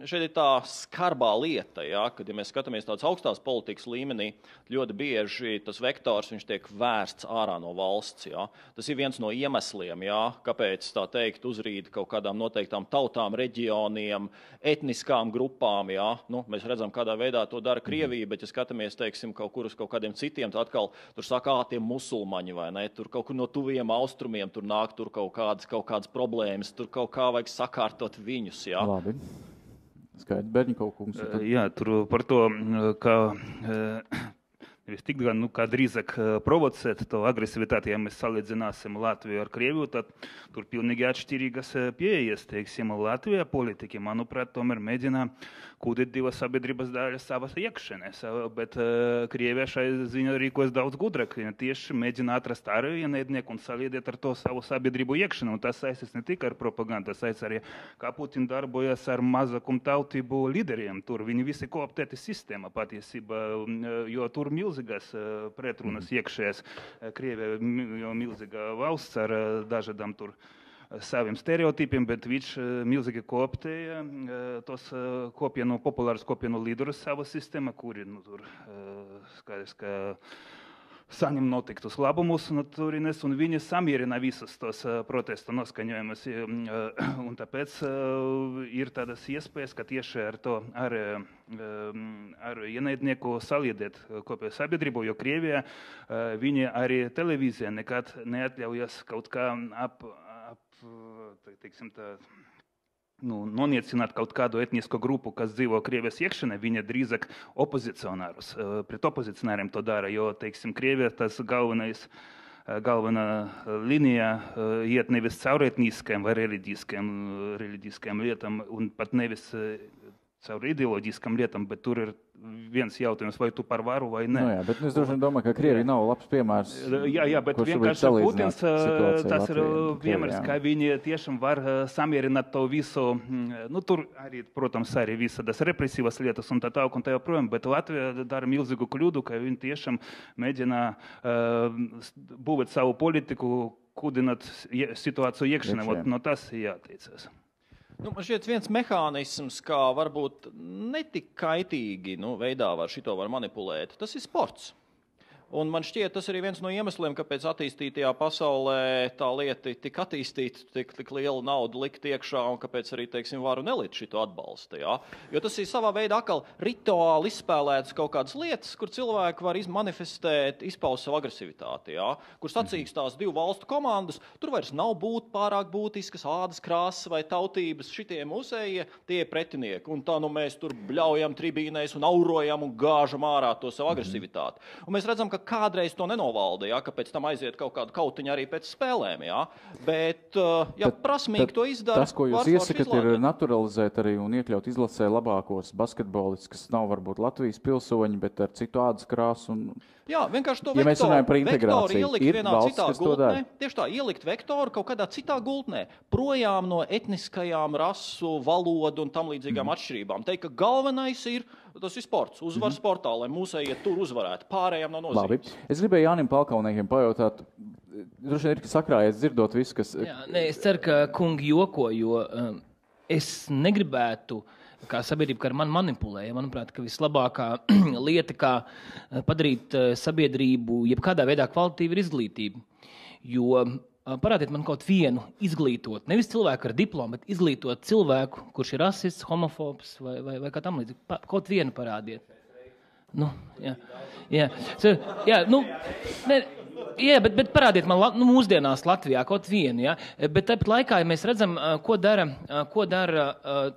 šeit ir tā skarbā lieta, ja, kad ja mēs skatāmies tādas augstās politikas līmenī, ļoti bieži tas vektors viņš tiek vērsts ārā no valsts. Ja. Tas ir viens no iemesliem, ja, kāpēc tā teikt uzrīd kaut kādām noteiktām tautām, reģioniem, etniskām grupām. Ja. Mēs redzam, kādā veidā to dara Krievija, bet ja skatāmies, teiksim, kaut kādiem citiem, tad atkal tur saka, tie musulmaņi vai ne, tur kaut kur no tuviem austrumiem tur nāk tur kaut kādas problēmas, tur kaut kā vajag sakārtot viņus. Jā. Labi. Skaidrs, Berņikov kungs. Jā, tur par to, ka kā drīzāk provocēt to agresivitāti, ja mēs salīdzināsim Latviju ar Krieviju, tad tur pilnīgi atšķirīgas pieejas, teiksim, Latvijā politiķi, manuprāt, tomēr mēģina kūdīt divas sabiedrības daļas savas iekšienes, bet Krievija šai ziņā rīkojas daudz gudrāk, tieši mēģina atrast ārēju ienaidnieku un saliedēt ar to savu sabiedrību iekšienu, un tas saistīts ne tikai ar propagandu, tas saistīts arī, kā Putin darbojas ar mazakumu tautību līderiem, tur viņi visi kooptēti sistēma patiesībā, jo tur milzīgas pretrunas iekšējās, Krievija jau milzīga valsts ar dažādām tur saviem stereotipiem, bet viņš milzīgi kooptēja tos populārus kopienu līderus savu sistēmu, kuri tur skaidrs, ka saņem notiktus labumus no turienes, un viņi samierina visus tos protesta noskaņojumus. Un tāpēc ir tādas iespējas, ka tieši ar ienaidnieku saliedēt kopējo sabiedrību, jo Krievijā viņi arī televīzijā nekad neatļaujas kaut kā teiksim tā, noniecināt kaut kādu etnisko grupu, kas dzīvo Krievijas iekšienē, viņa drīzāk opozicionārus. Pret opozicionāriem to dara, jo, teiksim, Krievija tas galvenā līnija iet nevis caur etniskajām vai reliģiskajām lietām, un pat nevis caur ideoloģiskām lietām, bet tur ir viens jautājums, vai tu par varu vai ne. Nu jā, bet es droši domāju, ka Krievija nav labs piemērs. Jā, bet vienkārši Putins, tas ir piemērs, ka viņi tiešām var samierināt to visu, tur arī, protams, arī visādas represīvas lietas un tā joprojām, bet Latvija dara milzīgu kļūdu, ka viņi tiešām mēģina būvēt savu politiku, kudināt situāciju iekšienē, no tas jāteicas. Man šķiet viens mehānisms, kā varbūt netik kaitīgi veidā šito var manipulēt, tas ir sports. Un man šķiet, tas arī viens no iemesliem, kāpēc attīstītajā pasaulē tā lieta tik attīstīta, tik liela nauda likt iekšā un kāpēc arī, teiksim, varu nelikt šito atbalstu. Ja? Jo tas ir savā veidā atkal rituāli izspēlētas kaut kādas lietas, kur cilvēki var manifestēt, izpaust savu agresivitāti. Ja? Kur sacīkstās divu valstu komandas, tur vairs nav būt pārāk būtiskas ādas krāsas vai tautības, šitie mūsējie, tie pretinieki. Un tā mēs tur bļaujam tribīnēs un aurojam un gāžam ārā to savu agresivitāti. Un mēs redzam, ka kādreiz to nenovalda, ja, ka pēc tam aiziet kaut kādu kautiņu arī pēc spēlēm, ja. Bet, ja prasmīgi to izdara... Tas, ko jūs iesakat, ir naturalizēt arī un iekļaut izlasē labākos basketbolists, kas nav varbūt Latvijas pilsoņi, bet ar citu ādas krāsu un... Jā, vienkārši to vektoru ielikt vienā citā gultnē, tieši tā, ielikt vektoru kaut kādā citā gultnē, projām no etniskajām, rasu, valodu un tam līdzīgām atšķirībām. Teikt, ka galvenais ir, tas ir sports, uzvar sportā, lai mūsējie tur uzvarētu, pārējām nav nozīmes. Labi. Es gribēju Jānim Palkauniekam pajautāt, droši vien ir sakrājies dzirdot visu, kas... Jā, es ceru, ka kungi joko, jo es negribētu... kā sabiedrība, ka ar mani manipulēja. Manuprāt, ka vislabākā lieta, kā padarīt sabiedrību, jebkādā veidā kvalitatīva ir izglītība. Jo parādiet man kaut vienu izglītot, nevis cilvēku ar diplomu, bet izglītot cilvēku, kurš ir rasists, homofobs vai kā tam līdzīgi. Kaut vienu parādiet. Jā, bet parādiet man mūsdienās Latvijā kaut vienu, ja? Bet tāpat laikā, ja mēs redzam, ko dara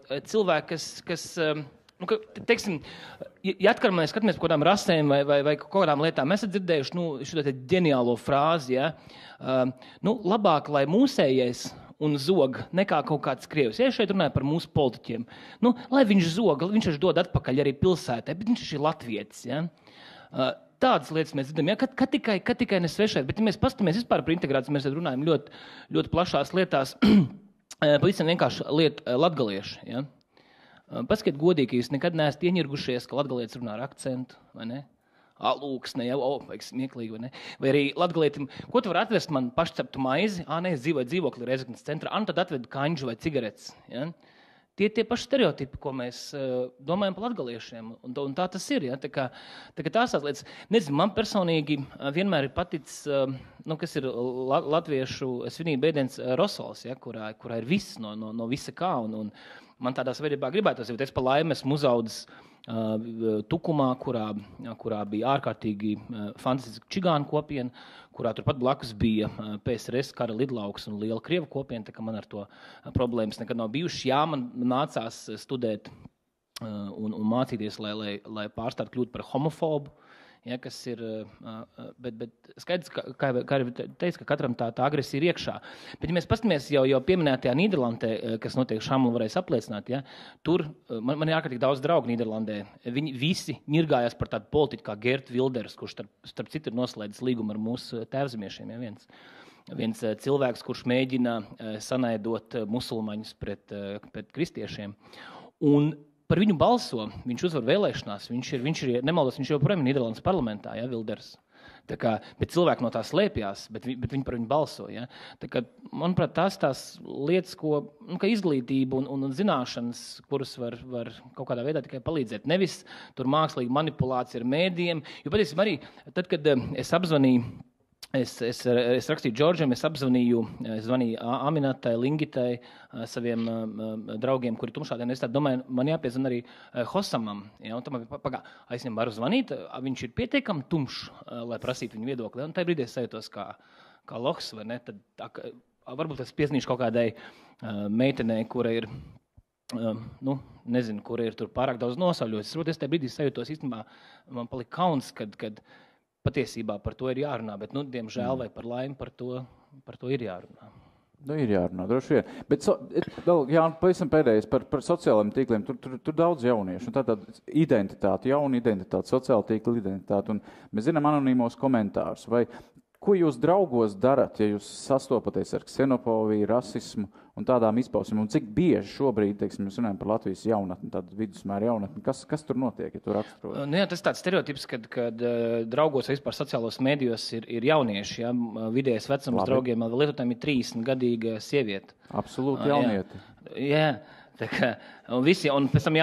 cilvēki, kas teiksim, ja atkal mēs skatāmies par kādām rasēm vai kādām lietām, mēs esam dzirdējuši šo ģeniālo frāzi, ja? Labāk, lai mūsējais un zog nekā kaut kāds krievs. Ja šeit runāja par mūsu politiķiem, lai viņš zog, viņš dod atpakaļ arī pilsētai, bet viņš ir latvietis, ja? Tādas lietas mēs dzirdam, ja, ka tikai nesvešais, bet ja mēs pastamies vispār par integrāciju, mēs runājam ļoti, ļoti plašās lietās, pavisam vienkārši latgalieši. Ja. Paskiet godīgi, ka jūs nekad neesat ieņirgušies, ka latgalietis runā ar akcentu, vai ne? Lūksne, ja, vajag smieklīgi, vai ne? Vai arī latgalietim, ko tu var atvest man pašceptu maizi? Es dzīvoju dzīvokli Rezeknes centrā, tad atved kaņģu vai cigaretes, ja? Tie paši stereotipi, ko mēs domājam par latgaliešiem, un tā tas ir. Ja? Tā kā tās lietas, nezinu, man personīgi vienmēr ir paticis, kas ir latviešu svinību ēdiens rosols, ja? kurā ir viss no visa kā, un man tādā sabiedrībā gribētos, jo es pa laimi esmu uzaudzis Tukumā, kurā bija ārkārtīgi fantastiska čigānu kopiena, kurā turpat blakus bija PSRS kara lidlauks un liela krievu kopiena, tā kā man ar to problēmas nekad nav bijušas. Jā, man nācās studēt un mācīties, lai pārstāt kļūt par homofobu, ja, kas ir, bet skaidrs, kā arī teica, ka katram tā agresija ir iekšā. Bet, ja mēs pastamies jau pieminētajā Nīderlandē, kas notiek Šamla varēs apliecināt, ja, tur man ir ārkārtīgi daudz draugu Nīderlandē. Viņi visi ņirgājās par tādu politiku kā Gert Wilders, kurš starp citu ir noslēdzis līgumu ar mūsu tēvzemiešiem. Ja, viens cilvēks, kurš mēģina sanaidot musulmaņus pret kristiešiem. Un par viņu balso, viņš uzvar vēlēšanās, viņš ir nemaldos, viņš joprojām ir Nīderlandes parlamentā, ja, Wilders. Bet cilvēki no tā slēpjās, bet viņi par viņu balsoja. Ja? Manuprāt, tās lietas, ka izglītība un zināšanas, kuras var kaut kādā veidā tikai palīdzēt. Nevis tur mākslīga manipulācija ar mēdījiem. Jo patiesībā arī, tad, kad es apzvanīju, es rakstīju Džordžam, es zvanīju Aminatai, Lingitai, saviem draugiem, kuri tumšādien. Es domāju, man jāpiezvan arī Hosamam. Ja, un tam es viņam varu zvanīt, viņš ir pietiekami tumšs, lai prasītu viņu viedokli. Un tajā brīdī es sajūtos kā lohs, vai ne? Tad varbūt es piezīmīšu kaut kādai meitenei, kura ir, nezinu, kura ir tur pārāk daudz nosauļotas. Es tajā brīdī sajūtos, īstenībā man palika kauns, kad patiesībā par to ir jārunā, bet, diemžēl vai par laimi par to ir jārunā. Ir jārunā, droši vien. Bet vēl, pavisam pēdējais par sociālajiem tīkliem. Tur daudz jauniešu. Tāda identitāte, jauna identitāte, sociāla tīkla identitāte. Un mēs zinām anonīmos komentārus. Ko jūs draugos darat, ja jūs sastopaties ar ksenofobiju, rasismu un tādām izpausmēm? Un cik bieži šobrīd, teiksim, mēs runājam par Latvijas jaunatni, tādu vidusmēra jaunatni, kas tur notiek, ja tu raksturot? Tas tāds stereotips, kad draugos vispār sociālos mēdījos ir jaunieši, ja? Vidējais vecums draugiem lietotājiem ir 30-gadīga sieviete. Absolūti jaunieti. Jā. Un pēc tam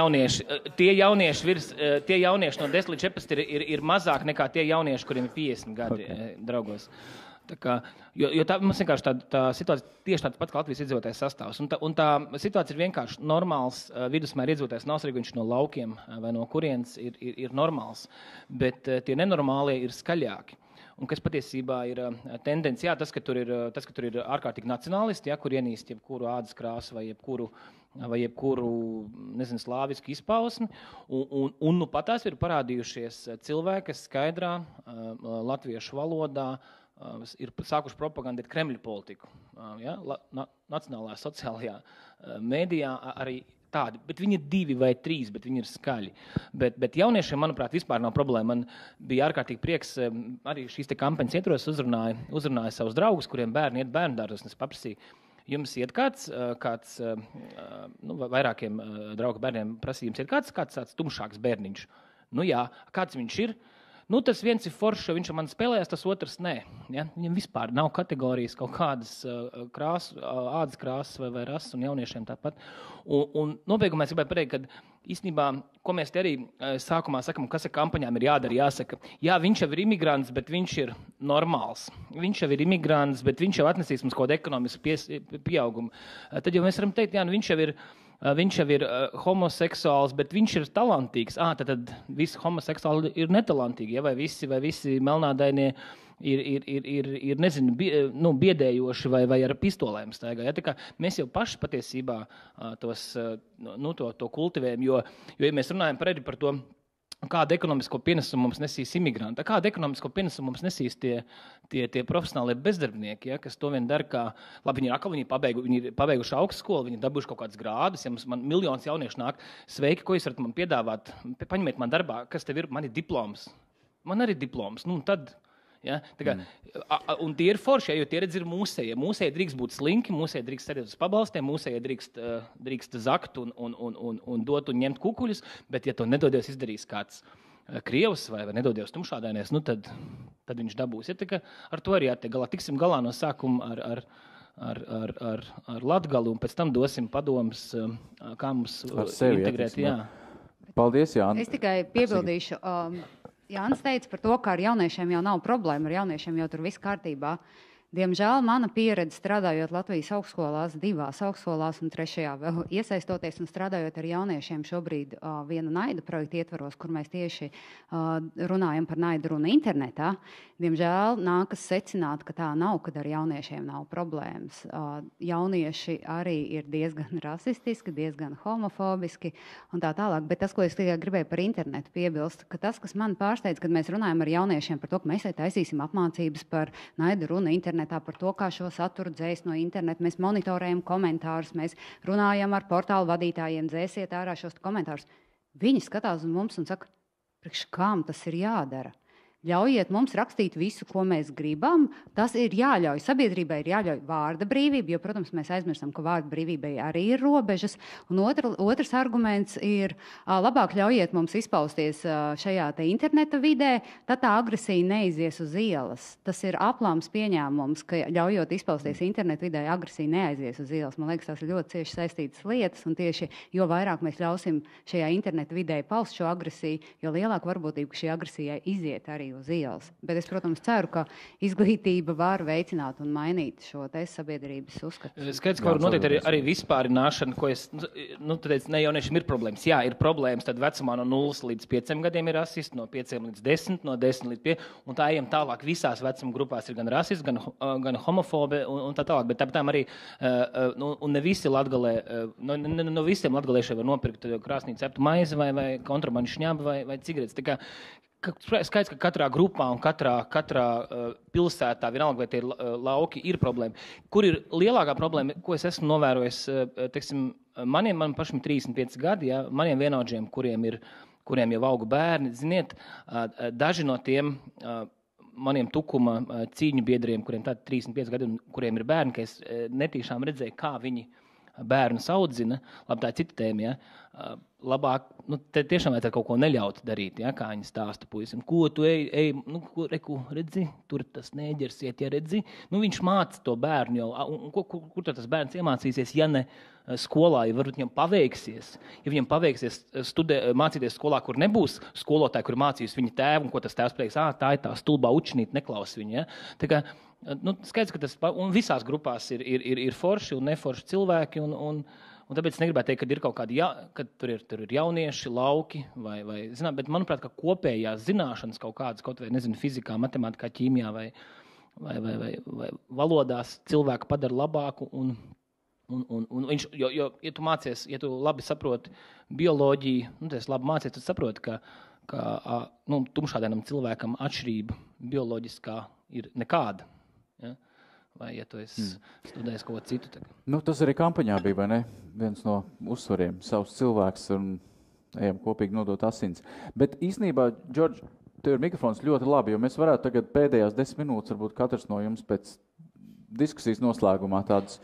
tie jaunieši no 10 līdz 14 ir mazāk nekā tie jaunieši, kuriem ir 50 gadi draugos. Mums vienkārši tā situācija tieši tāda pat kā Latvijas iedzīvotājs sastāvs. Un tā situācija ir vienkārši normāls. Vidusmēra iedzīvotājs nav svarīgi, viņš no laukiem vai no kurienes ir normāls. Bet tie nenormālie ir skaļāki. Un kas patiesībā ir tendence, tas, ka tur ir ārkārtīgi nacionālisti, kur ienīst jebkuru ādas krāsu vai jebkuru nezinu, slāvisku izpausmi. Un patās ir parādījušies cilvēki, kas skaidrā latviešu valodā ir sākuši propagandēt Kremļa politiku. Ja? Nacionālajā sociālajā mēdījā arī tādi, bet viņi ir 2 vai 3, bet viņi ir skaļi. Bet jauniešiem, manuprāt, vispār nav problēma. Man bija ārkārtīgi prieks, arī šīs kampaņas ietvaros uzrunāja savus draugus, kuriem bērni iet bērndārzos, un es paprasīju, jums iet kāds vairākiem draugu bērniem prasīja, jums iet kāds tāds tumšāks bērniņš? Jā, kāds viņš ir? Tas viens ir foršs, viņš man spēlējās, tas otrs nē. Ja? Viņam vispār nav kategorijas kaut kādas ādas krāsas vai rases un jauniešiem tāpat. Un nobeigumā es gribēju pateikt, ka īstenībā, ko mēs te arī sākumā sakam, kas ar kampaņām ir jādara, jāsaka, jā, viņš jau ir imigrants, bet viņš ir normāls. Viņš jau ir imigrants, bet viņš jau atnesīs mums kaut kādu ekonomisku pieaugumu. Tad jau mēs varam teikt, jā, viņš jau ir homoseksuāls, bet viņš ir talantīgs. Tad visi homoseksuāli ir netalantīgi, ja? vai visi melnādainie ir nezinu, biedējoši vai ar pistolēm staigā. Ja? Tā kā mēs jau paši patiesībā to kultivējam, jo ja mēs runājam par to, kādu ekonomisko pienesumu mums nesīs imigranti, kādu ekonomisko pienesumu mums nesīs tie profesionālie bezdarbnieki, ja, kas to vien dara, kā, labi, viņi ir pabeiguši augstskolu, viņi ir dabūjuši kaut kādas grādus, ja man miljonus jauniešu nāk, sveiki, ko jūs varat man piedāvāt, paņemiet man darbā, kas tev ir, man ir diploms, man arī diploms, tad... Ja? Un tie ir forši, jo tie redz ir mūsējie. Mūsējie drīkst būt slinki, mūsējie drīkst sēdēt uz pabalstiem, mūsējie drīkst zakt un dot un ņemt kukuļus, bet ja to nedodies izdarīs kāds krievs vai nedodies tumšādainies, tad viņš dabūs. Ja? Ar to arī jātiek galā. Tiksim galā no sākuma ar Latgali un pēc tam dosim padomus, kā mums integrēt. Jā. Paldies, Jāni. Es tikai piebildīšu. Jānis teica par to, ka ar jauniešiem jau nav problēma, ar jauniešiem jau tur viss kārtībā. Diemžēl mana pieredze strādājot Latvijas augstskolās, 2 augstskolās un 3. vēl iesaistoties un strādājot ar jauniešiem šobrīd viena naida projekta ietvaros, kur mēs tieši runājam par naidu runu internetā. Diemžēl nākas secināt, ka tā nav, kad ar jauniešiem nav problēmas. Jaunieši arī ir diezgan rasistiski, diezgan homofobiski un tā tālāk. Bet tas, ko es tikai gribēju par internetu piebilst, ka tas, kas man pārsteidz, kad mēs runājam ar jauniešiem par to, ka mēs taisīsim apmācības par naidu runu internetā, par to, kā šo saturu dzēst no interneta, mēs monitorējam komentārus, mēs runājam ar portālu vadītājiem, dzēsiet ārā šos komentārus. Viņi skatās uz mums un saka, priekš kām tas ir jādara. ļaujiet mums rakstīt visu, ko mēs gribam. Tas ir jāļauj. Sabiedrībai ir jāļauj vārda brīvība, jo, protams, mēs aizmirstam, ka vārda brīvībai arī ir robežas. Un otrs arguments ir, labāk ļaujiet mums izpausties šajā te interneta vidē, tad tā agresija neizies uz ielas. Tas ir aplāms pieņēmums, ka ļaujot izpausties interneta vidē, agresija neaizies uz ielas. Man liekas, tās ir ļoti cieši saistītas lietas, un tieši jo vairāk mēs ļausim šajā interneta vidē paust šo agresiju, jo lielāka varbūtība, ka šī agresija iziet arī uz ielas. Bet es, protams, ceru, ka izglītība var veicināt un mainīt šo te sabiedrības uzskatu. Skaidrs, ka var noteikti arī vispārināšana, ko es, teicu, ne jauniešiem ir problēmas. Jā, ir problēmas, tad vecumā no 0 līdz 5 gadiem ir rasisti, no 5 līdz 10, no 10 līdz 5, un tā ejam tālāk. Visās vecuma grupās ir gan rasisti, gan homofobi un tā tālāk, bet tāpēc arī, un ne visi Latgalē, no visiem latgaliešiem var nopirkt krāsnī ceptu maizi vai kontrabandu šņabu vai cigaretes. Tā kā skaidrs, ka katrā grupā un katrā pilsētā, vienalga, vai tie ir lauki, ir problēma. Kur ir lielākā problēma, ko es esmu novērojis, teiksim, man pašam 35 gadi, ja, maniem vienaudžiem, kuriem jau auga bērni, ziniet, daži no tiem maniem tukuma cīņu biedriem, kuriem tādi 35 gadi un kuriem ir bērni, ka es netīšām redzēju, kā viņi bērnus audzina, labi, tā ir cita tēma, ja, labāk, te tiešām vajadzētu kaut ko neļaut darīt, ja, kā viņi stāsta puisim. Ko tu ej, redzi, tur tas neģersiet, ja redzi. Viņš māca to bērnu jau, un kur tas bērns iemācīsies, ja ne skolā, ja varbūt viņam paveiksies. Ja viņam paveiksies mācīties skolā, kur nebūs skolotāji, kur mācīs viņa tēvu, un ko tas tēvs prieks, tā ir tā stulbā učinīt, neklaus viņu, ja. Tā kā, skaidrs, ka tas, un visās grupās ir forši un neforši cilvēki, un tāpēc es negribētu teikt, ka ir kaut kādi, kad tur ir jaunieši, lauki, vai zināt, bet manuprāt, ka kopējās zināšanas kaut kādas, kaut vai, nezinu, fizikā, matemātikā, ķīmijā vai valodās cilvēku padara labāku, un viņš, jo, ja tu mācies, ja tu labi saproti bioloģiju, tas labi mācies, tad saproti, ka tumšādainam cilvēkam atšķirība bioloģiskā ir nekāda. Ja? Vai, ja tu esi studējis kaut ko citu. Tas arī kampaņā bija, vai ne? Viens no uzsvariem, savs cilvēks, un ejam kopīgi nodot asins. Bet īstenībā, Džordž, tev ir mikrofons ļoti labi, jo mēs varētu tagad pēdējās 10 minūtes, varbūt katrs no jums pēc diskusijas noslēgumā tādas,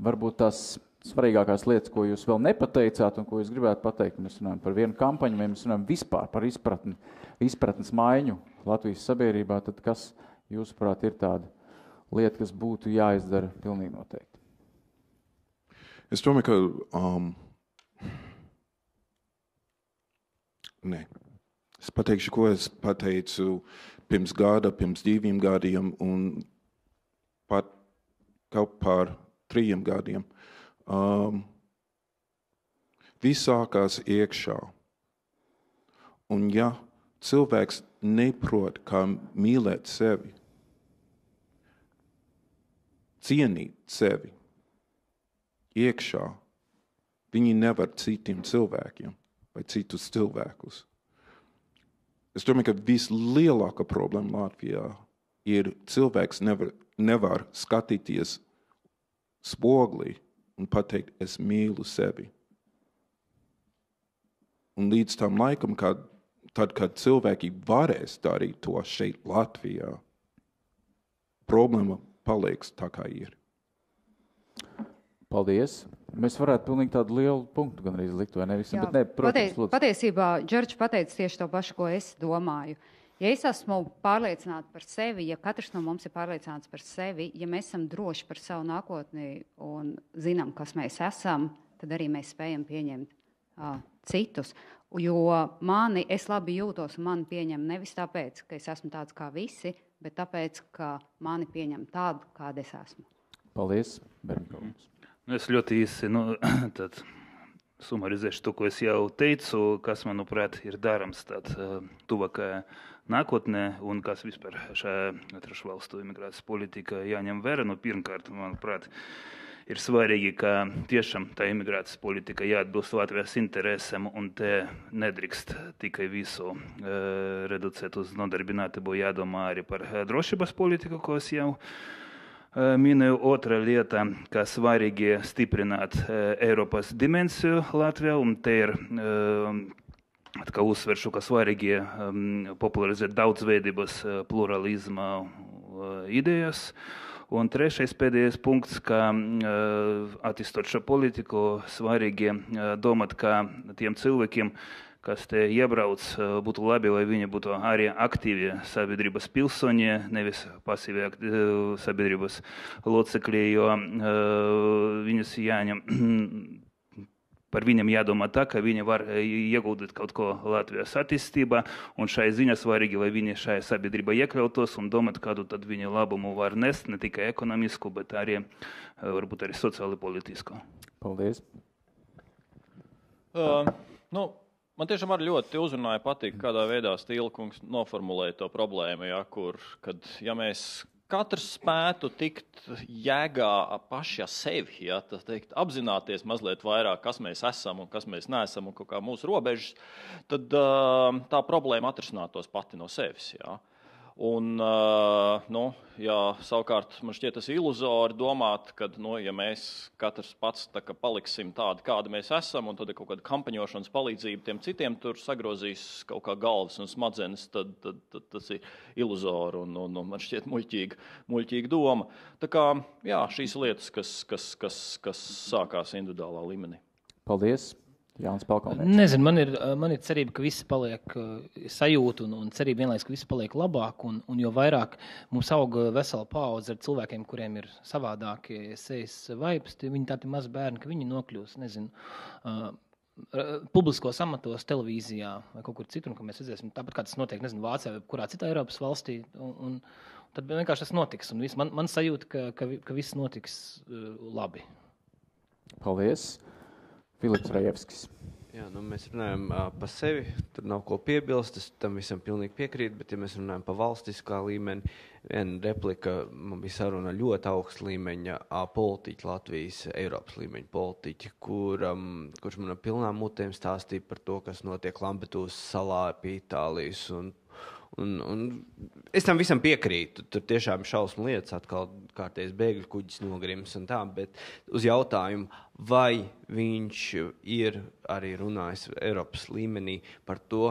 varbūt tās svarīgākās lietas, ko jūs vēl nepateicāt un ko jūs gribētu pateikt. Mēs runājam par vienu kampaņu, vai mēs runājam vispār par izpratnes maiņu Latvijas sabiedrībā, tad kas, jūsuprāt, ir tāda lieta, kas būtu jāizdara pilnīgi noteikti? Es domāju, ka Es pateikšu, ko es pateicu pirms gada, pirms 2 gadiem un pat kaut par 3 gadiem. Viss sākās iekšā. Un ja cilvēks neprot, kā mīlēt sevi, cienīt sevi iekšā, viņi nevar citiem cilvēkiem vai citus cilvēkus. Es domāju, ka vislielākā problēma Latvijā ir cilvēks nevar skatīties spoglī un pateikt, es mīlu sevi. Un līdz tam laikam, kad cilvēki varēs darīt to šeit Latvijā, problēma paliks tā, kā ir. Paldies. Mēs varētu pilnīgi tādu lielu punktu gan arī likt, vai nevisam, bet ne, protams, lūdzu. Patiesībā, Džordž pateica tieši to pašu, ko es domāju. Ja es esmu pārliecināta par sevi, ja katrs no mums ir pārliecināts par sevi, ja mēs esam droši par savu nākotni un zinām, kas mēs esam, tad arī mēs spējam pieņemt citus. Jo es labi jūtos un mani pieņem nevis tāpēc, ka es esmu tāds kā visi, bet tāpēc, ka mani pieņem tādu, kāda es esmu. Paldies, Bernikovs. Es ļoti īsi sumarizēšu to, ko es jau teicu, kas, manuprāt, ir darams tuvākajā nākotnē un kas vispār šajā trešo valstu imigrācijas politika jāņem vērā. Pirmkārt, manuprāt, ir svarīgi, ka tiešām tā imigrācijas politika jāatbilst Latvijas interesēm un te nedrīkst tikai visu reducēt uz nodarbinātību, jādomā arī par drošības politiku, ko es jau minēju. Otra lieta, ka svarīgi stiprināt Eiropas dimensiju Latvijā, un te ir atkal uzsveršu, ka svarīgi popularizēt daudzveidības, pluralizma idejas. Un trešais pēdējais punkts, ka attīstot šo politiku, svarīgi domāt, ka tiem cilvēkiem, kas te iebrauc, būtu labi, lai viņi būtu arī aktīvi sabiedrības pilsoņi, nevis pasīvi sabiedrības locekļi, jo viņus jāņem, par viņiem jādomā tā, ka viņi var ieguldīt kaut ko Latvijas attīstībā, un šai ziņā svarīgi, lai viņi šajā sabiedrībā iekļautos un domāt, kādu tad viņa labumu var nest, ne tikai ekonomisku, bet arī, varbūt arī sociāli politisku. Paldies. Man tiešām arī ļoti uzrunāja patīk, kādā veidā Stīlkungs noformulēja to problēmu, kad mēs katrs spētu tikt jēgā paši ar sevi, tā teikt, apzināties mazliet vairāk, kas mēs esam un kas mēs neesam un kaut kā mūsu robežas, tad tā problēma atrisinātos pati no sevis. Un, savukārt man šķiet tas iluzori domāt, ka, ja mēs katrs pats paliksim tādi, kādi mēs esam, un tad kaut kāda kampaņošanas palīdzība tiem citiem tur sagrozīs kaut kā galvas un smadzenes, tad tas ir iluzori un man šķiet muļķīga doma. Tā kā, šīs lietas, kas sākās individuālā līmenī. Paldies. Jānis Palkalnieks. Nezinu, man ir cerība, ka visi paliek sajūta un cerība vienlaiks, ka visi paliek labāk, un jo vairāk mums auga vesela paudze ar cilvēkiem, kuriem ir savādākie sejas vaipsti, viņi tādi mazi bērni, ka viņi nokļūs, nezinu, publiskos amatos, televīzijā vai kaut kur citur, ka mēs redzēsim, tāpat kā tas notiek, nezinu, Vācijā vai kurā citā Eiropas valstī, un tad vienkārši tas notiks, un man sajūta, ka viss notiks labi. Paldies. Filips Rajevskis. Mēs runājam par sevi, tur nav ko piebilst, es tam visam pilnīgi piekrītu, bet ja mēs runājam par valstiskā līmeni, viena replika, man bija saruna ļoti augsta līmeņa politiķi, Latvijas, Eiropas līmeņa politiķi, kurš man ar pilnām mutēm stāstīja par to, kas notiek Lampedūzas salā pie Itālijas, un es tam visam piekrītu, tur tiešām šausmu lietas, atkal kārtējs bēgļu kuģis nogrims un tā, bet uz jautājumu, vai viņš ir arī runājis Eiropas līmenī par to,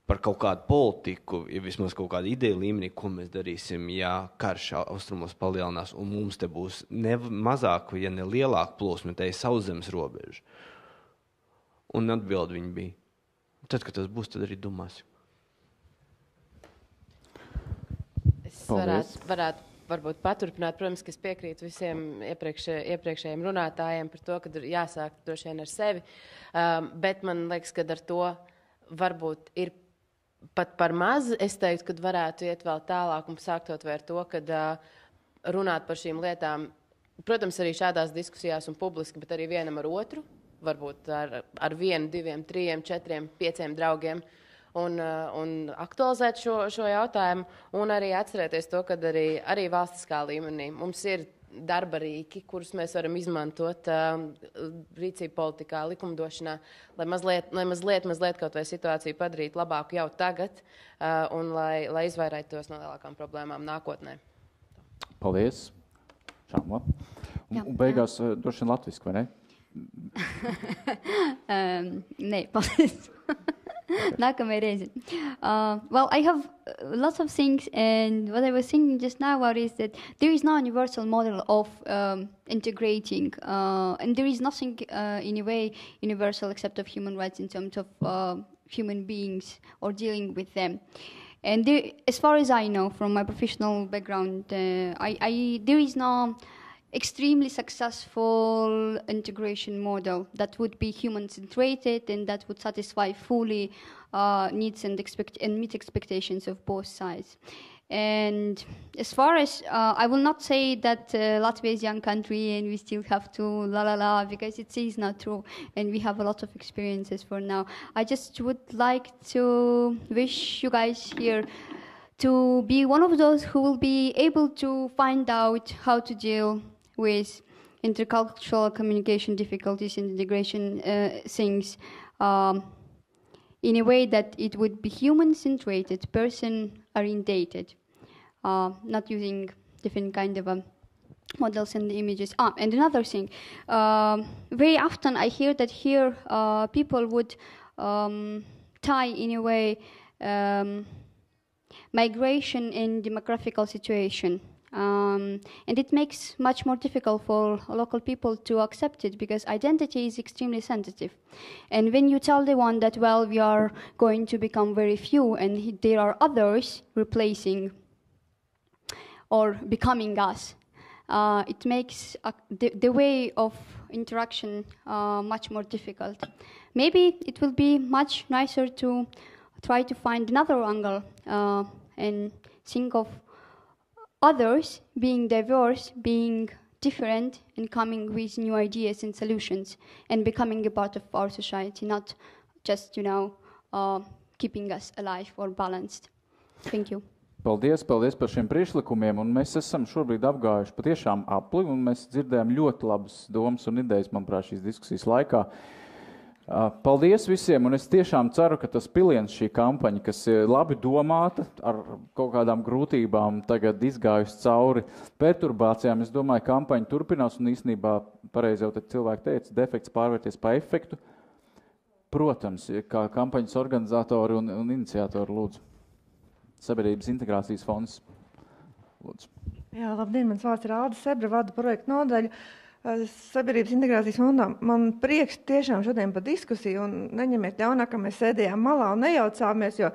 par kaut kādu politiku, ja vismaz kaut kādu ideju līmenī, ko mēs darīsim, ja karš austrumos palielinās un mums te būs ne mazāk, ja ne lielāk plūsma, te ir sauszemes robeža. Un atbildi viņi bija. Tad, kad tas būs, tad arī domāsim. Varētu varbūt paturpināt, protams, ka es piekrītu visiem iepriekšējiem runātājiem par to, ka jāsāk droši vien ar sevi, bet man liekas, ka ar to varbūt ir pat par maz. Es teiktu, ka varētu iet vēl tālāk un sākt ar to, kad runāt par šīm lietām, protams, arī šādās diskusijās un publiski, bet arī vienam ar otru, varbūt ar 1, 2, 3, 4, 5 draugiem. Un aktualizēt šo jautājumu, un arī atcerēties to, ka arī valstiskā līmenī mums ir darba rīki, kurus mēs varam izmantot rīcību politikā, likumdošanā, lai mazliet kaut vai situāciju padarītu labāku jau tagad, un lai izvairītos no lielākām problēmām nākotnē. Paldies. Šāma. Un beigās droši vien latviski, vai ne? Nē, paldies. Well, I have lots of things, and what I was thinking just now about is that there is no universal model of integrating, and there is nothing in a way universal except of human rights in terms of human beings or dealing with them. And there, as far as I know from my professional background, there is no extremely successful integration model that would be human-centrated and that would satisfy fully needs and meet expectations of both sides. And as far as I will not say that Latvia is a young country and we still have to la because it is not true, and we have a lot of experiences for now. I just would like to wish you guys here to be one of those who will be able to find out how to deal with intercultural communication difficulties and integration things in a way that it would be human-centrated, person-orientated, not using different kind of models and images. And another thing, very often I hear that here people would tie in a way migration and demographical situation. And it makes much more difficult for local people to accept it because identity is extremely sensitive. And when you tell the one that, well, we are going to become very few and there are others replacing or becoming us, it makes the way of interaction much more difficult. Maybe it will be much nicer to try to find another angle and think of others being diverse, being different, and coming with new ideas and solutions, and becoming a part of our society, not just, keeping us alive or balanced. Thank you. Paldies par šiem priekšlikumiem, un mēs esam šobrīd apgājuši patiešām apli, un mēs dzirdējām ļoti labas domas un idejas, manuprāt, šīs diskusijas laikā. Paldies visiem, un es tiešām ceru, ka tas piliens šī kampaņa, kas ir labi domāta, ar kaut kādām grūtībām tagad izgājusi cauri perturbācijām, es domāju, kampaņa turpinās, un īstenībā, pareizi jau tad cilvēki teica, defekts pārvērties pa efektu. Protams, kā kampaņas organizatori un iniciatori, lūdzu. Sabiedrības integrācijas fonds, lūdzu. Jā, labdien, mans vārds ir Alda Sebra, vada projektu nodaļu. Sabiedrības integrācijas fondā. Man prieks tiešām šodien par diskusiju, un neņemiet ļaunā, ka mēs sēdējām malā un nejaucāmies, jo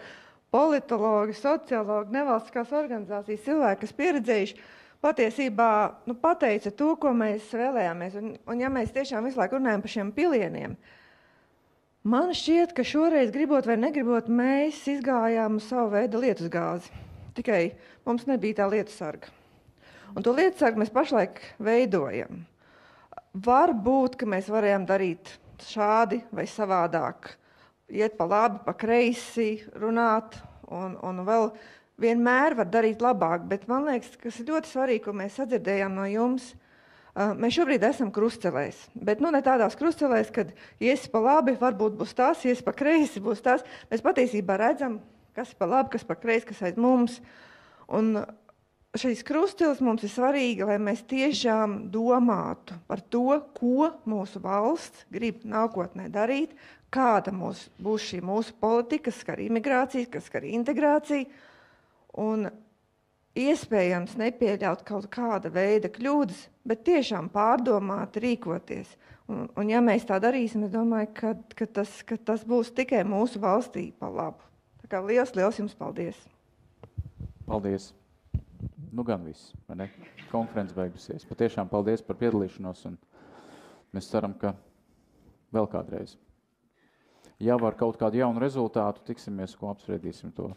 politologi, sociologi, nevalstiskās organizācijas cilvēki, kas pieredzējuši, patiesībā pateica to, ko mēs vēlējāmies. Un ja mēs tiešām visu laiku runājam par šiem pilieniem, man šķiet, ka šoreiz, gribot vai negribot, mēs izgājām savu veidu lietusgāzi. Tikai mums nebija tā lietusarga. Un to lietusargu mēs pašlaik veidojam. Varbūt, ka mēs varējām darīt šādi vai savādāk, iet pa labi, pa kreisi, runāt, un vēl vienmēr var darīt labāk, bet man liekas, kas ir ļoti svarīgi, ko mēs sadzirdējām no jums, mēs šobrīd esam krustcelēs, bet ne tādās krustcelēs, kad iesi pa labi, varbūt būs tas, iesi pa kreisi, būs tas. Mēs patiesībā redzam, kas ir pa labi, kas pa kreisi, kas aiz mums, un šīs krustceles mums ir svarīgi, lai mēs tiešām domātu par to, ko mūsu valsts grib nākotnē darīt, kāda būs šī mūsu politika, kas skar imigrāciju, kas skar integrāciju, un iespējams nepieļaut kaut kāda veida kļūdas, bet tiešām pārdomāt, rīkoties. Un ja mēs tā darīsim, es domāju, ka tas būs tikai mūsu valstī pa labu. Tā kā liels jums paldies! Paldies! Gan viss, vai ne? Konferences beigusies. Patiešām paldies par piedalīšanos, un mēs ceram, ka vēl kādreiz. Ja var kaut kādu jaunu rezultātu, tiksimies, ko apspriedīsim to.